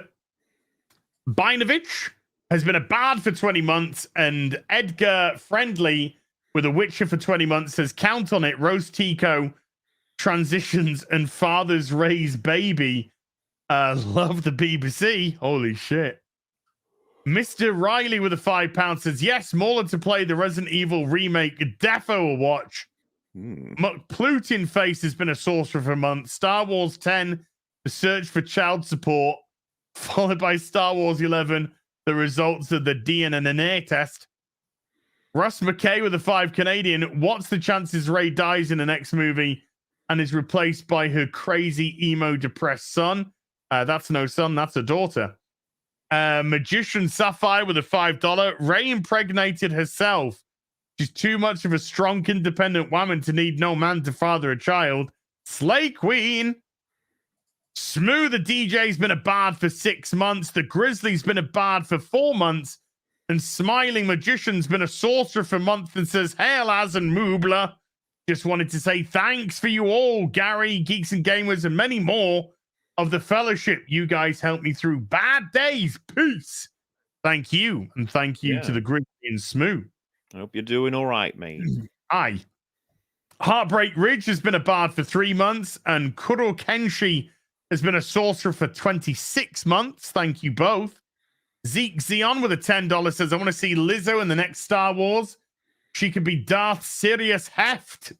Binovich has been a bard for 20 months. And Edgar Friendly with a Witcher for 20 months says, count on it, Rose Tico, transitions, and fathers raise baby. Love the BBC. Holy shit. Mr. Riley with a £5 says, yes, Mauler to play the Resident Evil remake. Defo will watch. Plutin Face has been a sorcerer for a month. Star Wars 10, the search for child support, followed by Star Wars 11, the results of the DNA test. Russ McKay with a 5 Canadian. What's the chances Ray dies in the next movie and is replaced by her crazy emo depressed son? That's no son, that's a daughter. Magician Sapphire with a $5. Ray impregnated herself. She's too much of a strong, independent woman to need no man to father a child. Slay Queen. Smooth the DJ's been a bard for 6 months. The Grizzly's been a bard for 4 months. And Smiling Magician's been a sorcerer for a month and says, hail as and Moobler. Just wanted to say thanks for you all, Gary, Geeks and Gamers, and many more. of the fellowship. You guys helped me through bad days. Peace. Thank you. And thank you to the Gritty and Smooth. I hope you're doing all right, mate. Aye. Heartbreak Ridge has been a bard for 3 months, and Kuro Kenshi has been a sorcerer for 26 months. Thank you both. Zeke Zion with a $10 says, I want to see Lizzo in the next Star Wars. She could be Darth Sirius Heft.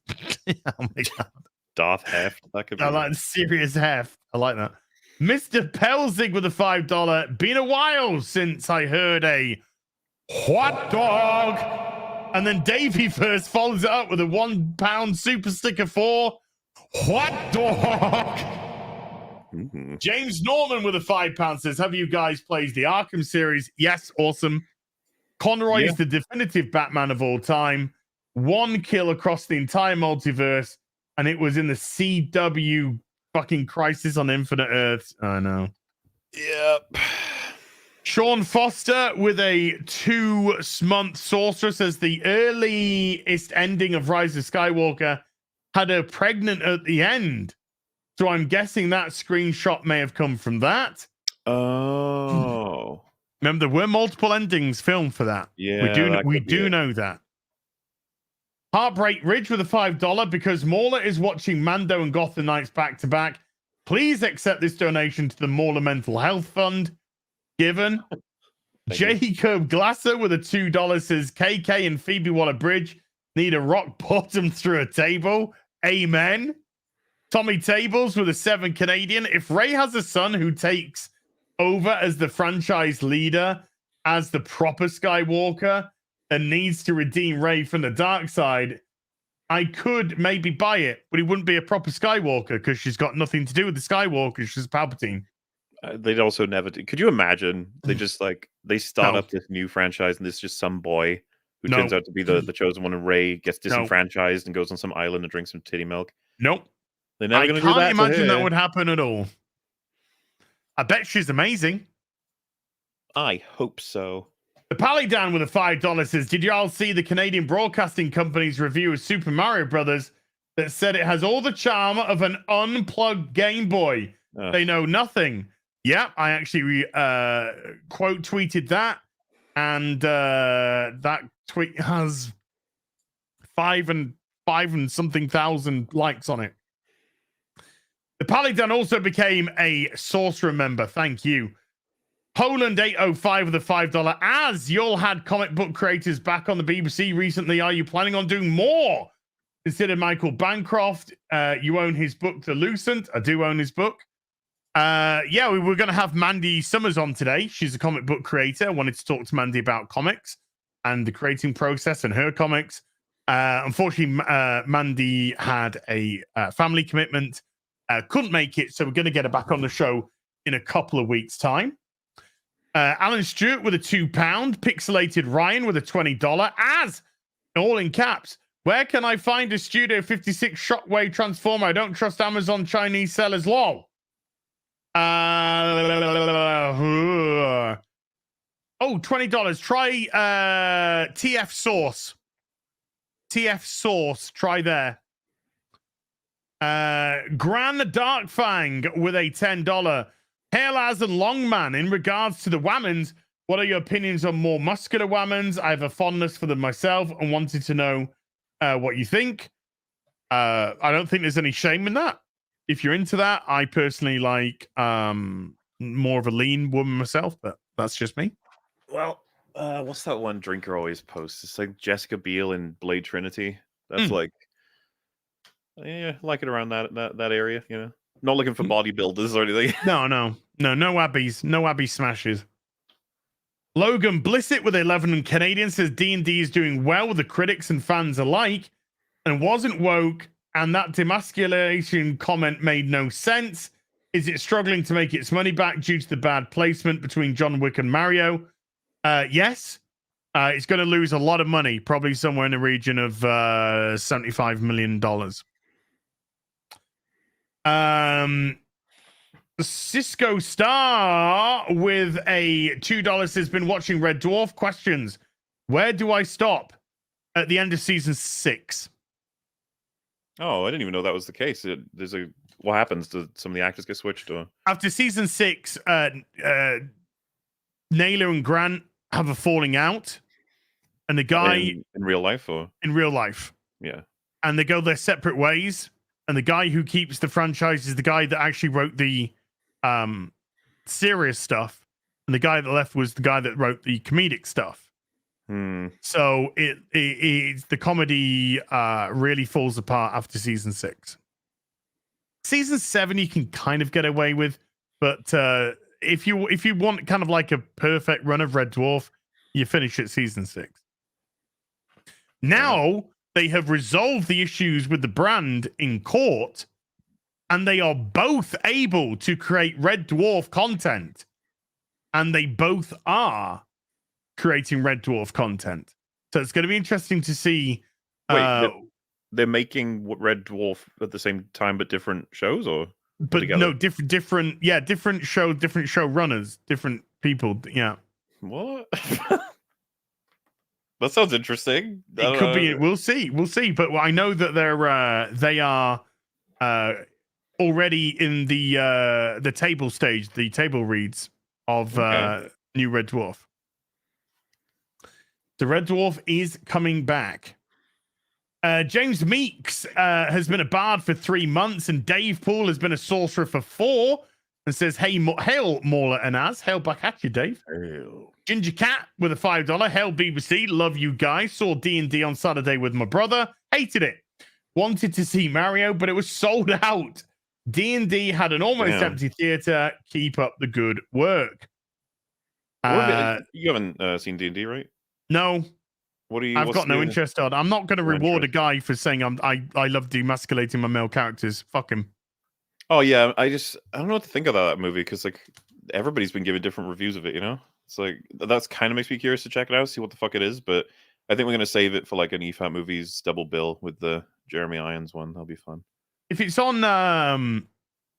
Oh my God. Darth Heft. That could be. I like Sirius Heft. I like that. Mr. Pelzig with a $5. Been a while since I heard a hot dog. And then Davey first follows it up with a £1 super sticker for hot dog. Mm-hmm. James Norman with a £5 says, have you guys played the Arkham series? Yes, awesome. Conroy is the definitive Batman of all time. 1 kill across the entire multiverse, and it was in the CW fucking Crisis on Infinite Earths. I know. Yep. Sean Foster with a 2-month sorcerer says the earliest ending of Rise of Skywalker had her pregnant at the end. So I'm guessing that screenshot may have come from that. Oh. Remember, there were multiple endings filmed for that. Yeah, we do know that. Heartbreak Ridge with a $5 because Mauler is watching Mando and Gotham Knights back to back. Please accept this donation to the Mauler Mental Health Fund. Given. Jacob Glasser with a $2 says KK and Phoebe Waller-Bridge need a rock bottom through a table. Amen. Tommy Tables with a 7 Canadian. If Ray has a son who takes over as the franchise leader, as the proper Skywalker, and needs to redeem Ray from the dark side, I could maybe buy it, but he wouldn't be a proper Skywalker because she's got nothing to do with the Skywalker. She's Palpatine. They'd also never do. Could you imagine? They just they start up this new franchise, and there's just some boy who turns out to be the chosen one, and Ray gets disenfranchised and goes on some island and drinks some titty milk. Nope. They're never going to do that. I can't imagine that would happen at all. I bet she's amazing. I hope so. The Palidan with a $5 says, did y'all see the Canadian Broadcasting Company's review of Super Mario Brothers that said it has all the charm of an unplugged Game Boy? They know nothing. Yeah, I actually quote tweeted that, and that tweet has 5 and something thousand likes on it. The Palidan also became a sorcerer member. Thank you. Poland 805 with a $5. As y'all had comic book creators back on the BBC recently, are you planning on doing more? Consider Michael Bancroft. You own his book, The Lucent. I do own his book. Yeah, we were going to have Mandy Summers on today. She's a comic book creator. I wanted to talk to Mandy about comics and the creating process and her comics. Unfortunately, Mandy had a family commitment, couldn't make it, so we're going to get her back on the show in a couple of weeks' time. Alan Stewart with a £2, Pixelated Ryan with a $20, as all in caps. Where can I find a Studio 56 Shockwave Transformer? I don't trust Amazon Chinese sellers. Lol. $20. Try TF Source. TF Source. Try there. Gran Darkfang with a $10. Hairlaz and Longman, in regards to the Whammons, what are your opinions on more muscular Whammons? I have a fondness for them myself and wanted to know what you think. I don't think there's any shame in that. If you're into that, I personally like more of a lean woman myself, but that's just me. Well, what's that one drinker always posts? It's like Jessica Biel in Blade Trinity. That's like, yeah, like it around that area, you know. Not looking for bodybuilders or anything. No Abbeys. No Abbey smashes. Logan Blissett with 11 Canadian says D&D is doing well with the critics and fans alike and wasn't woke, and that demasculation comment made no sense. Is it struggling to make its money back due to the bad placement between John Wick and Mario? Yes. It's going to lose a lot of money, probably somewhere in the region of $75 million. Cisco Star with a $2 has been watching Red Dwarf. Questions. Where do I stop at the end of season 6? Oh, I didn't even know that was the case. There's a what happens? Do some of the actors get switched or? After season 6, Naylor and Grant have a falling out, and the guy in real life or in real life, yeah, and they go their separate ways. And the guy who keeps the franchise is the guy that actually wrote the serious stuff, and the guy that left was the guy that wrote the comedic stuff. So it's the comedy really falls apart after season 6. Season 7 you can kind of get away with, but if you want kind of like a perfect run of Red Dwarf, you finish at season 6. Now they have resolved the issues with the brand in court, and they are both able to create Red Dwarf content, and they both are creating Red Dwarf content. So it's going to be interesting to see. Wait, they're making Red Dwarf at the same time, but different shows, or but together? No, different show, different showrunners, different people. Yeah, what? That sounds interesting. It could be. We'll see. But I know that they are already in the table stage, the table reads of new Red Dwarf. The Red Dwarf is coming back. James Meeks has been a bard for 3 months, and Dave Poole has been a sorcerer for 4. And says, hail Mauler and Az. Hail back at you, Dave. Hail. Ginger Cat with a $5. Hail BBC. Love you guys. Saw D&D on Saturday with my brother. Hated it. Wanted to see Mario, but it was sold out. D&D had an almost empty theater. Keep up the good work. You haven't seen D&D, right? No. I've got no interest on. I'm not going to reward a guy for saying I love demasculating my male characters. Fuck him. Oh yeah, I don't know what to think about that movie, because like everybody's been giving different reviews of it. You know, it's like that's kind of makes me curious to check it out, see what the fuck it is. But I think we're gonna save it for like an EFAT Movies double bill with the Jeremy Irons one. That'll be fun. If it's on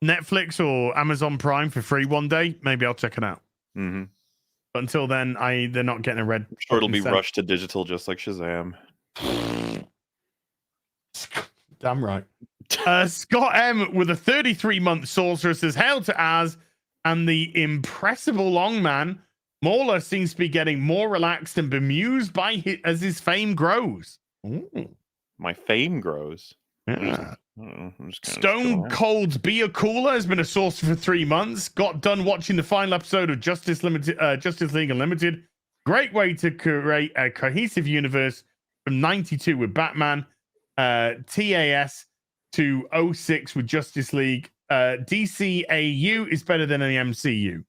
Netflix or Amazon Prime for free one day, maybe I'll check it out. Mm-hmm. But until then, they're not getting a red. I'm sure it'll be rushed to digital, just like Shazam. Damn right. Scott M with a 33-month sorcerer says, hail to Az and the impressible long man. Mauler seems to be getting more relaxed and bemused by as his fame grows. Ooh. My fame grows. Yeah. Stone Cold's Beer Cooler has been a sorcerer for 3 months. Got done watching the final episode of Justice League Unlimited. Great way to create a cohesive universe from 92 with Batman, TAS to 06 with Justice League. DCAU is better than the MCU.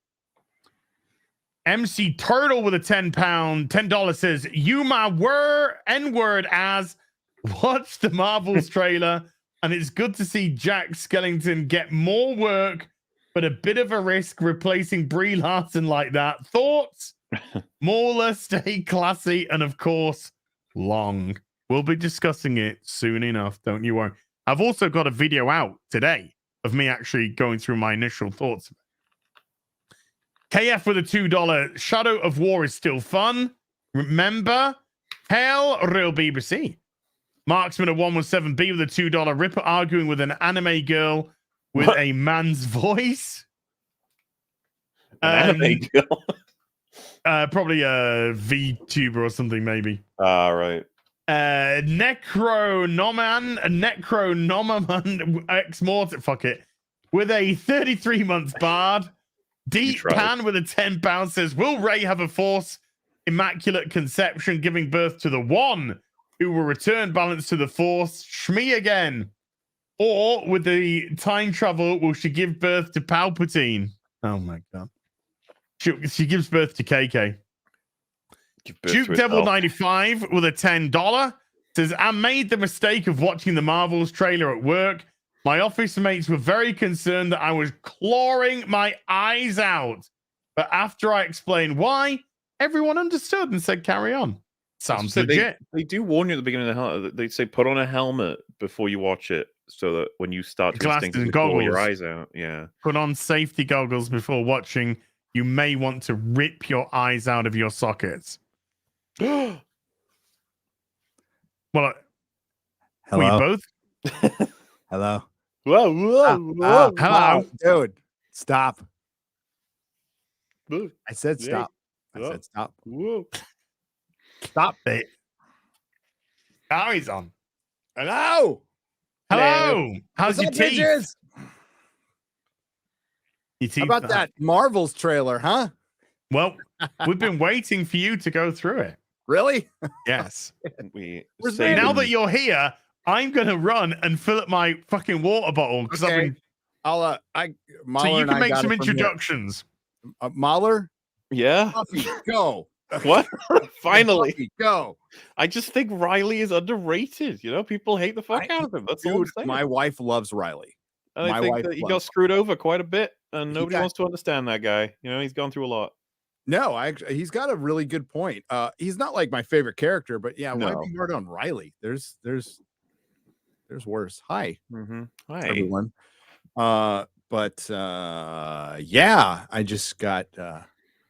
MC Turtle with a $10 says, you my N-word as watch the Marvels trailer, and it's good to see Jack Skellington get more work, but a bit of a risk replacing Brie Larson like that. Thoughts? Mauler, stay classy, and of course, long. We'll be discussing it soon enough, don't you worry. I've also got a video out today of me actually going through my initial thoughts. KF with a $2. Shadow of War is still fun. Remember? Hell, real BBC. Marksman at 117B with a $2. Ripper arguing with an anime girl with a man's voice. An anime girl? Probably a VTuber or something, maybe. Right. Necronoman X Mortar, fuck it, with a 33-month bard. Deep Pan with a £10 says, will Ray have a Force Immaculate Conception giving birth to the one who will return balance to the Force? Shmee again. Or with the time travel, will she give birth to Palpatine? Oh my god. She gives birth to KK. Duke Devil 95 with a $10 says, I made the mistake of watching the Marvels trailer at work. My office mates were very concerned that I was clawing my eyes out. But after I explained why, everyone understood and said, carry on. Sounds legit. They do warn you at the beginning of the helmet. They say put on a helmet before you watch it, so that when you start to instinctively claw your eyes out. Yeah. Put on safety goggles before watching. You may want to rip your eyes out of your sockets. Well, hello. were you both? Hello. Whoa, whoa, whoa. Hello. Dude. Stop. Whoa. I said stop. I Whoa. said stop. Whoa. Stop it. Now he's on. Hello. Hello. How's What's your up, teeth? bitches? Your How teeth about that Marvels trailer, huh? Well, we've been waiting for you to go through it. Really? Yes. We Where's saved Now him. that you're here, I'm gonna run and fill up my fucking water bottle because I've Okay. been. I'll Mahler So you and can I make got some it from here. introductions. Mahler, Yeah. Buffy, go. What? Finally. Buffy, go. I just think Riley is underrated. You know, people hate the fuck I- out of him. That's all I'm Dude, saying. my wife loves Riley. And I my think wife that he got loves- screwed over quite a bit, and He nobody got- wants to understand that guy. You know, he's gone through a lot. No, he's got a really good point. He's not like my favorite character, but yeah, why No. be hard on Riley? There's worse. Hi, Mm-hmm. Hi. everyone. But yeah, I just got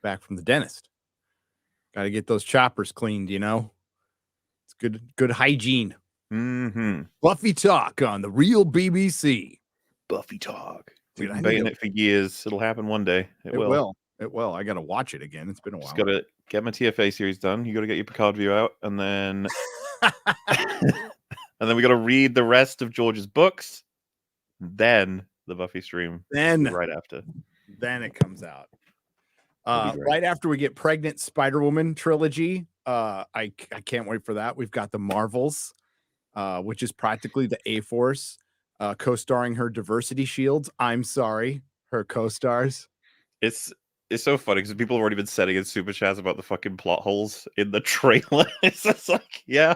back from the dentist. Got to get those choppers cleaned, you know. It's good hygiene. Mm-hmm. Buffy talk on the real BBC. Buffy talk. Dude, We've I been need begging to- it for years. It'll happen one day. It will. It will. I got to watch it again. It's been a while. Just gotta get my TFA series done. You gotta get your Picard view out, and then and then we gotta read the rest of George's books. Then the Buffy stream Then right after. it comes out. That'd be great. Right after we get Pregnant Spider-Woman trilogy. I can't wait for that. We've got the Marvels, which is practically the A-Force, co-starring her diversity shields. I'm sorry, her co-stars. It's so funny because people have already been setting in super chats about the fucking plot holes in the trailer. It's just like, yeah.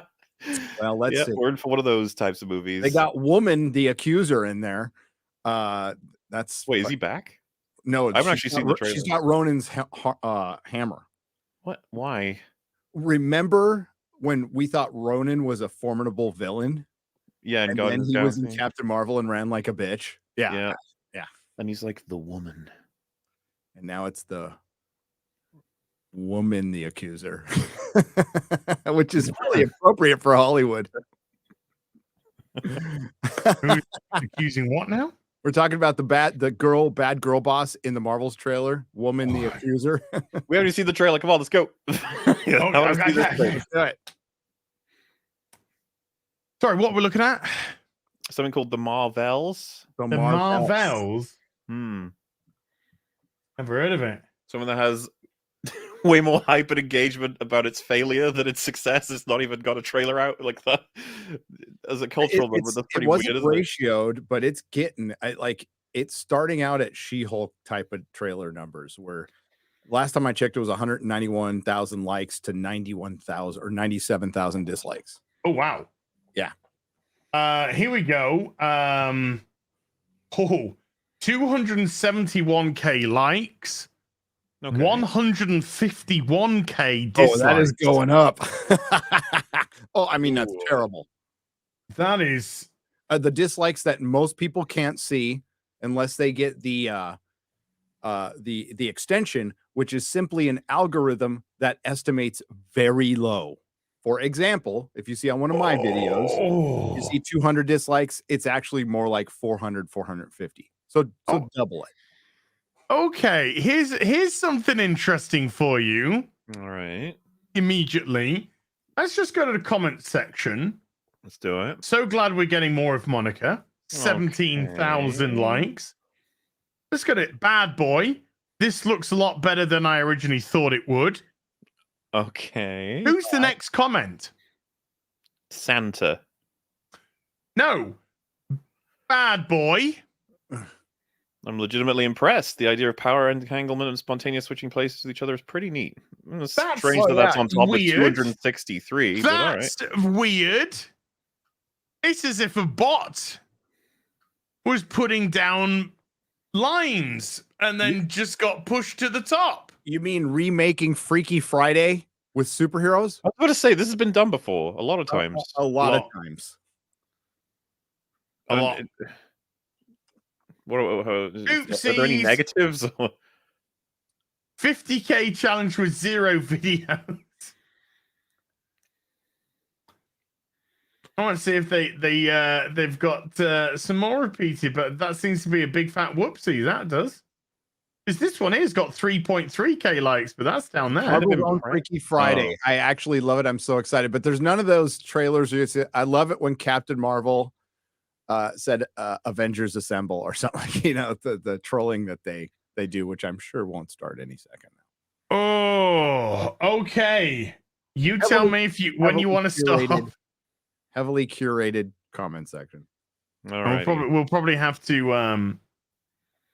Well, let's see. We're in for one of those types of movies. They got Woman the Accuser in there. That's Wait, is he back? No, I haven't actually seen the trailer. She's got Ronan's hammer. What? Why? Remember when we thought Ronan was a formidable villain? Yeah, And then Guardians he of the was in Galaxy. Captain Marvel and ran like a bitch. Yeah. And he's like the woman. And now it's the Woman the Accuser, which is really appropriate for Hollywood. Who's accusing what now? We're talking about the bad girl boss in the Marvels trailer, Woman the Accuser. We haven't seen the trailer. Come on, let's go. I wanna see this thing. Let's do it. Sorry, what we're looking at? Something called the Marvels. The Marvels. Hmm. Never heard of it. Something that has way more hype and engagement about its failure than its success. It's not even got a trailer out like that. As a cultural member, that's pretty it wasn't weird, isn't it? ratioed, but it's getting it's starting out at She-Hulk type of trailer numbers where last time I checked it was 191,000 likes to 91,000 or 97,000 dislikes. Oh wow. Yeah. Here we go. 271k likes. Okay. 151k dislikes. Oh, that is going up. Oh, I mean, that's Ooh. terrible. That is The dislikes that most people can't see unless they get the extension, which is simply an algorithm that estimates very low. For example, if you see on one of my videos, you see 200 dislikes, it's actually more like 400, 450. So double it. okay. Here's something interesting for you. All right. Immediately, let's just go to the comment section. Let's do it. So glad we're getting more of Monica. 17,000 Okay. likes. Let's go to Bad Boy. This looks a lot better than I originally thought it would. Okay. Who's the next comment? Santa. No. Bad Boy. I'm legitimately impressed. The idea of power entanglement and spontaneous switching places with each other is pretty neat. It's That's- strange oh, that's yeah, on top weird. of 263. But all right. That's weird. It's as if a bot was putting down lines and then just got pushed to the top. You mean remaking Freaky Friday with superheroes? I was going to say, this has been done before a lot of times. A lot of Well, times. A lot. Are there any Oopsies. negatives? 50k challenge with 0 videos. I want to see if they've got some more repeated, but that seems to be a big fat whoopsie. That does. Because this one has got 3.3k likes, but that's down there. Marvel's own Freaky Friday. I actually love it. I'm so excited. But there's none of those trailers. I love it when Captain Marvel said Avengers Assemble or something. You know, the trolling that they do, which I'm sure won't start any second now. Oh, okay. You tell me if you when you want to stop. Heavily curated comment section. All right. We'll probably have to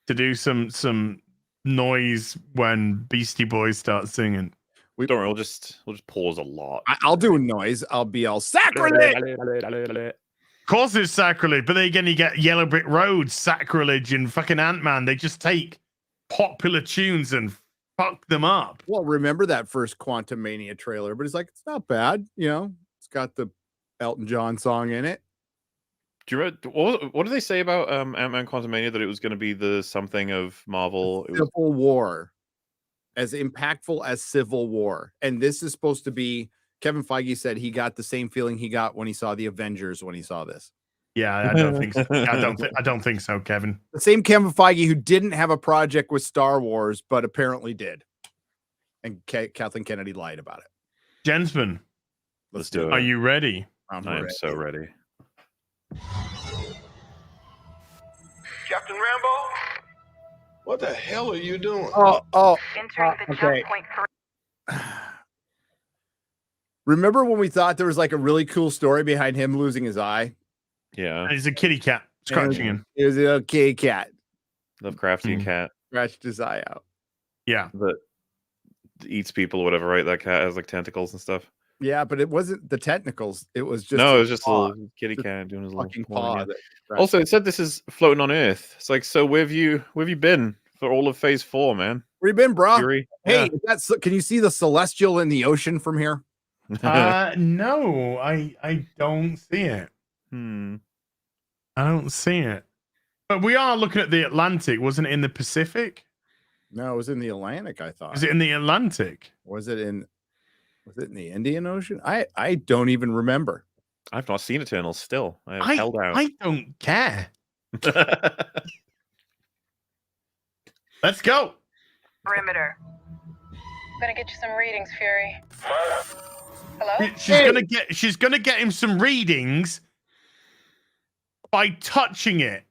do some noise when Beastie Boys start singing. Don't worry, we'll just pause a lot. I'll do a noise. I'll be all sacrilege. Of course it's sacrilege, but then again you get Yellow Brick Road, Sacrilege, and fucking Ant-Man. They just take popular tunes and fuck them up. Well, remember that first Quantum Mania trailer, but it's like, it's not bad. You know, it's got the Elton John song in it. Do you remember what did they say about Ant-Man Quantumania, that it was going to be the something of Marvel? Civil War, as impactful as Civil War, and this is supposed to be. Kevin Feige said he got the same feeling he got when he saw the Avengers when he saw this. Yeah, I don't think so. I don't think so, Kevin. The same Kevin Feige who didn't have a project with Star Wars, but apparently did, and Kathleen Kennedy lied about it. Gentlemen, let's do it. Are you ready? I'm so ready. Captain Rambo? What the hell are you doing? Entering the jump point for... Remember when we thought there was like a really cool story behind him losing his eye? Yeah. And he's a kitty cat scratching him. He was a kitty cat. Lovecraftian cat. Scratched his eye out. Yeah. That eats people or whatever, right? That cat has like tentacles and stuff. Yeah, but it wasn't the tentacles. It was just it was just a little kitty cat doing his fucking little paw. Also, it said this is floating on Earth. It's like, so where have you been for all of Phase 4, man? Where you been, bro? Fury? Hey, can you see the celestial in the ocean from here? No, I don't see it. I don't see it. But we are looking at the Atlantic. Wasn't it in the Pacific? No, it was in the Atlantic, I thought. Was it in the Atlantic? Was it in the Indian Ocean? I don't even remember. I've not seen Eternals still. I have held out. I don't care. Let's go. Perimeter. I'm gonna get you some readings, Fury. Hello? She's gonna get him some readings by touching it.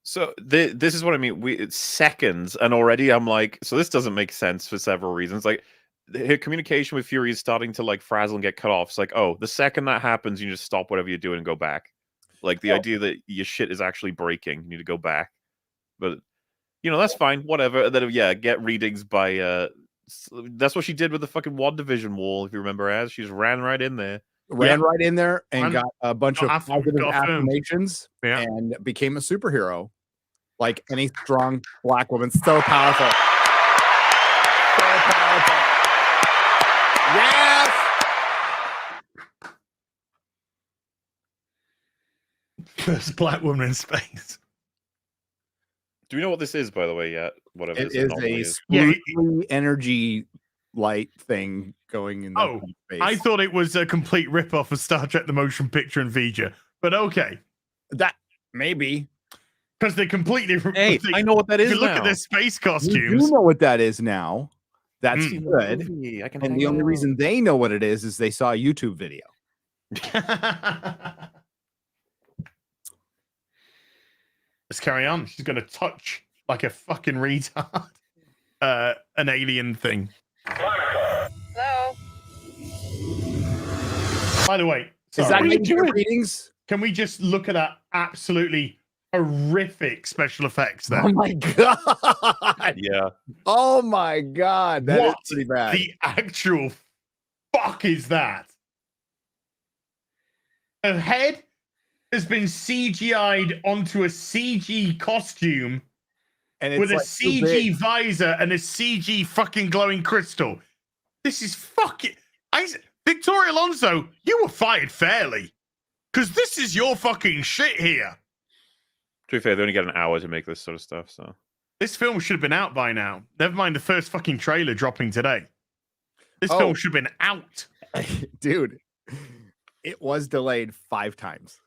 So this is what I mean. It's seconds, and already I'm like, so this doesn't make sense for several reasons. Like, her communication with Fury is starting to like frazzle and get cut off. It's like, oh, the second that happens, you just stop whatever you're doing and go back. Like the idea that your shit is actually breaking, you need to go back. But you know, that's fine, whatever. And then get readings by that's what she did with the fucking WandaVision wall, if you remember. As she just ran right in there. Right in there and got a bunch of positive affirmations and became a superhero. Like any strong black woman. So powerful. So powerful. Yes! First black woman in space. Do we know what this is, by the way, yet? Whatever it is a sparkly energy light thing going in the space. I thought it was a complete rip-off of Star Trek The Motion Picture and Vija. But okay. That maybe. Because they're completely... Hey, I know what that is. If you look at their space costumes. You know what that is now. That's good. And the only reason they know what it is they saw a YouTube video. Let's carry on. She's going to touch like a fucking retard an alien thing. Hello? By the way, is that readings? Can we just look at that absolutely horrific special effects there? Oh my god! Yeah. Oh my god, that is pretty bad. The actual fuck is that? Her head has been CGI'd onto a CG costume and with a CG visor and a CG fucking glowing crystal. This is fucking... Victoria Alonso, you were fired fairly. Because this is your fucking shit here. To be fair, they only get an hour to make this sort of stuff, so... This film should have been out by now. Never mind the first fucking trailer dropping today. This film should have been out. Dude, It was delayed 5 times.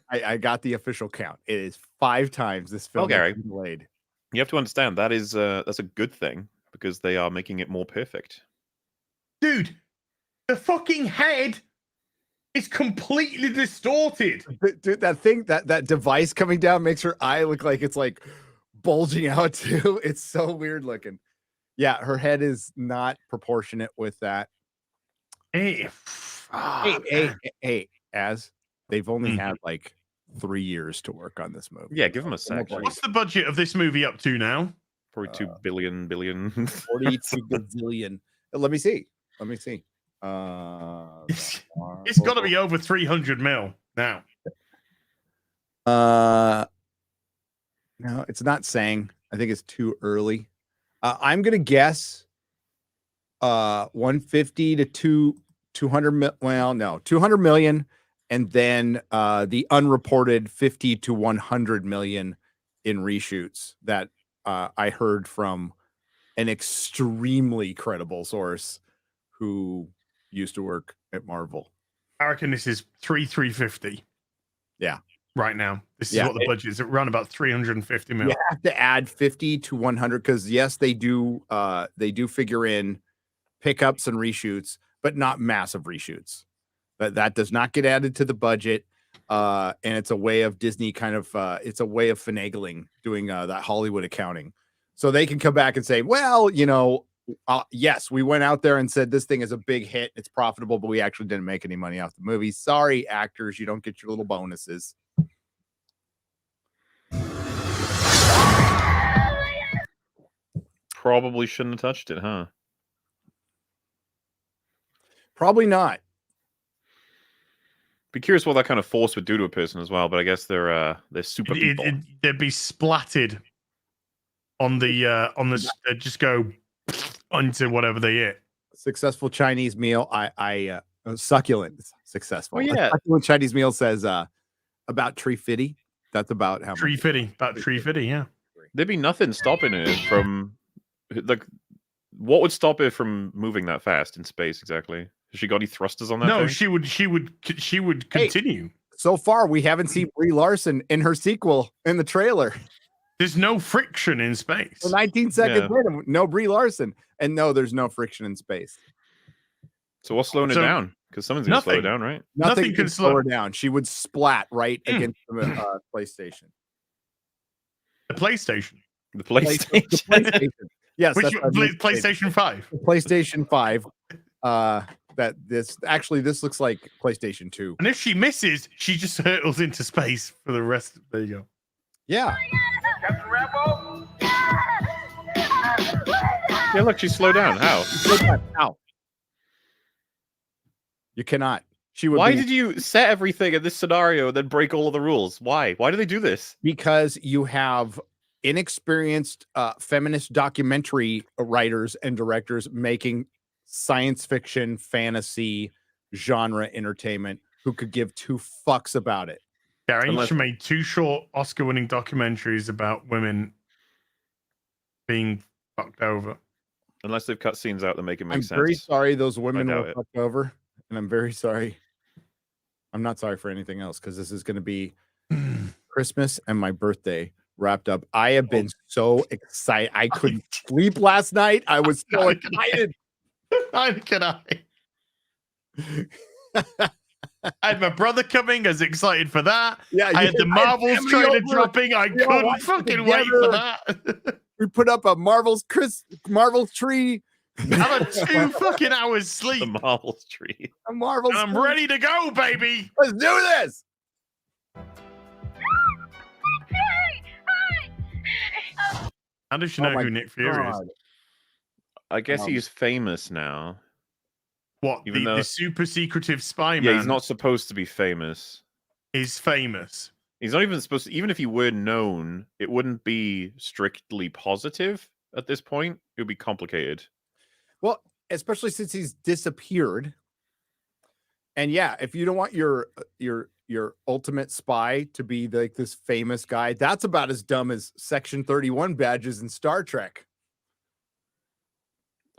I got the official count. It is 5 times this film has Gary, been delayed. you have to understand that's a good thing because they are making it more perfect. Dude, the fucking head is completely distorted. Dude, that thing, that device coming down makes her eye look like it's like bulging out too. It's so weird looking. Yeah, her head is not proportionate with that. Hey, as they've only had like 3 years to work on this movie. Yeah, give them a sec. what's the budget of this movie up to now? Probably 2 billion. 42 gazillion. Let me see. It's got to be over 300 mil now. No, it's not saying. I think it's too early. I'm gonna guess 150 to 200 well, no, 200 million, and then the unreported 50 to 100 million in reshoots that I heard from an extremely credible source who used to work at Marvel. I reckon this is 350. Yeah. Right now. This is what the budget is. Around about 350 mil. You have to add 50 to 100 because yes, they do figure in pickups and reshoots, but not massive reshoots. That does not get added to the budget. And it's a way of Disney kind of it's a way of finagling, doing that Hollywood accounting. So they can come back and say, well, yes, we went out there and said this thing is a big hit, it's profitable, but we actually didn't make any money off the movie. Sorry, actors, you don't get your little bonuses. Probably shouldn't have touched it, huh? Probably not. Be curious what that kind of force would do to a person as well, but I guess they're super people. They'd be splatted on the just go onto whatever they eat. Successful Chinese meal. Succulent successful. Oh, yeah. Succulent Chinese meal says about tree fitty. That's about how tree fitty. About tree fitty, yeah. There'd be nothing stopping it from like what would stop it from moving that fast in space exactly? Has she got any thrusters on that? No, thing? she would continue. So far, we haven't seen Brie Larson in her sequel in the trailer. There's no friction in space. So 19 seconds later, no Brie Larson, and no, there's no friction in space. So what's slowing it down? Because someone's gonna slow it down, right? Nothing can slow her down. She would splat right against the PlayStation. The PlayStation. The PlayStation. The PlayStation. Yes, Which PlayStation 5. PlayStation 5. This looks like PlayStation 2. And if she misses, she just hurtles into space for the rest. There you go. Yeah. Captain Rambo? Yeah, look, she slowed down. How? How? You cannot. She would. Why did you set everything in this scenario and then break all of the rules? Why? Why do they do this? Because you have inexperienced feminist documentary writers and directors making science fiction, fantasy, genre entertainment who could give 2 fucks about it. Gary, she made 2 short Oscar-winning documentaries about women being fucked over. Unless they've cut scenes out that make it make sense. I'm very sorry those women doubt were it. fucked over, and I'm very sorry. I'm not sorry for anything else because this is going to be Christmas and my birthday wrapped up. I have been so excited. I couldn't sleep last night. I was so excited. Neither can I. I had my brother coming. I was excied for that. Yeah, I had the Marvels trailer dropping. I couldn't fucking wait for that. We put up a Marvel's tree. I've had 2 fucking hours sleep. The Marvel's tree. A Marvel's I'm tree. ready to go, baby. Let's do this. How does she know who Nick Fury is? I guess he's famous now. What? Even The though- super secretive spy man? Yeah, he's not supposed to be famous. Is famous. He's not even supposed to, even if he were known, it wouldn't be strictly positive at this point. It would be complicated. Well, especially since he's disappeared. And yeah, if you don't want your ultimate spy to be like this famous guy, that's about as dumb as Section 31 badges in Star Trek.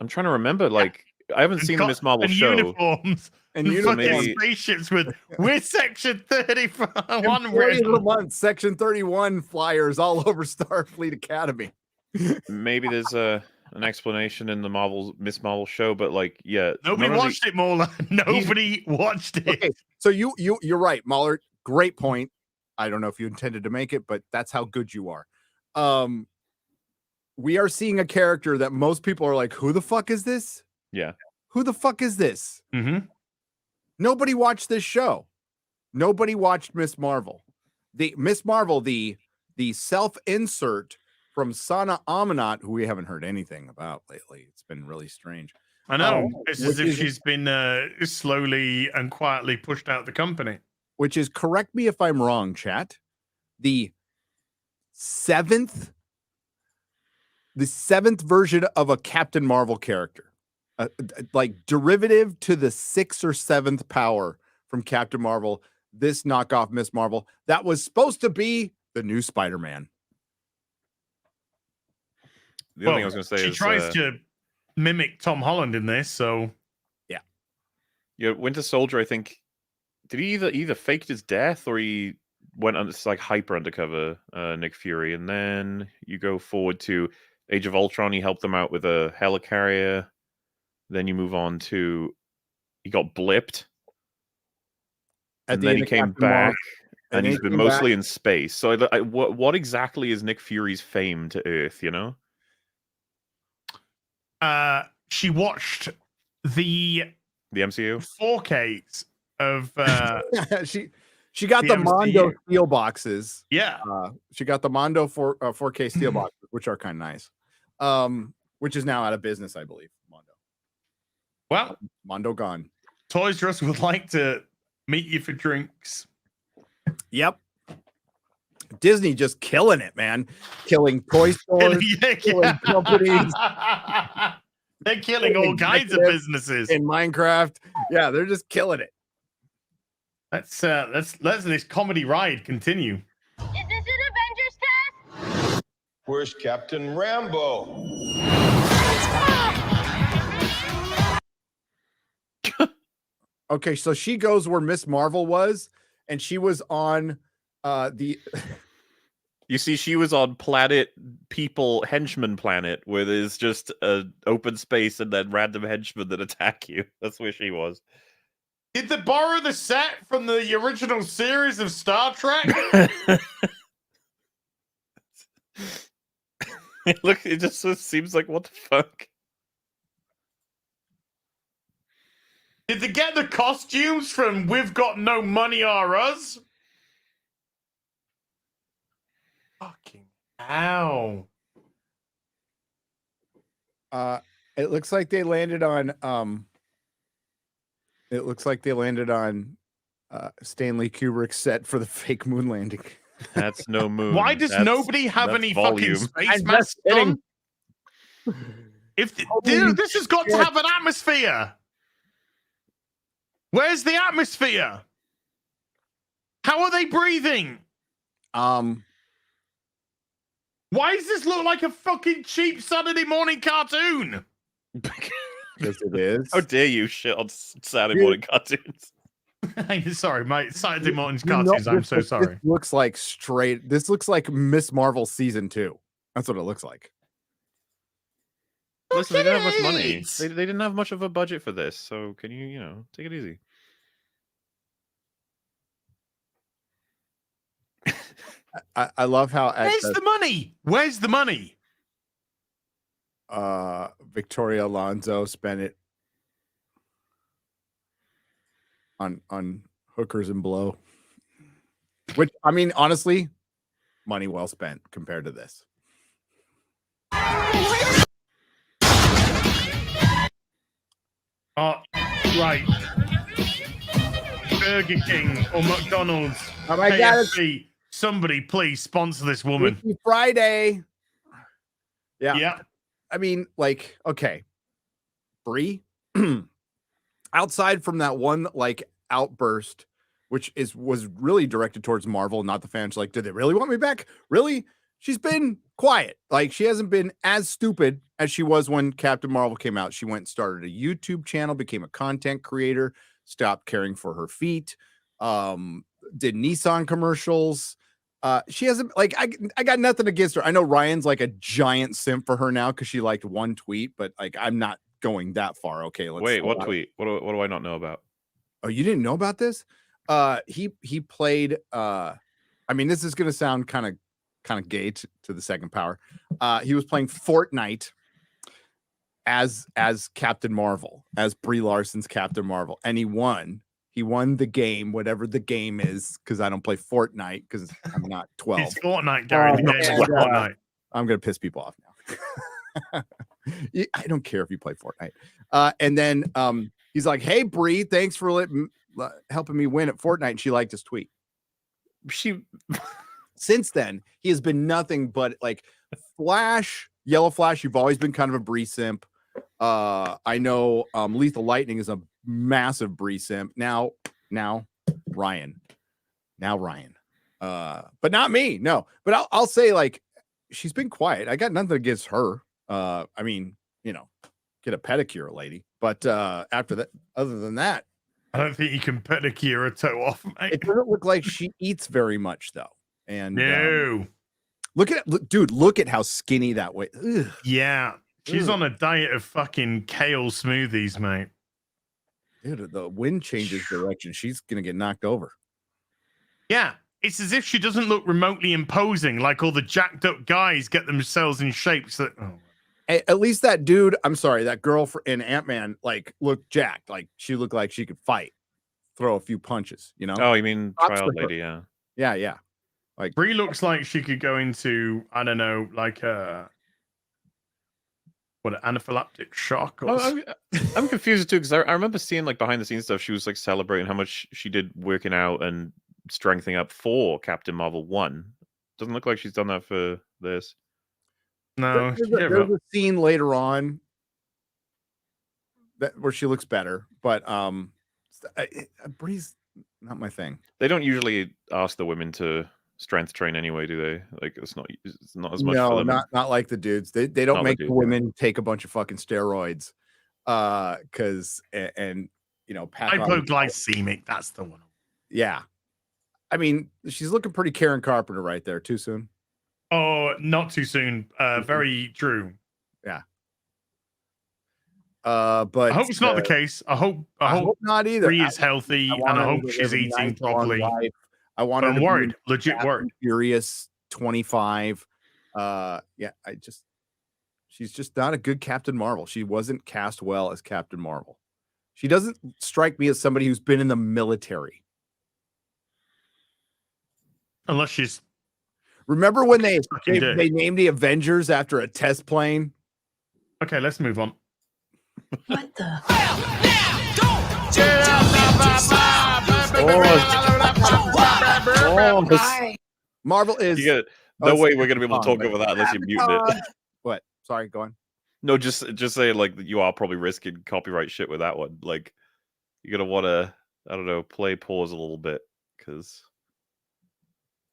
I'm trying to remember, like, I haven't seen the Miss Marvel and show. Uniforms. And And fucking maybe- spaceships with we're section 31 Employee of the written. month, Section 31 flyers all over Starfleet Academy. Maybe there's an explanation in the Miss Marvel show, but like, yeah, Nobody not only- watched it, Mola. Nobody watched it. Okay, so you're right, Mahler. Great point. I don't know if you intended to make it, but that's how good you are. We are seeing a character that most people are like, who the fuck is this? Yeah. Who the fuck is this? Mm-hmm. Nobody watched this show. Nobody watched Miss Marvel. The Miss Marvel, the self-insert from Sana Amanat, who we haven't heard anything about lately. It's been really strange. I know. It's as which if is- she's been slowly and quietly pushed out the company. Which is, correct me if I'm wrong, chat, the seventh version of a Captain Marvel character. Like derivative to the 6th or 7th power from Captain Marvel, this knockoff Miss Marvel that was supposed to be the new Spider-Man. The other thing I was going to say she is tries to mimic Tom Holland in this, so yeah, Winter Soldier. I think did he either faked his death or he went on this like hyper undercover, Nick Fury, and then you go forward to Age of Ultron. He helped them out with a helicarrier. Then you move on to he got blipped, and then he came back, and he's been mostly in space. So, what exactly is Nick Fury's fame to Earth? You know, she watched the MCU. 4Ks of she got The the Mondo MCU. steel boxes. yeah. She got the Mondo 4K steel boxes, which are kind of nice. Which is now out of business, I believe. Well, Mondo gone. Toys R Us would like to meet you for drinks. Yep. Disney just killing it, man. Killing toy stores, killing companies. They're killing all kinds of businesses. in Minecraft. Yeah, they're just killing it. Let's let this comedy ride continue. Is this an Avengers test? Where's Captain Rambo? Okay, so she goes where Miss Marvel was, and she was on the You see, she was on Planet People Henchman Planet, where there's just an open space and then random henchmen that attack you. That's where she was. Did they borrow the set from the original series of Star Trek? Look, it just seems like, what the fuck? Did they get the costumes from We've Got No Money or Us? Fucking hell. it looks like they landed on Stanley Kubrick's set for the fake moon landing. That's no moon. Why does nobody have that's any volume. fucking space I'm masks just kidding. on? Dude, this has got to shit. have an atmosphere. Where's the atmosphere? How are they breathing? Um, Why does this look like a fucking cheap Saturday morning cartoon? yes, it is. How dare you shit on Saturday Dude. morning cartoons? Sorry, my Saturday morning You know, cartoons. I'm this so looks- sorry. This looks like straight. This looks like Miss Marvel season 2. That's what it looks like. Listen, they didn't have much money. it! They didn't have much of a budget for this, so can you take it easy? I love how Where's the money? Where's the money? Victoria Alonso spent it on hookers and blow. Which, I mean, honestly, money well spent compared to this. Oh, right. Burger King or McDonald's, Oh my God, it's KFC. Somebody please sponsor this woman. Freaky Friday. Yeah. Yeah. I mean, like, okay. Brie, outside from that one like outburst, which was really directed towards Marvel, not the fans. Like, did they really want me back? Really? she's been quiet. Like she hasn't been as stupid as she was when Captain Marvel came out. She went and started a YouTube channel, became a content creator, stopped caring for her feet, did Nissan commercials. She hasn't like I got nothing against her. I know Ryan's like a giant simp for her now because she liked one tweet, but like I'm not going that far. Okay, let's wait. What tweet? What do I not know about? Oh, you didn't know about this? He played. I mean, this is gonna sound kind of gay to the second power. He was playing Fortnite as Captain Marvel, as Brie Larson's Captain Marvel, and he won. He won the game, whatever the game is, because I don't play Fortnite because I'm not 12. It's Fortnite, Gary. The game is Fortnite. I'm gonna piss people off now. I don't care if you play Fortnite. And then he's like, "Hey, Bree, thanks for helping me win at Fortnite." And she liked his tweet. Since then, he has been nothing but like Yellow Flash. You've always been kind of a Bree simp. I know Lethal Lightning is a massive Bree simp. Now Ryan. But not me. No, but I'll say like she's been quiet. I got nothing against her. I mean, get a pedicure, lady. But after that, other than that, I don't think you can pedicure a toe off, mate. It doesn't look like she eats very much though. And no, look at how skinny that way. Ugh. Yeah, she's on a diet of fucking kale smoothies, mate. Dude, the wind changes direction. She's gonna get knocked over. Yeah, it's as if she doesn't look remotely imposing, like all the jacked up guys get themselves in shapes that. Oh. At least that dude, I'm sorry, that girl in Ant-Man, like looked jacked. Like she looked like she could fight, throw a few punches. Oh, you mean Trial Lady? Yeah. Yeah. Like Brie looks like she could go into, I don't know, like an anaphylactic shock. Or I'm confused too because I remember seeing like behind the scenes stuff. She was like celebrating how much she did working out and strengthening up for Captain Marvel 1. Doesn't look like she's done that for this. No, there's a scene later on where she looks better, but Bree's not my thing. They don't usually ask the women to strength train anyway, do they? Like it's not as much for them. not like the dudes. They don't make the women take a bunch of fucking steroids because hypoglycemic, that's the one. Yeah, I mean she's looking pretty Karen Carpenter right there. Too soon? Oh, not too soon. Very true. Yeah. But I hope it's not the case. I hope not either. Bree is healthy, and I hope she's eating properly. I want her I'm worried, legit worried. Furious 25. She's just not a good Captain Marvel. She wasn't cast well as Captain Marvel. She doesn't strike me as somebody who's been in the military. Unless she's. Remember when they named the Avengers after a test plane? Okay, let's move on. What the? Marvel is no way we're gonna be able to talk over that unless you mute it. What? Sorry, go on. No, just say like you are probably risking copyright shit with that one. Like you're gonna want to, I don't know, pause a little bit because.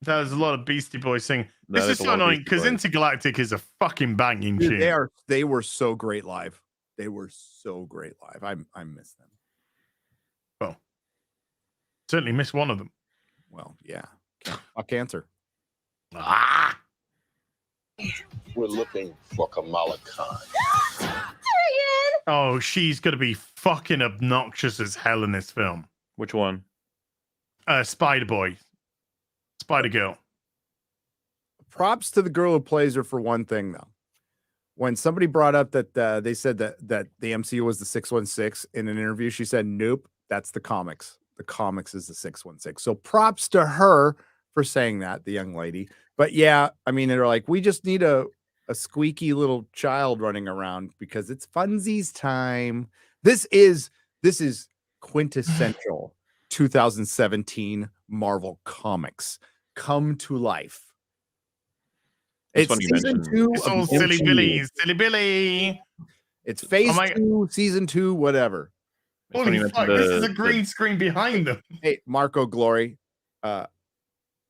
There's a lot of Beastie Boys singing. This is so annoying because Intergalactic is a fucking banging tune. They were so great live. They were so great live. I miss them. Well, certainly miss one of them. Well, yeah. Cancer. We're looking for Kamala Khan. Oh, she's gonna be fucking obnoxious as hell in this film. Which one? Spider Boy. Spider Girl. Props to the girl who plays her for one thing, though. When somebody brought up that they said that the MCU was the 616 in an interview, she said, "Nope, that's the comics. The comics is the 616." So props to her for saying that, the young lady. But yeah, I mean, they're like, we just need a squeaky little child running around because it's funsies time. This is quintessential 2017 Marvel Comics come to life. It's season 2. It's all silly Billy. It's phase 2, season 2, whatever. Holy fuck, this is a green screen behind them. Hey, Marco Glory,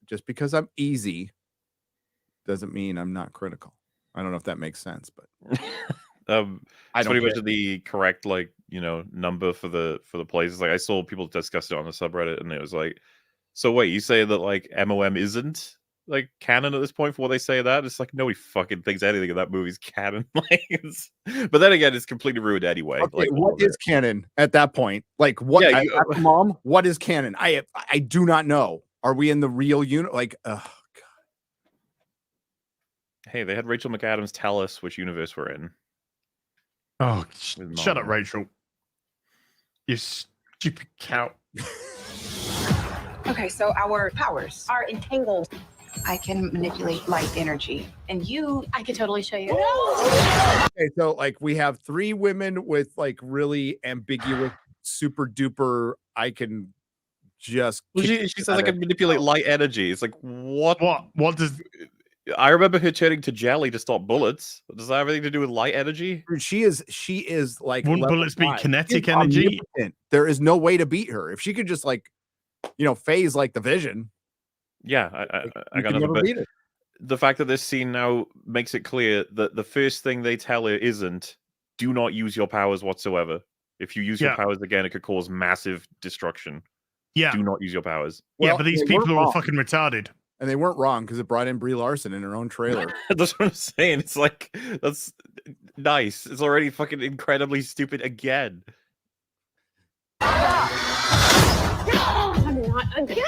just because I'm easy doesn't mean I'm not critical. I don't know if that makes sense, but I don't pretty much care. the correct number for the places. Like I saw people discuss it on the subreddit, and it was like, so wait, you say that like MOM isn't like canon at this point for what they say of that? It's like nobody fucking thinks anything of that movie's canon. But then again, it's completely ruined anyway. Okay, Like what is canon at that point? Like what? Yeah, Mom, what is canon? I do not know. Are we in the real unit? Like, hey, they had Rachel McAdams tell us which universe we're in. Oh, With shut up, Marvel. Rachel. You stupid cow. Okay, so our powers are entangled. I can manipulate light energy. And I could totally show you. okay, so like we have 3 women with like really ambiguous, super duper. I can just. Well, she says I can manipulate light energy. It's like what? What does? I remember her turning to jelly to stop bullets. Does that have anything to do with light energy? She is like. Wouldn't level bullets be 5. kinetic She's energy? omnipotent. There is no way to beat her if she could just like, phase like the Vision. Yeah, I got never beat it. The fact that this scene now makes it clear that the first thing they tell her isn't, do not use your powers whatsoever. If you use your powers again, it could cause massive destruction. Yeah. Do not use your powers. But these people are all fucking retarded. And they weren't wrong because it brought in Brie Larson in her own trailer. That's what I'm saying. It's like, that's nice. It's already fucking incredibly stupid again. I'm not again.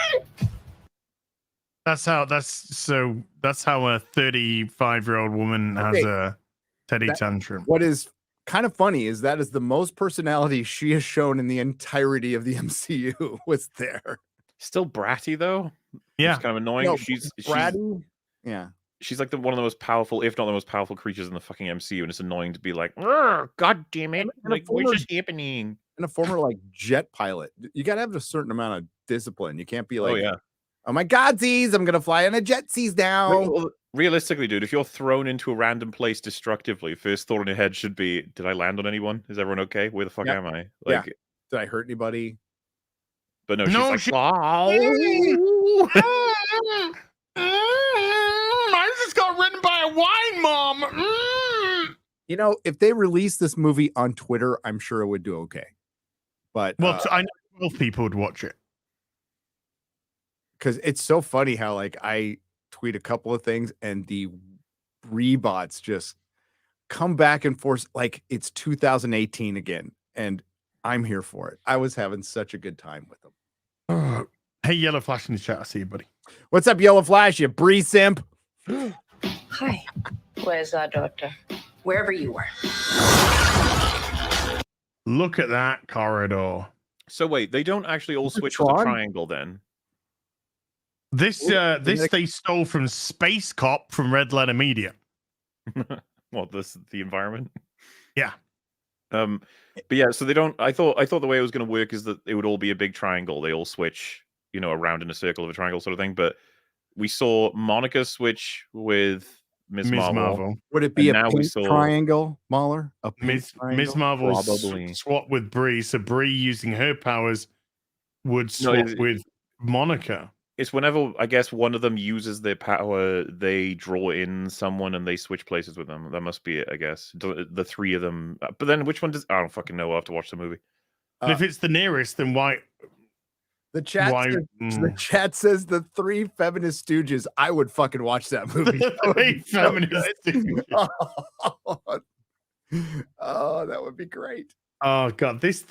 That's how a 35-year-old woman has a teddy tantrum. What is kind of funny is that is the most personality she has shown in the entirety of the MCU was there. Still bratty though. Yeah, it's kind of annoying. No, she's bratty. Yeah, she's like one of the most powerful, if not the most powerful creatures in the fucking MCU, and it's annoying to be like, God damn it! Like, what's just happening? And a former like jet pilot, you gotta have a certain amount of discipline. You can't be like, oh my Godsies, I'm gonna fly on a jetsies now. Well, realistically, dude, if you're thrown into a random place destructively, first thought in your head should be, did I land on anyone? Is everyone okay? Where the fuck am I? Like, did I hurt anybody? But no, she's like, I just got written by a wine mom. If they release this movie on Twitter, I'm sure it would do okay. But I know 12 people would watch it. Because it's so funny how like I tweet a couple of things and the rebots just come back and forth like it's 2018 again, and I'm here for it. I was having such a good time with them. Hey, Yellow Flash in the chat. I see you, buddy. What's up, Yellow Flash? You Bree simp. hi. Where's our daughter? Wherever you were. Look at that corridor. So wait, they don't actually all switch to the triangle then? This they stole from Space Cop from Red Letter Media. What, the environment? Yeah. But yeah, so they don't. I thought the way it was going to work is that it would all be a big triangle. They all switch, around in a circle of a triangle sort of thing. But we saw Monica switch with Ms. Marvel. Would it be a now pink triangle, Mahler? A Ms. Marvel swap with Bree, so Bree using her powers would swap with Monica. It's whenever, I guess, one of them uses their power, they draw in someone and they switch places with them. That must be it, I guess. The 3 of them. But then which one does... I don't fucking know. I'll have to watch the movie. If it's the nearest, then why... The chat says the 3 feminist stooges. I would fucking watch that movie. 3 feminist stooges. Oh, that would be great. Oh, God. This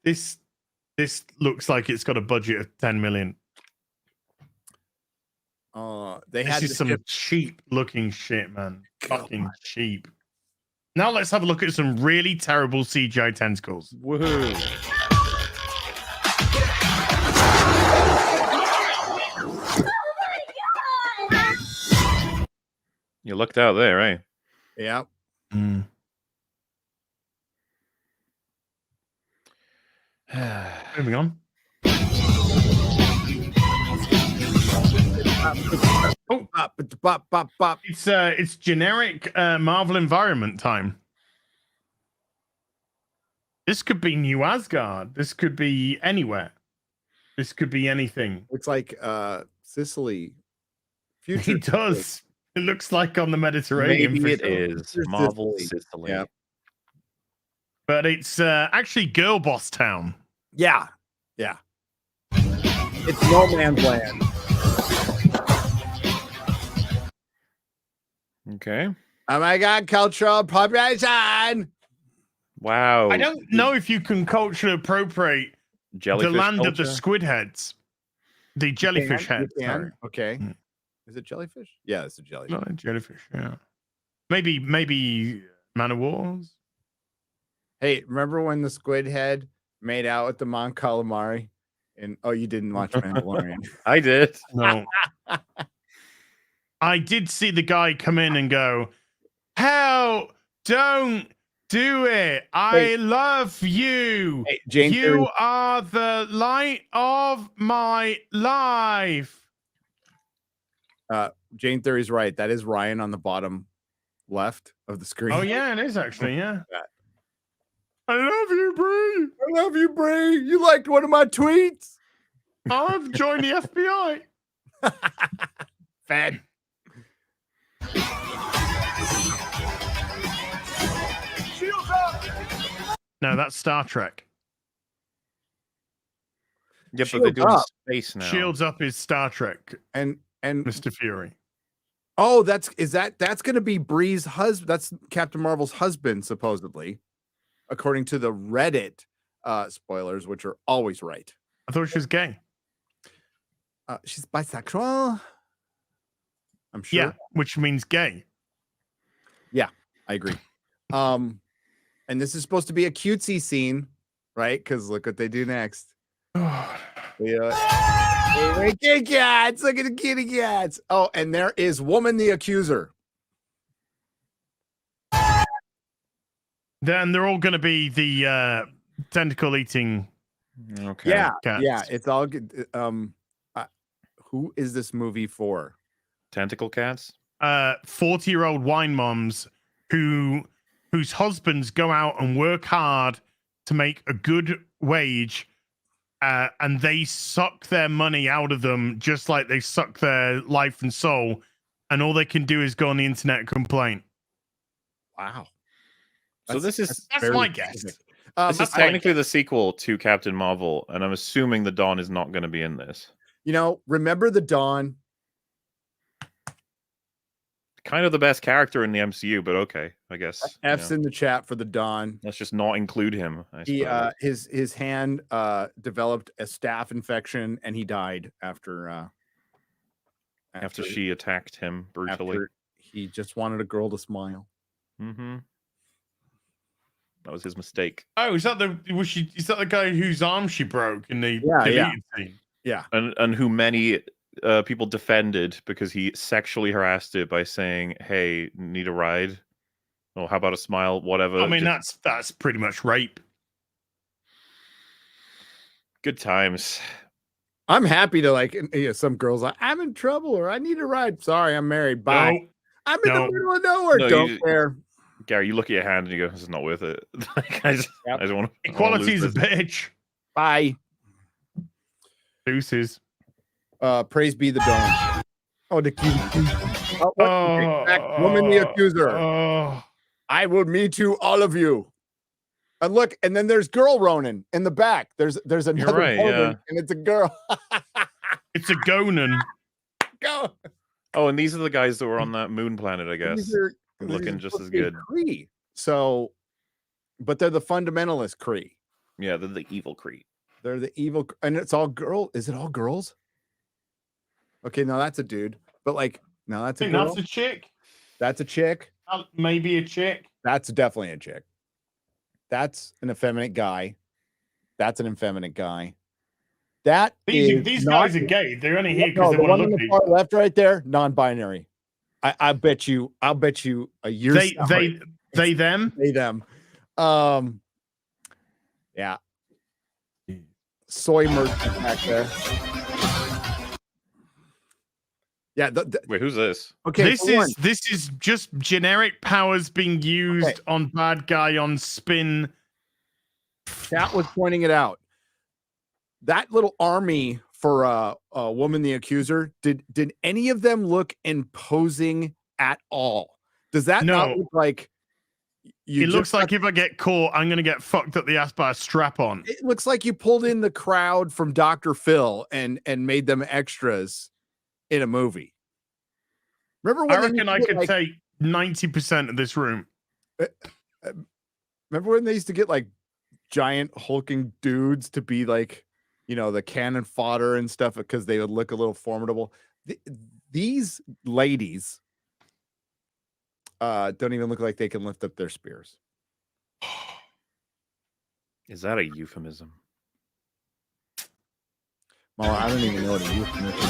looks like it's got a budget of 10 million. They this had is some cheap looking shit, man. Fucking cheap. Now let's have a look at some really terrible CGI tentacles. Woohoo! You looked out there, eh? Yeah. Moving on. Oh, it's generic Marvel environment time. This could be New Asgard. This could be anywhere. This could be anything. It's like Sicily. Future. It does. It looks like on the Mediterranean. Maybe for it sure. is Marvel Sicily. Yeah. But it's actually Girl Boss Town. Yeah. Yeah. It's no man's land. Okay. Oh my God, cultural appropriation. Wow. I don't know if you can culturally appropriate Jellyfish the land of the culture? squid heads. The jellyfish You heads. can. Sorry. Okay. Mm. Is it jellyfish? Yeah, it's a jellyfish. No, jellyfish, yeah. Maybe Man of Wars. Hey, remember when the squid head made out with the Mon Calamari? And oh, you didn't watch Mandalorian. I did. No. I did see the guy come in and go, "Hell, don't do it. I love you. Hey, Jane You Theory- are the light of my life." Jane Theory's right. That is Ryan on the bottom left of the screen. Oh, yeah, it is actually, yeah. That. I love you, Bree. I love you, Bree. You liked one of my tweets. I've joined the FBI. Fed. No, that's Star Trek. Yeah, but they're Shields doing up. space now. Shields Up is Star Trek, And Mr. Fury. oh, that's gonna be Bree's husband. That's Captain Marvel's husband, supposedly, according to the Reddit spoilers, which are always right. I thought she was gay. She's bisexual. I'm sure. Yeah, which means gay. I agree. And this is supposed to be a cutesy scene, right? Because look what they do next. Hey, kitty cats! Look at the kitty cats! Oh, and there is Woman the Accuser. Then they're all going to be the tentacle eating. Okay. Yeah, Cats. yeah, it's all good. Who is this movie for? Tentacle cats? 40-year-old wine moms whose husbands go out and work hard to make a good wage, and they suck their money out of them just like they suck their life and soul, and all they can do is go on the internet and complain. Wow. So this is That's very my guess. specific. this is technically the sequel to Captain Marvel, and I'm assuming the Dawn is not going to be in this. You know, remember the Dawn? Kind of the best character in the MCU, but okay, I guess. F's in the chat for the Dawn. Let's just not include him. I He suppose. his hand developed a staph infection and he died after after she attacked him brutally. after he just wanted a girl to smile. Mm-hmm. That was his mistake. Oh, is that the guy whose arm she broke in the Yeah, deleted scene? Yeah. And who many people defended because he sexually harassed it by saying, "Hey, need a ride? Oh, how about a smile? Whatever." I mean, Just that's pretty much rape. good times. I'm happy to some girls like, I'm in trouble or I need a ride. Sorry, I'm married. Bye. No, I'm in no. the middle of nowhere. No, Don't care. Gary, you look at your hand and you go, "This is not worth it." Like, I just want to. Equality is a bitch. Bye. Deuces. Praise be the dawn. Oh, the cute. Oh, what? Back, Woman the Accuser. Oh, I will meet you, all of you. And look, and then there's girl Ronan in the back. There's another right, woman, yeah. and it's a girl. it's a Gonan. Go. Oh, and these are the guys that were on that moon planet, I guess. These are Looking just supposed as to be good. Kree. So, but they're the fundamentalist Kree. Yeah, they're the evil Kree. They're the evil, and it's all girl. Is it all girls? Okay, now that's a dude. But now that's a girl. That's a chick. That's a chick. Maybe a chick. That's definitely a chick. That's an effeminate guy. That's an effeminate guy. These guys are gay. They're only here because No, they the want one to on look the at far you. left right there, non-binary. I'll bet you a year's salary. They them. They them. Yeah. Soy merchant back there. Yeah. Wait, who's this? Okay. This is just generic powers being used on bad guy on spin. Chat was pointing it out. That little army for Woman the Accuser, did any of them look imposing at all. Does that not look like it looks like if I get caught, I'm going to get fucked up the ass by a strap on. It looks like you pulled in the crowd from Dr. Phil and made them extras in a movie. Remember when I reckon I could take 90% of this room. Remember when they used to get like giant hulking dudes to be like, you know, the cannon fodder and stuff because they would look a little formidable. These ladies don't even look like they can lift up their spears. Is that a euphemism? Well, I don't even know what a euphemism is.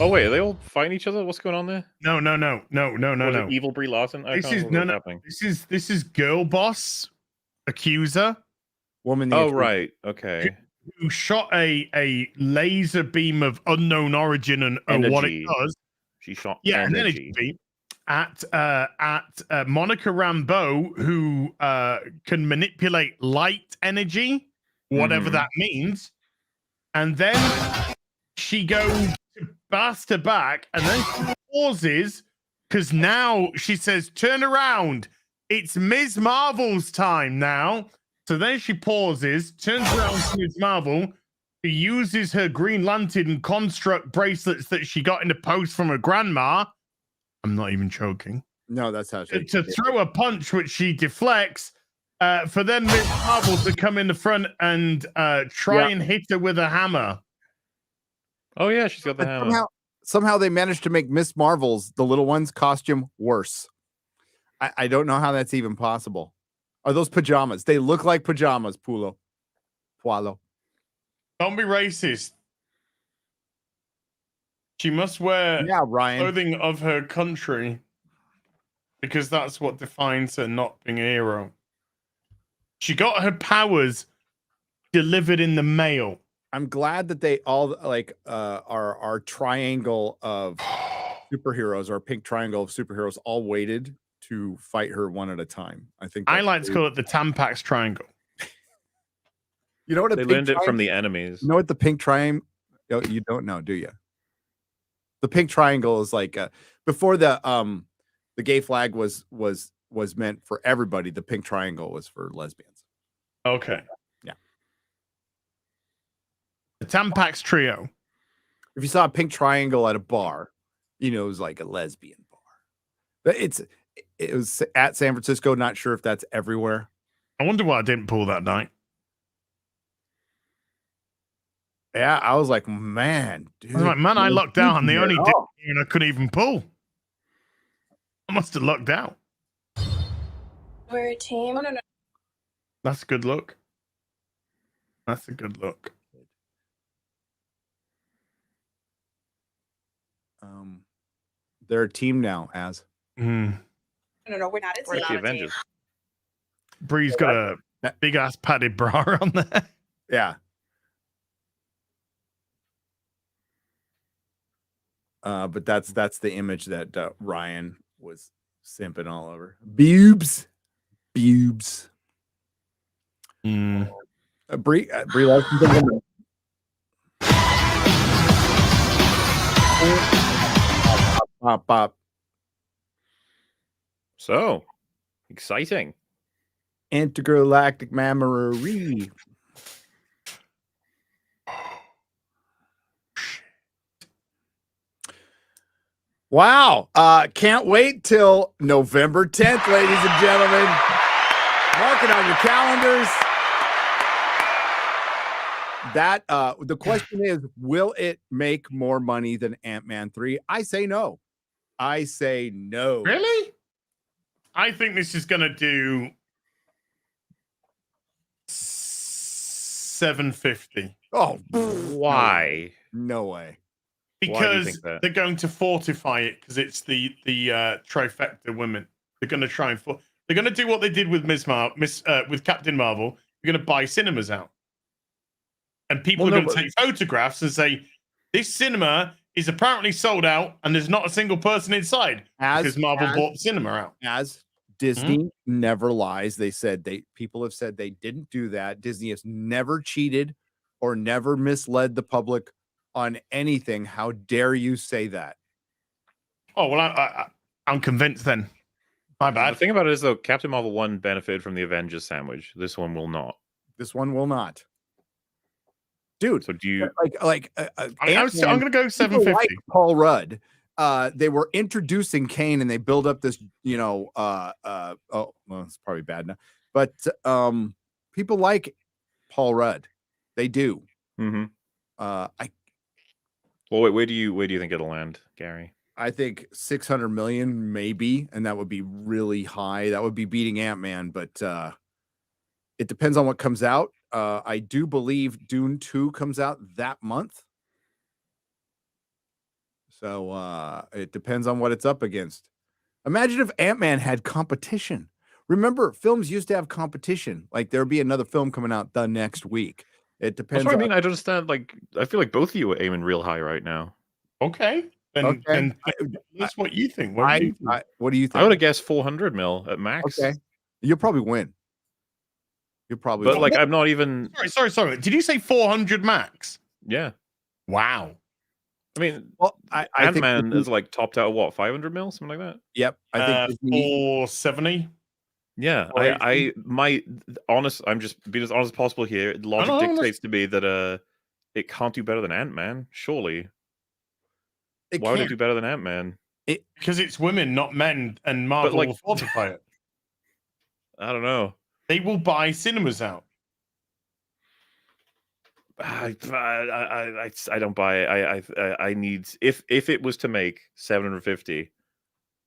Oh wait, are they all fighting each other? What's going on there? No. Was it evil Brie Larson? This is girl boss accuser. Woman. Oh right, okay. Who shot a laser beam of unknown origin and what it does. She shot an energy beam at Monica Rambeau, who can manipulate light energy, whatever that means, and then she goes to back, and then she pauses because now she says, "Turn around, it's Ms. Marvel's time now." So then she pauses, turns around to Ms. Marvel, who uses her Green Lantern and construct bracelets that she got in the post from her grandma. I'm not even joking. No, that's how she to throw a punch, which she deflects, for then Ms. Marvel to come in the front and try and hit her with a hammer. Oh yeah, she's got the hammer. Somehow they managed to make Miss Marvel's, the little one's costume, worse. I don't know how that's even possible. Are those pajamas? They look like pajamas, Pulo. Don't be racist. She must wear clothing of her country because that's what defines her, not being a hero. She got her powers delivered in the mail. I'm glad that they all like our triangle of superheroes, our pink triangle of superheroes, all waited to fight her one at a time. I think I like to call it the Tampax triangle. You know what? They learned it from the enemies. You know what the pink triangle? You don't know, do you? The pink triangle is like before the gay flag was meant for everybody. The pink triangle was for lesbians. Okay. Yeah. The Tampax trio. If you saw a pink triangle at a bar, you know it was like a lesbian bar. But it was at San Francisco. Not sure if that's everywhere. I wonder why I didn't pull that night. Yeah, I was like, man, dude. I was like, man, I lucked out, and they only did, and I couldn't even pull. I must have lucked out. We're a team. No. That's a good look. That's a good look. They're a team now, as. No, we're not. It's the Avengers. Bree's got a big ass padded bra on there. Yeah. But that's the image that Ryan was simping all over. Boobs. Brie Larson. Pop. So exciting. Intergalactic mammary. Wow. Can't wait till November 10th, ladies and gentlemen. Mark it on your calendars. That the question is, will it make more money than Ant-Man 3? I say no. Really? I think this is gonna do $750. Oh, why? No way. Because they're going to fortify it because it's the trifecta women. They're going to try and they're going to do what they did with with Captain Marvel. They're going to buy cinemas out, and people are going to take photographs and say this cinema is apparently sold out, and there's not a single person inside because Marvel bought the cinema out. As Disney never lies, people have said they didn't do that. Disney has never cheated or never misled the public on anything. How dare you say that? Oh well, I'm convinced then. My The bad. thing about it is, though, Captain Marvel 1 benefited from the Avengers sandwich. This one will not. This one will not. Dude, So do you? I'm going to go 750. Like Paul Rudd. They were introducing Kane, and they build up this, oh, well, it's probably bad now, but people like Paul Rudd. They do. Mm-hmm. Well, wait, where do you think it'll land, Gary? I think 600 million, maybe, and that would be really high. That would be beating Ant-Man, but it depends on what comes out. I do believe Dune 2 comes out that month. So it depends on what it's up against. Imagine if Ant-Man had competition. Remember, films used to have competition. Like there'd be another film coming out the next week. It depends. That's what I mean. I don't understand. Like, I feel like both of you are aiming real high right now. Okay. Then that's what you think. What do you think? What do you think? I would have guessed 400 mil at max. Okay. You'll probably win. You'll probably But win. like, I'm not even. Sorry. Did you say 400 max? Yeah. Wow. I mean, well, I Ant-Man is like topped out at what, 500 mil, something like that. Yep. I think 470. Yeah, I'm just being as honest as possible here. Logic dictates to me that it can't do better than Ant-Man, surely. Why would it do better than Ant-Man? Because it's women, not men, and Marvel will fortify it. I don't know. They will buy cinemas out. I don't buy it. I need if it was to make 750.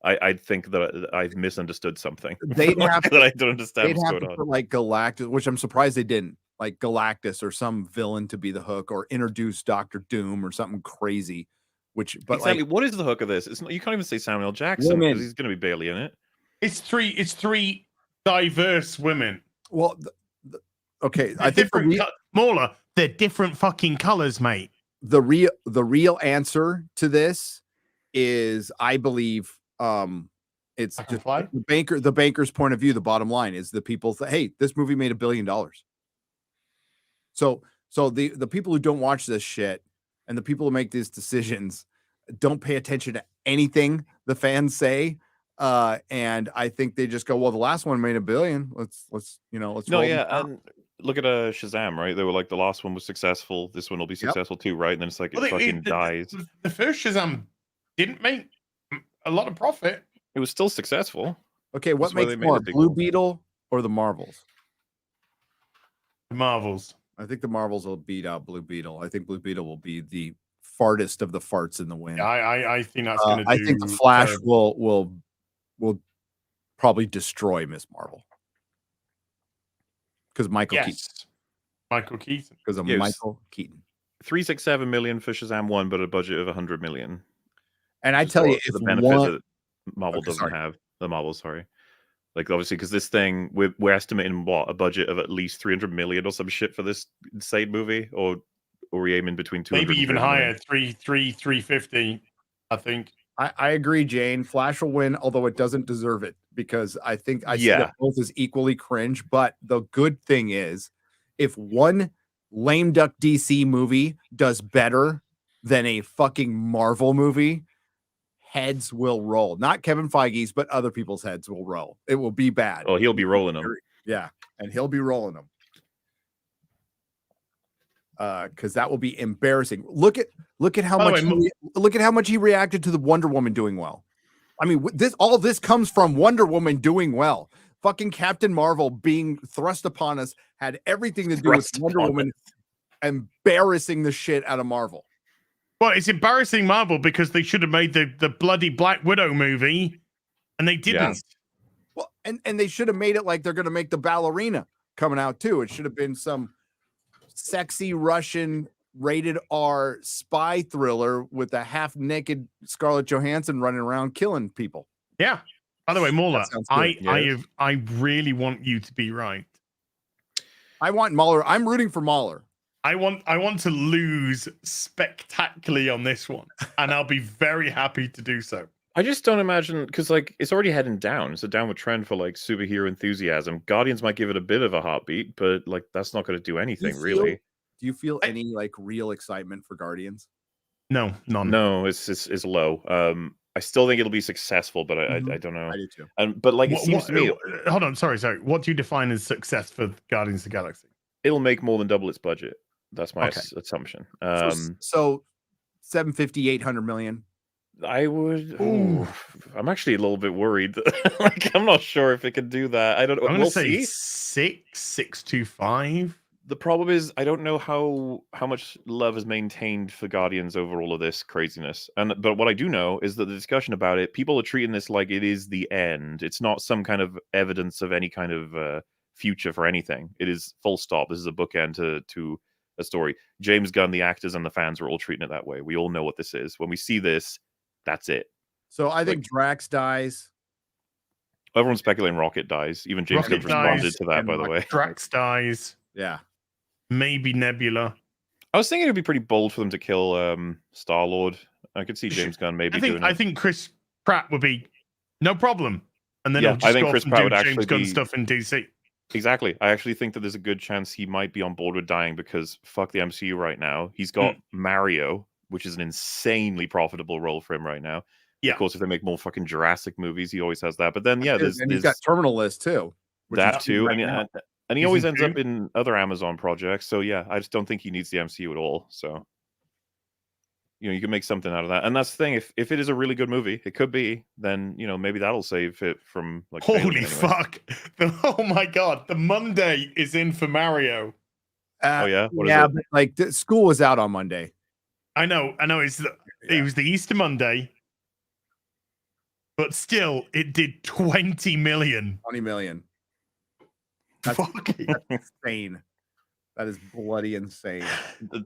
I'd think that I've misunderstood something. They'd have that I don't understand what's going on. Put like Galactus, which I'm surprised they didn't, like Galactus or some villain to be the hook, or introduce Doctor Doom or something crazy. But exactly, what is the hook of this? It's not, you can't even say Samuel Jackson because he's going to be barely in it. It's three diverse women. Well, okay, I think Mauler, they're different fucking colors, mate. The real answer to this is, I believe, it's just the banker's point of view. The bottom line is the people hey, this movie made $1 billion. So the people who don't watch this shit and the people who make these decisions don't pay attention to anything the fans say. And I think they just go, well, the last one made $1 billion. Let's no, yeah. And look at Shazam, right? They were like, the last one was successful. This one will be successful too, right? And then it's like, it fucking dies. The first Shazam didn't make a lot of profit. It was still successful. Okay, what makes more, Blue Beetle or the Marvels? The Marvels. I think the Marvels will beat out Blue Beetle. I think Blue Beetle will be the fartest of the farts in the wind. Yeah, I think that's going to. I think the Flash will probably destroy Miss Marvel because Michael Keaton. Because of Michael Keaton. 367 million for Shazam 1, but a budget of 100 million. And I tell you, the benefit that Marvel doesn't have. The Marvel, sorry. Like, obviously, because this thing, we're estimating a budget of at least 300 million or some shit for this insane movie, or we aiming between 200 maybe even higher, 350, I think. I agree, Jane. Flash will win, although it doesn't deserve it, because I think see that both is equally cringe. But the good thing is, if one lame duck DC movie does better than a fucking Marvel movie, heads will roll. Not Kevin Feige's, but other people's heads will roll. It will be bad. Oh, he'll be rolling them. Yeah, and he'll be rolling them. Because that will be embarrassing. Look at how much he reacted to the Wonder Woman doing well. I mean, all this comes from Wonder Woman doing well. Fucking Captain Marvel being thrust upon us had everything to do with Wonder Woman embarrassing the shit out of Marvel. Well, it's embarrassing Marvel because they should have made the bloody Black Widow movie, and they didn't. Yeah. Well, and they should have made it like they're going to make the ballerina coming out too. It should have been some sexy Russian rated R spy thriller with a half-naked Scarlett Johansson running around killing people. Yeah. By the way, Mauler, I really want you to be right. I want Mauler. I'm rooting for Mauler. I want to lose spectacularly on this one, and I'll be very happy to do so. I just don't imagine, because like it's already heading down. It's a downward trend for like superhero enthusiasm. Guardians might give it a bit of a heartbeat, but like that's not going to do anything really. Do you feel any like real excitement for Guardians? No, none. No, it's low. I still think it'll be successful, but I don't know. I do too. But like it seems to me, hold on, sorry. What do you define as success for Guardians of the Galaxy? it'll make more than double its budget. That's my Okay. assumption. So 750, 800 million. I would. I'm actually a little bit worried. Like, I'm not sure if it can do that. I don't. I'm going We'll to say see. 625. The problem is, I don't know how much love is maintained for Guardians over all of this craziness. But what I do know is that the discussion about it, people are treating this like it is the end. It's not some kind of evidence of any kind of future for anything. It is full stop. This is a bookend to a story. James Gunn, the actors, and the fans are all treating it that way. We all know what this is. When we see this, that's it. So I think Drax dies. Everyone's speculating Rocket dies. Even James Gunn responded to that, by the way. Drax dies. Yeah. Maybe Nebula. I was thinking it would be pretty bold for them to kill Star-Lord. I could see James Gunn maybe doing it. I think Chris Pratt would be no problem. And then Yeah, he'll just I think go Chris off and Pratt do would James actually Gunn be- stuff in DC. Exactly. I actually think that there's a good chance he might be on board with dying because fuck the MCU right now. He's got Mario, which is an insanely profitable role for him right now. Yeah. Of course, if they make more fucking Jurassic movies, he always has that. But then, yeah, And he's got Terminal List too. that too. And he always ends Season up in other Amazon projects. So yeah, I just don't think he needs the MCU at all. So you can make something out of that. And that's the thing. If it is a really good movie, it could be. Then maybe that'll save it from like. Holy fuck! Oh my god! The Monday is in for Mario. Oh yeah. What is yeah, it? but like school was out on Monday. I know. It was the Easter Monday, but still, it did 20 million. 20 million. That's insane. That is bloody insane.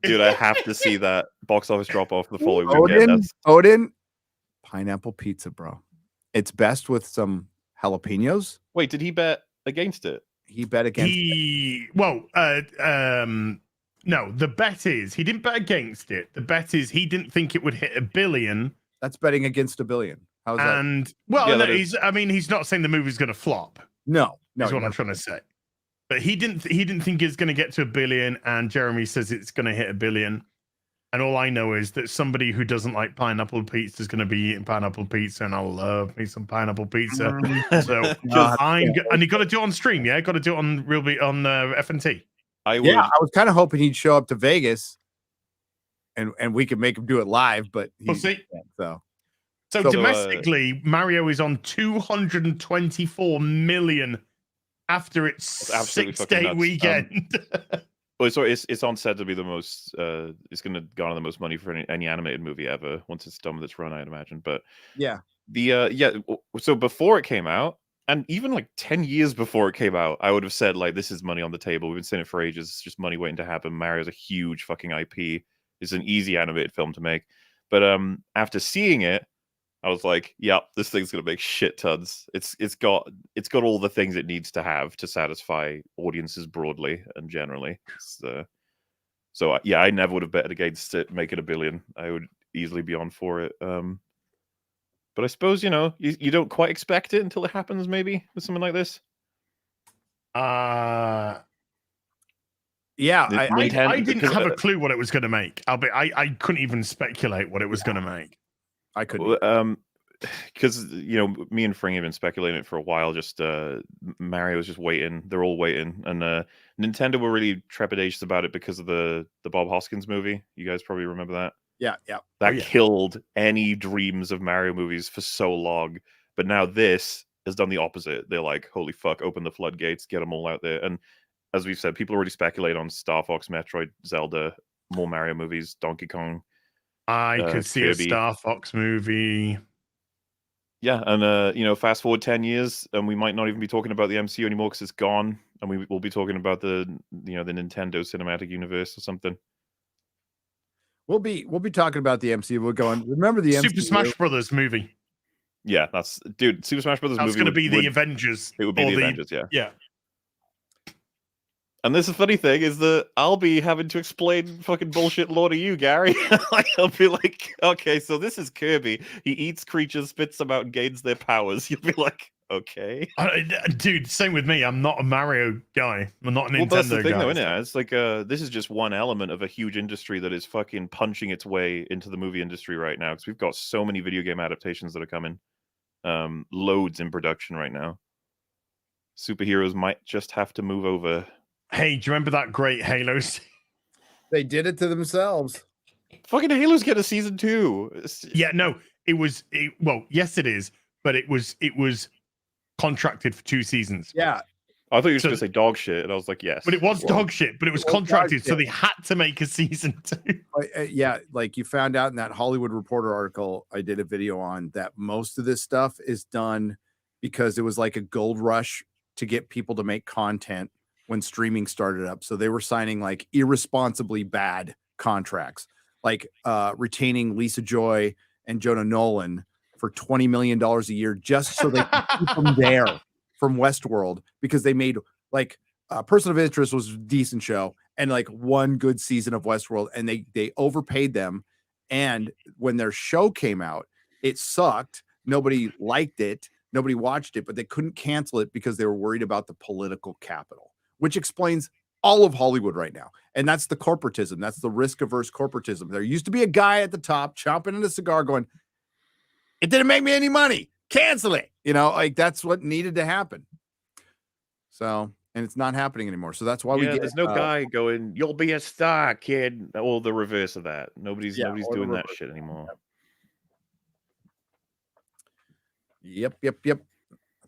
Dude, I have to see that box office drop off the following weekend. Odin, pineapple pizza, bro. It's best with some jalapenos. Wait, did he bet against it? He bet against no, the bet is he didn't bet against it. The bet is he didn't think it would hit $1 billion. That's betting against $1 billion. How's that? And he's not saying the movie's going to flop. No, is what I'm trying to say. But he didn't think it's going to get to $1 billion, and Jeremy says it's going to hit $1 billion. And all I know is that somebody who doesn't like pineapple pizza is going to be eating pineapple pizza, and I love me some pineapple pizza. So and you got to do it on stream, yeah. Got to do it on FNT. I was kind of hoping he'd show up to Vegas, and we could make him do it live, but we'll see. So domestically, Mario is on 224 million after its 6-day weekend. Well, it's on set to be the most. It's going to garner the most money for any animated movie ever once it's done with its run, I'd imagine. But yeah, So before it came out, and even like 10 years before it came out, I would have said like, this is money on the table. We've been saying it for ages. It's just money waiting to happen. Mario's a huge fucking IP. It's an easy animated film to make. But after seeing it, I was like, "Yep, this thing's gonna make shit tons. It's got all the things it needs to have to satisfy audiences broadly and generally." So yeah, I never would have bet against it making $1 billion. I would easily be on for it. But I suppose you don't quite expect it until it happens. Maybe with something like this. Yeah, I didn't have a clue what it was going to make. I couldn't even speculate what it was going to make. I couldn't. Because me and Fring have been speculating it for a while. Just Mario's just waiting. They're all waiting, and Nintendo were really trepidatious about it because of the Bob Hoskins movie. You guys probably remember that. Yeah. That killed any dreams of Mario movies for so long. But now this has done the opposite. They're like, holy fuck, open the floodgates, get them all out there. And as we've said, people already speculate on Star Fox, Metroid, Zelda, more Mario movies, Donkey Kong. I could see Kirby. A Star Fox movie. Yeah, and fast forward 10 years, and we might not even be talking about the MCU anymore because it's gone, and we will be talking about the Nintendo Cinematic Universe or something. We'll be talking about the MCU. We're going. Remember the Super Smash Brothers movie? Yeah, Super Smash Brothers movie. That's going to be the Avengers. It would be the Avengers. Yeah. Yeah. And this is the funny thing is that I'll be having to explain fucking bullshit lore to you, Gary. I'll be like, okay, so this is Kirby. He eats creatures, spits them out, and gains their powers. You'll be like, okay. Dude, same with me. I'm not a Mario guy. I'm not a Nintendo That's the thing, guy. though, isn't it? It's like this is just one element of a huge industry that is fucking punching its way into the movie industry right now. Because we've got so many video game adaptations that are coming, loads in production right now. Superheroes might just have to move over. Hey, do you remember that great Halo? They did it to themselves. Fucking Halo's get a season 2. Yeah, no, well, yes, it is, but it was contracted for 2 seasons. Yeah. I thought you were going to say dog shit, and I was like, yes. But it was dog shit, but it was contracted, so they had to make a season 2. Yeah, like you found out in that Hollywood Reporter article I did a video on, that most of this stuff is done because it was like a gold rush to get people to make content when streaming started up. So they were signing like irresponsibly bad contracts, like retaining Lisa Joy and Jonah Nolan for $20 million a year just so they could keep them there from Westworld, because they made like Person of Interest was a decent show and like one good season of Westworld, and they overpaid them. And when their show came out, it sucked. Nobody liked it. Nobody watched it, but they couldn't cancel it because they were worried about the political capital, which explains all of Hollywood right now. And that's the corporatism. That's the risk-averse corporatism. There used to be a guy at the top chomping in a cigar going, it didn't make me any money. Cancel it. You know, like that's what needed to happen. So, and it's not happening anymore. So that's why we get, there's no guy going, you'll be a star, kid. Or the reverse of that. Nobody's doing that shit anymore. Yep. That's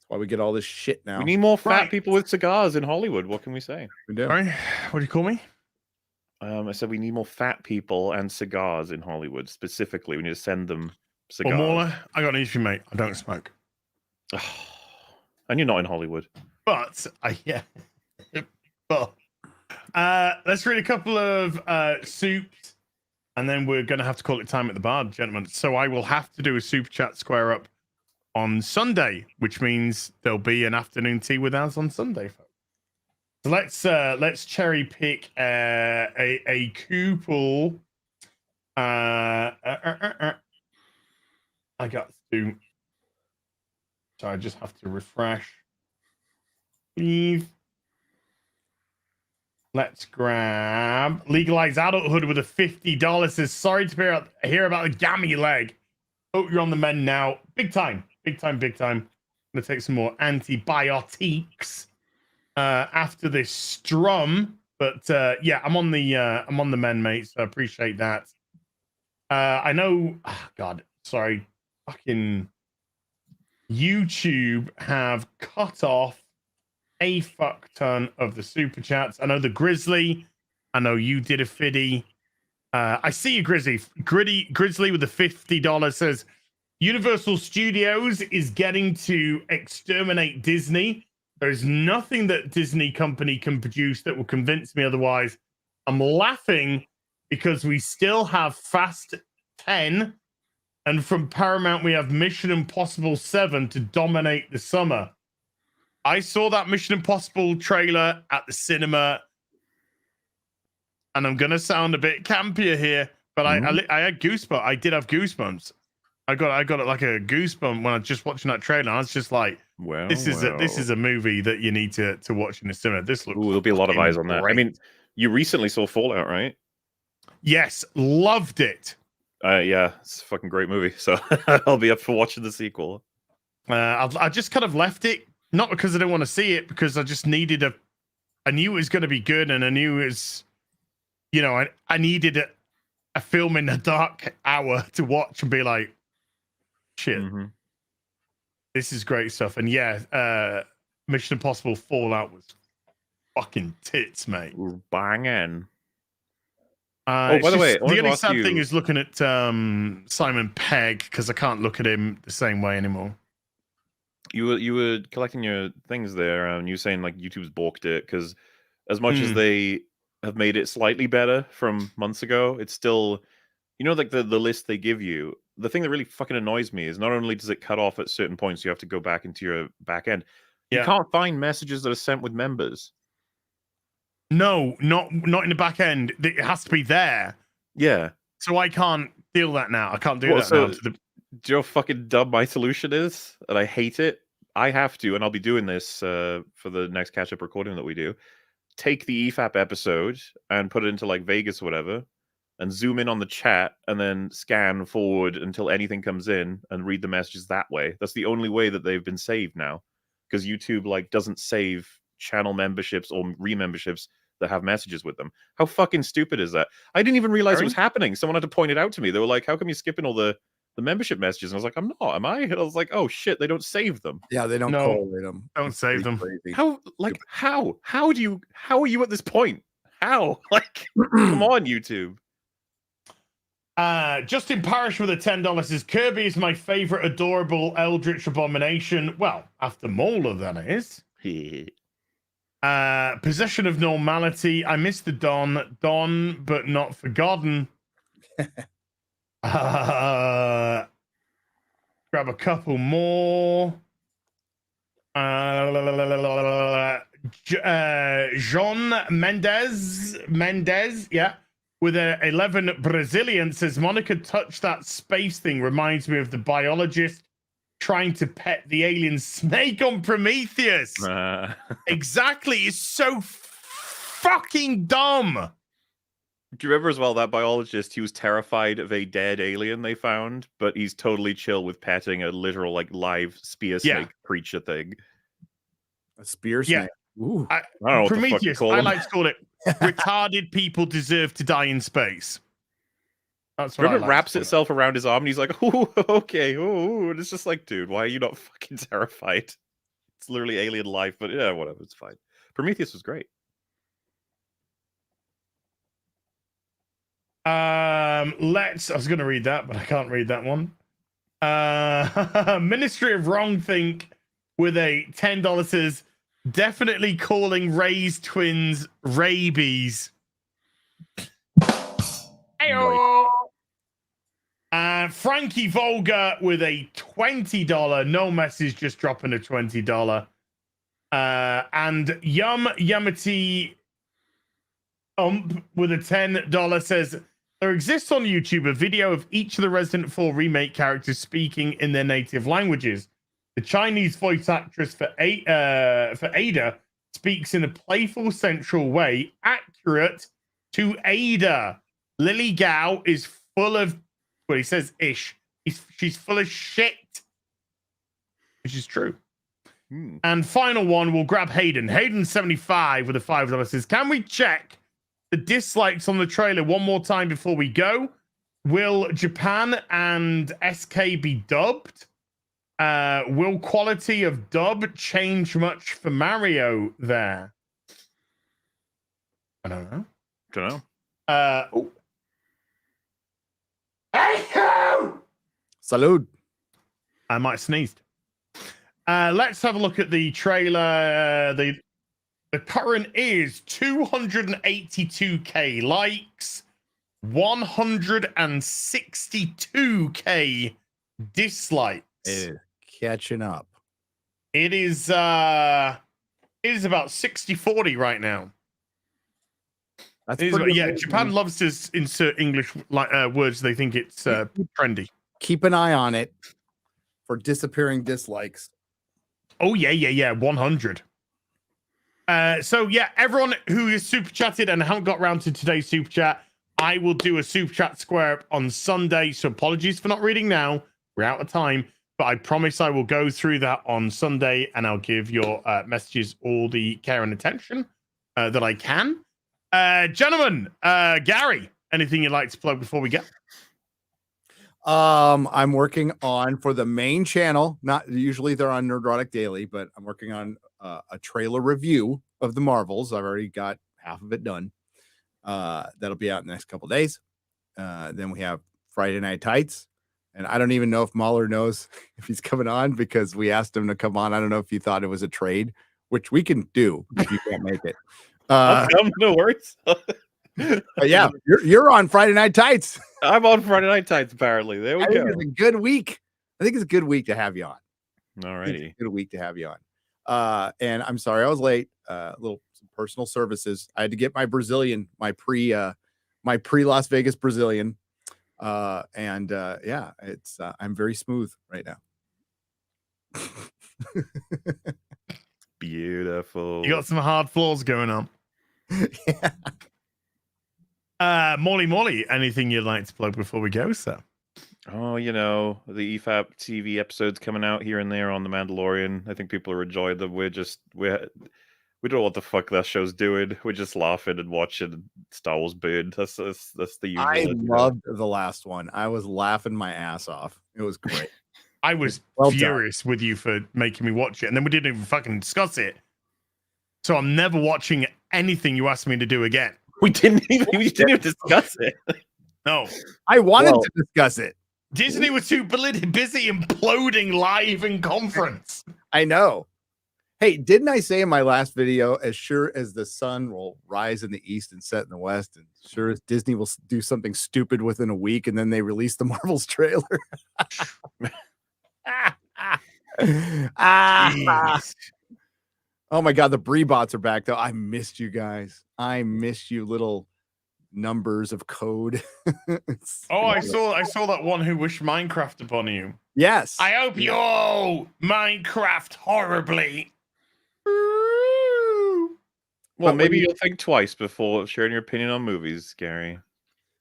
why we get all this shit now. We need more fat people with cigars in Hollywood. What can we say? We do. Sorry, what do you call me? I said we need more fat people and cigars in Hollywood. Specifically, we need to send them cigars. Well, Mauler, I got news for you, mate. I don't smoke. And you're not in Hollywood. But let's read a couple of soups, and then we're going to have to call it time at the bar, gentlemen. So I will have to do a super chat square up on Sunday, which means there'll be an afternoon tea with us on Sunday, folks. So let's cherry pick a couple. I got to. So I just have to refresh. Please. Let's grab Legalize Adulthood with a $50. Says, sorry to hear about the gammy leg. Hope you're on the mend now. Big time. I'm gonna take some more antibiotics after this strum. But yeah, I'm on the mend, mate. So I appreciate that. I know. Oh, God, sorry. Fucking YouTube have cut off a fuck ton of the super chats. I know the Grizzly. I know you did a fiddy. I see you, Grizzly. Grizzly with the $50 says, Universal Studios is getting to exterminate Disney. There's nothing that Disney company can produce that will convince me otherwise. I'm laughing because we still have Fast 10, and from Paramount we have Mission Impossible 7 to dominate the summer. I saw that Mission Impossible trailer at the cinema, and I'm gonna sound a bit campier here, but I had goosebumps. I did have goosebumps. I got like a goosebump when I was just watching that trailer. I was just like, well, this is a movie that you need to watch in the cinema. This looks. There'll be a lot of eyes on that. Great. I mean, you recently saw Fallout, right? Yes, loved it. Yeah, it's a fucking great movie. So I'll be up for watching the sequel. I just kind of left it, not because I didn't want to see it, because I just needed I knew it was going to be good, and I knew it was, I needed a film in the dark hour to watch and be like, shit, this is great stuff. And yeah, Mission Impossible Fallout was fucking tits, mate. Banging. By the way, the only sad thing is looking at Simon Pegg, because I can't look at him the same way anymore. You were collecting your things there, and you were saying like YouTube's balked it because as much as they have made it slightly better from months ago, it's still, like the list they give you. The thing that really fucking annoys me is not only does it cut off at certain points, you have to go back into your back end. You can't find messages that are sent with members. No, not in the back end. It has to be there. Yeah. So I can't deal that now. I can't do that now. Do you know how fucking dumb my solution is? And I hate it. I have to, and I'll be doing this for the next catch-up recording that we do, take the EFAP episode and put it into like Vegas or whatever, and zoom in on the chat, and then scan forward until anything comes in and read the messages that way. That's the only way that they've been saved now, because YouTube like doesn't save channel memberships or re-memberships that have messages with them. How fucking stupid is that? I didn't even realize it was happening. Someone had to point it out to me. They were like, how come you're skipping all the membership messages? And I was like, I'm not, am I? And I was like, oh shit, they don't save them. Yeah, they don't correlate them. Don't save them. Crazy. How are you at this point? How? Like, come on, YouTube. Justin Parrish with a $10 says, Kirby is my favorite adorable eldritch abomination. Well, after Molar, that is. Possession of normality. I miss the Don, but not forgotten. Grab a couple more. Jean Mendez, yeah, with a 11 Brazilian says, Monica touched that space thing. Reminds me of the biologist trying to pet the alien snake on Prometheus. Exactly. It's so fucking dumb. Do you remember as well that biologist? He was terrified of a dead alien they found, but he's totally chill with petting a literal like live spear snake creature thing. A spear snake. Ooh. I don't know what Prometheus, the fuck you call I him. like to call it retarded people deserve to die in space. That's what Remember, it wraps itself around his arm, and he's like, "Oh, okay, oh," and it's just like, dude, why are you not fucking terrified? It's literally alien life, but yeah, whatever, it's fine. Prometheus was great. I was going to read that, but I can't read that one. Ministry of Wrongthink with a $10 says, definitely calling Ray's twins rabies. Heyo. Frankie Volga with a $20, no message, just dropping a $20. And Yamati with a $10 says, there exists on YouTube a video of each of the Resident 4 remake characters speaking in their native languages. The Chinese voice actress for Ada speaks in a playful, sensual way, accurate to Ada. Lily Gao is full of, well, he says ish. She's full of shit, which is true. And final one, we'll grab Hayden. Hayden75 with a $5 says, can we check the dislikes on the trailer one more time before we go? Will Japan and SK be dubbed? Will quality of dub change much for Mario there? I don't know. Salud. I might have sneezed. Let's have a look at the trailer. The current is 282k likes, 162k dislikes. Catching up. It is about 60-40 right now. That's Japan loves to insert English words. They think it's trendy. Keep an eye on it for disappearing dislikes. Oh, yeah, 100. So, yeah, everyone who is super chatted and haven't got around to today's super chat, I will do a super chat square up on Sunday. So apologies for not reading now. We're out of time. But I promise I will go through that on Sunday, and I'll give your messages all the care and attention that I can. Gentlemen, Gary, anything you'd like to plug before we go? I'm working on, for the main channel, not usually they're on Nerdrotic Daily, but I'm working on a trailer review of the Marvels. I've already got half of it done. That'll be out in the next couple days. Then we have Friday Night Tights. And I don't even know if Mahler knows if he's coming on, because we asked him to come on. I don't know if you thought it was a trade, which we can do if you can't make it. No worries. Yeah, you're on Friday Night Tights. I'm on Friday Night Tights, apparently. There we go. It's a good week. I think it's a good week to have you on. Alrighty. Good week to have you on. And I'm sorry I was late. Some personal services. I had to get my Brazilian, my pre Las Vegas Brazilian. Yeah, it's I'm very smooth right now. Beautiful. You got some hard floors going on. Yeah. Molly, anything you'd like to plug before we go, sir? Oh, the EFAP TV episodes coming out here and there on The Mandalorian. I think people are enjoying them. We don't know what the fuck that show's doing. We're just laughing and watching Star Wars burn. That's the usual. I loved the last one. I was laughing my ass off. It was great. I was furious with you for making me watch it, and then we didn't even fucking discuss it. So I'm never watching anything you asked me to do again. We didn't even discuss it. No. I wanted to discuss it. Disney was too busy imploding live in conference. I know. Hey, didn't I say in my last video, as sure as the sun will rise in the east and set in the west, and sure as Disney will do something stupid within a week, and then they release the Marvels trailer? Oh my God, the Bree bots are back though. I missed you guys. I missed you, little numbers of code. I saw that one who wished Minecraft upon you. Yes. I hope you all Minecraft horribly. Well, maybe you'll think twice before sharing your opinion on movies, Gary.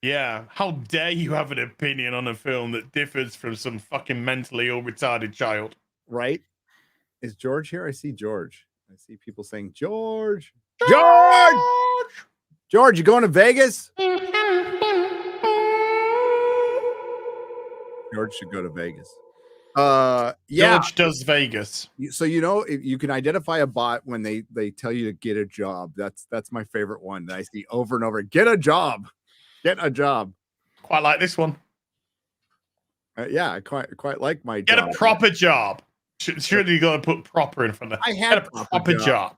Yeah, how dare you have an opinion on a film that differs from some fucking mentally ill retarded child? Right? Is George here? I see George. I see people saying, George! George, you going to Vegas? George should go to Vegas. Yeah. George does Vegas. So if you can identify a bot when they tell you to get a job. That's my favorite one that I see over and over. Get a job. Get a job. Quite like this one. Yeah, I quite like my Get job. a proper job. Surely you got to put proper in front of that. I had a proper job.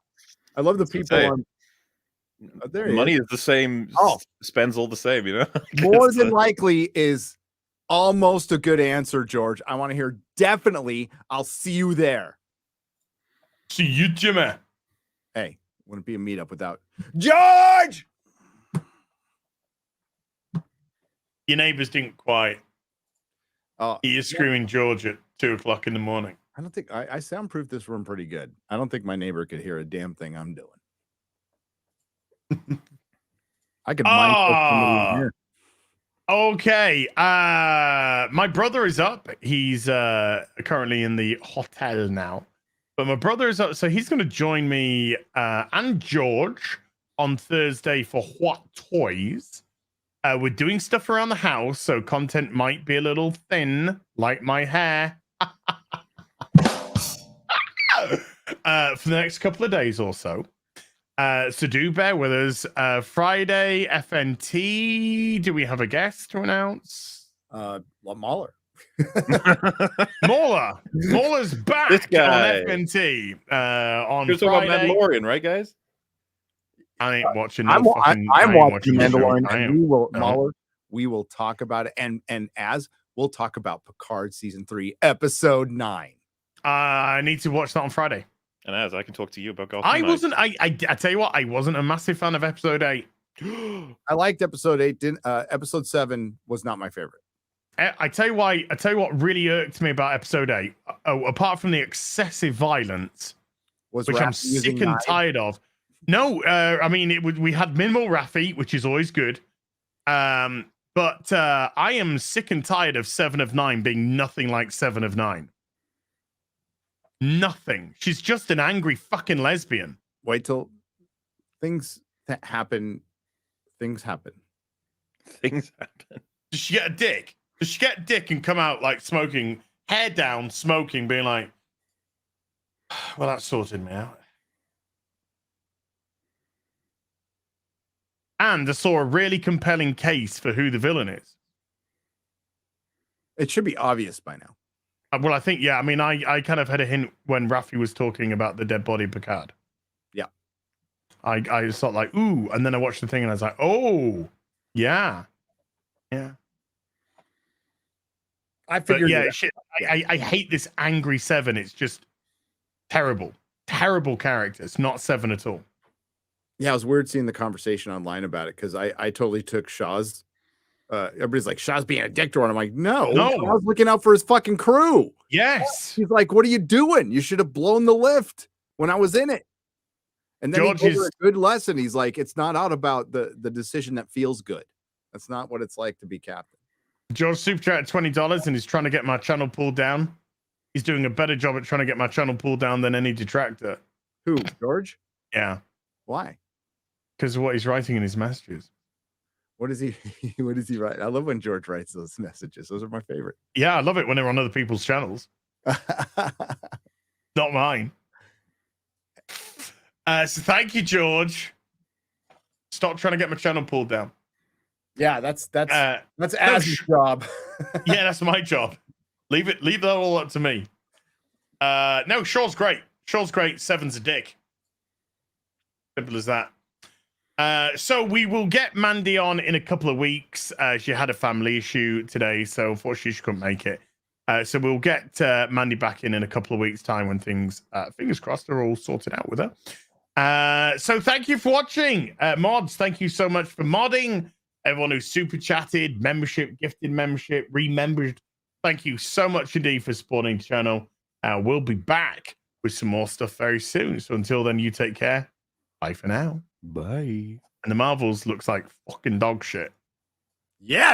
I love the people on. There money is the same. Spends all the same, More than likely is almost a good answer, George. I want to hear definitely. I'll see you there. See you, Jimmy. Hey, wouldn't be a meetup without George. Your neighbors didn't quite. He is screaming George at 2:00 in the morning. I don't think I soundproofed this room pretty good. I don't think my neighbor could hear a damn thing I'm doing. I could mind here. Okay. My brother is up. He's currently in the hotel now. But my brother is up, so he's going to join me and George on Thursday for What Toys. We're doing stuff around the house, so content might be a little thin, like my hair. For the next couple of days or so. So do bear with us. Friday, FNT. Do we have a guest to announce? Mahler. Mahler's back This guy. on FNT. On You're talking about Friday. Mandalorian, right, guys? I ain't watching. I'm watching the show. Mandalorian. I And am. we will, No. Mahler. We will talk about it, and as we'll talk about Picard season 3, episode 9. I need to watch that on Friday. And as I can talk to you about Gotham I Knights. wasn't. I tell you what. I wasn't a massive fan of episode 8. I liked episode 8. Episode 7 was not my favorite. I tell you why. I tell you what really irked me about episode 8. Apart from the excessive violence, Was which I'm Raffi using sick and knives? tired of. No, I mean we had minimal Raffi, which is always good. But I am sick and tired of 7 of 9 being nothing like 7 of 9. Nothing. She's just an angry fucking lesbian. Wait till things that happen. Things happen. Things happen. Does she get a dick? Does she get a dick and come out like smoking, hair down, smoking, being like, well, that sorted me out. And I saw a really compelling case for who the villain is. It should be obvious by now. Well, I think, yeah. I mean, I kind of had a hint when Raffi was talking about the dead body Picard. Yeah. I just thought like, ooh. And then I watched the thing and I was like, oh, yeah. Yeah. I But figured. yeah, shit, I hate this angry 7. It's just terrible. Terrible characters. Not 7 at all. Yeah, it was weird seeing the conversation online about it because I totally took Shaw's everybody's like, Shaw's being a dick to her. And I'm like, no, No. I was looking out for his fucking crew. Yes. He's like, what are you doing? You should have blown the lift when I was in it. And then George he gave her is- a good lesson. He's like, it's not out about the decision that feels good. That's not what it's like to be captain. George super chat $20 and he's trying to get my channel pulled down. He's doing a better job at trying to get my channel pulled down than any detractor. Who, George? Yeah. Why? Because of what he's writing in his messages. What is he? What does he write? I love when George writes those messages. Those are my favorite. Yeah, I love it when they're on other people's channels. Not mine. So thank you, George. Stop trying to get my channel pulled down. Yeah, that's no, Az's job. Yeah, that's my job. Leave that all up to me. No, Shaw's great. Shaw's great. Seven's a dick. Simple as that. So we will get Mandy on in a couple of weeks. She had a family issue today, so unfortunately she couldn't make it. So we'll get Mandy back in a couple of weeks' time when things, fingers crossed, are all sorted out with her. So thank you for watching. Mods, thank you so much for modding. Everyone who super chatted, membership, gifted membership, remembered. Thank you so much indeed for supporting the channel. We'll be back with some more stuff very soon. So until then, you take care. Bye for now. Bye. And the Marvels looks like fucking dog shit. Yes.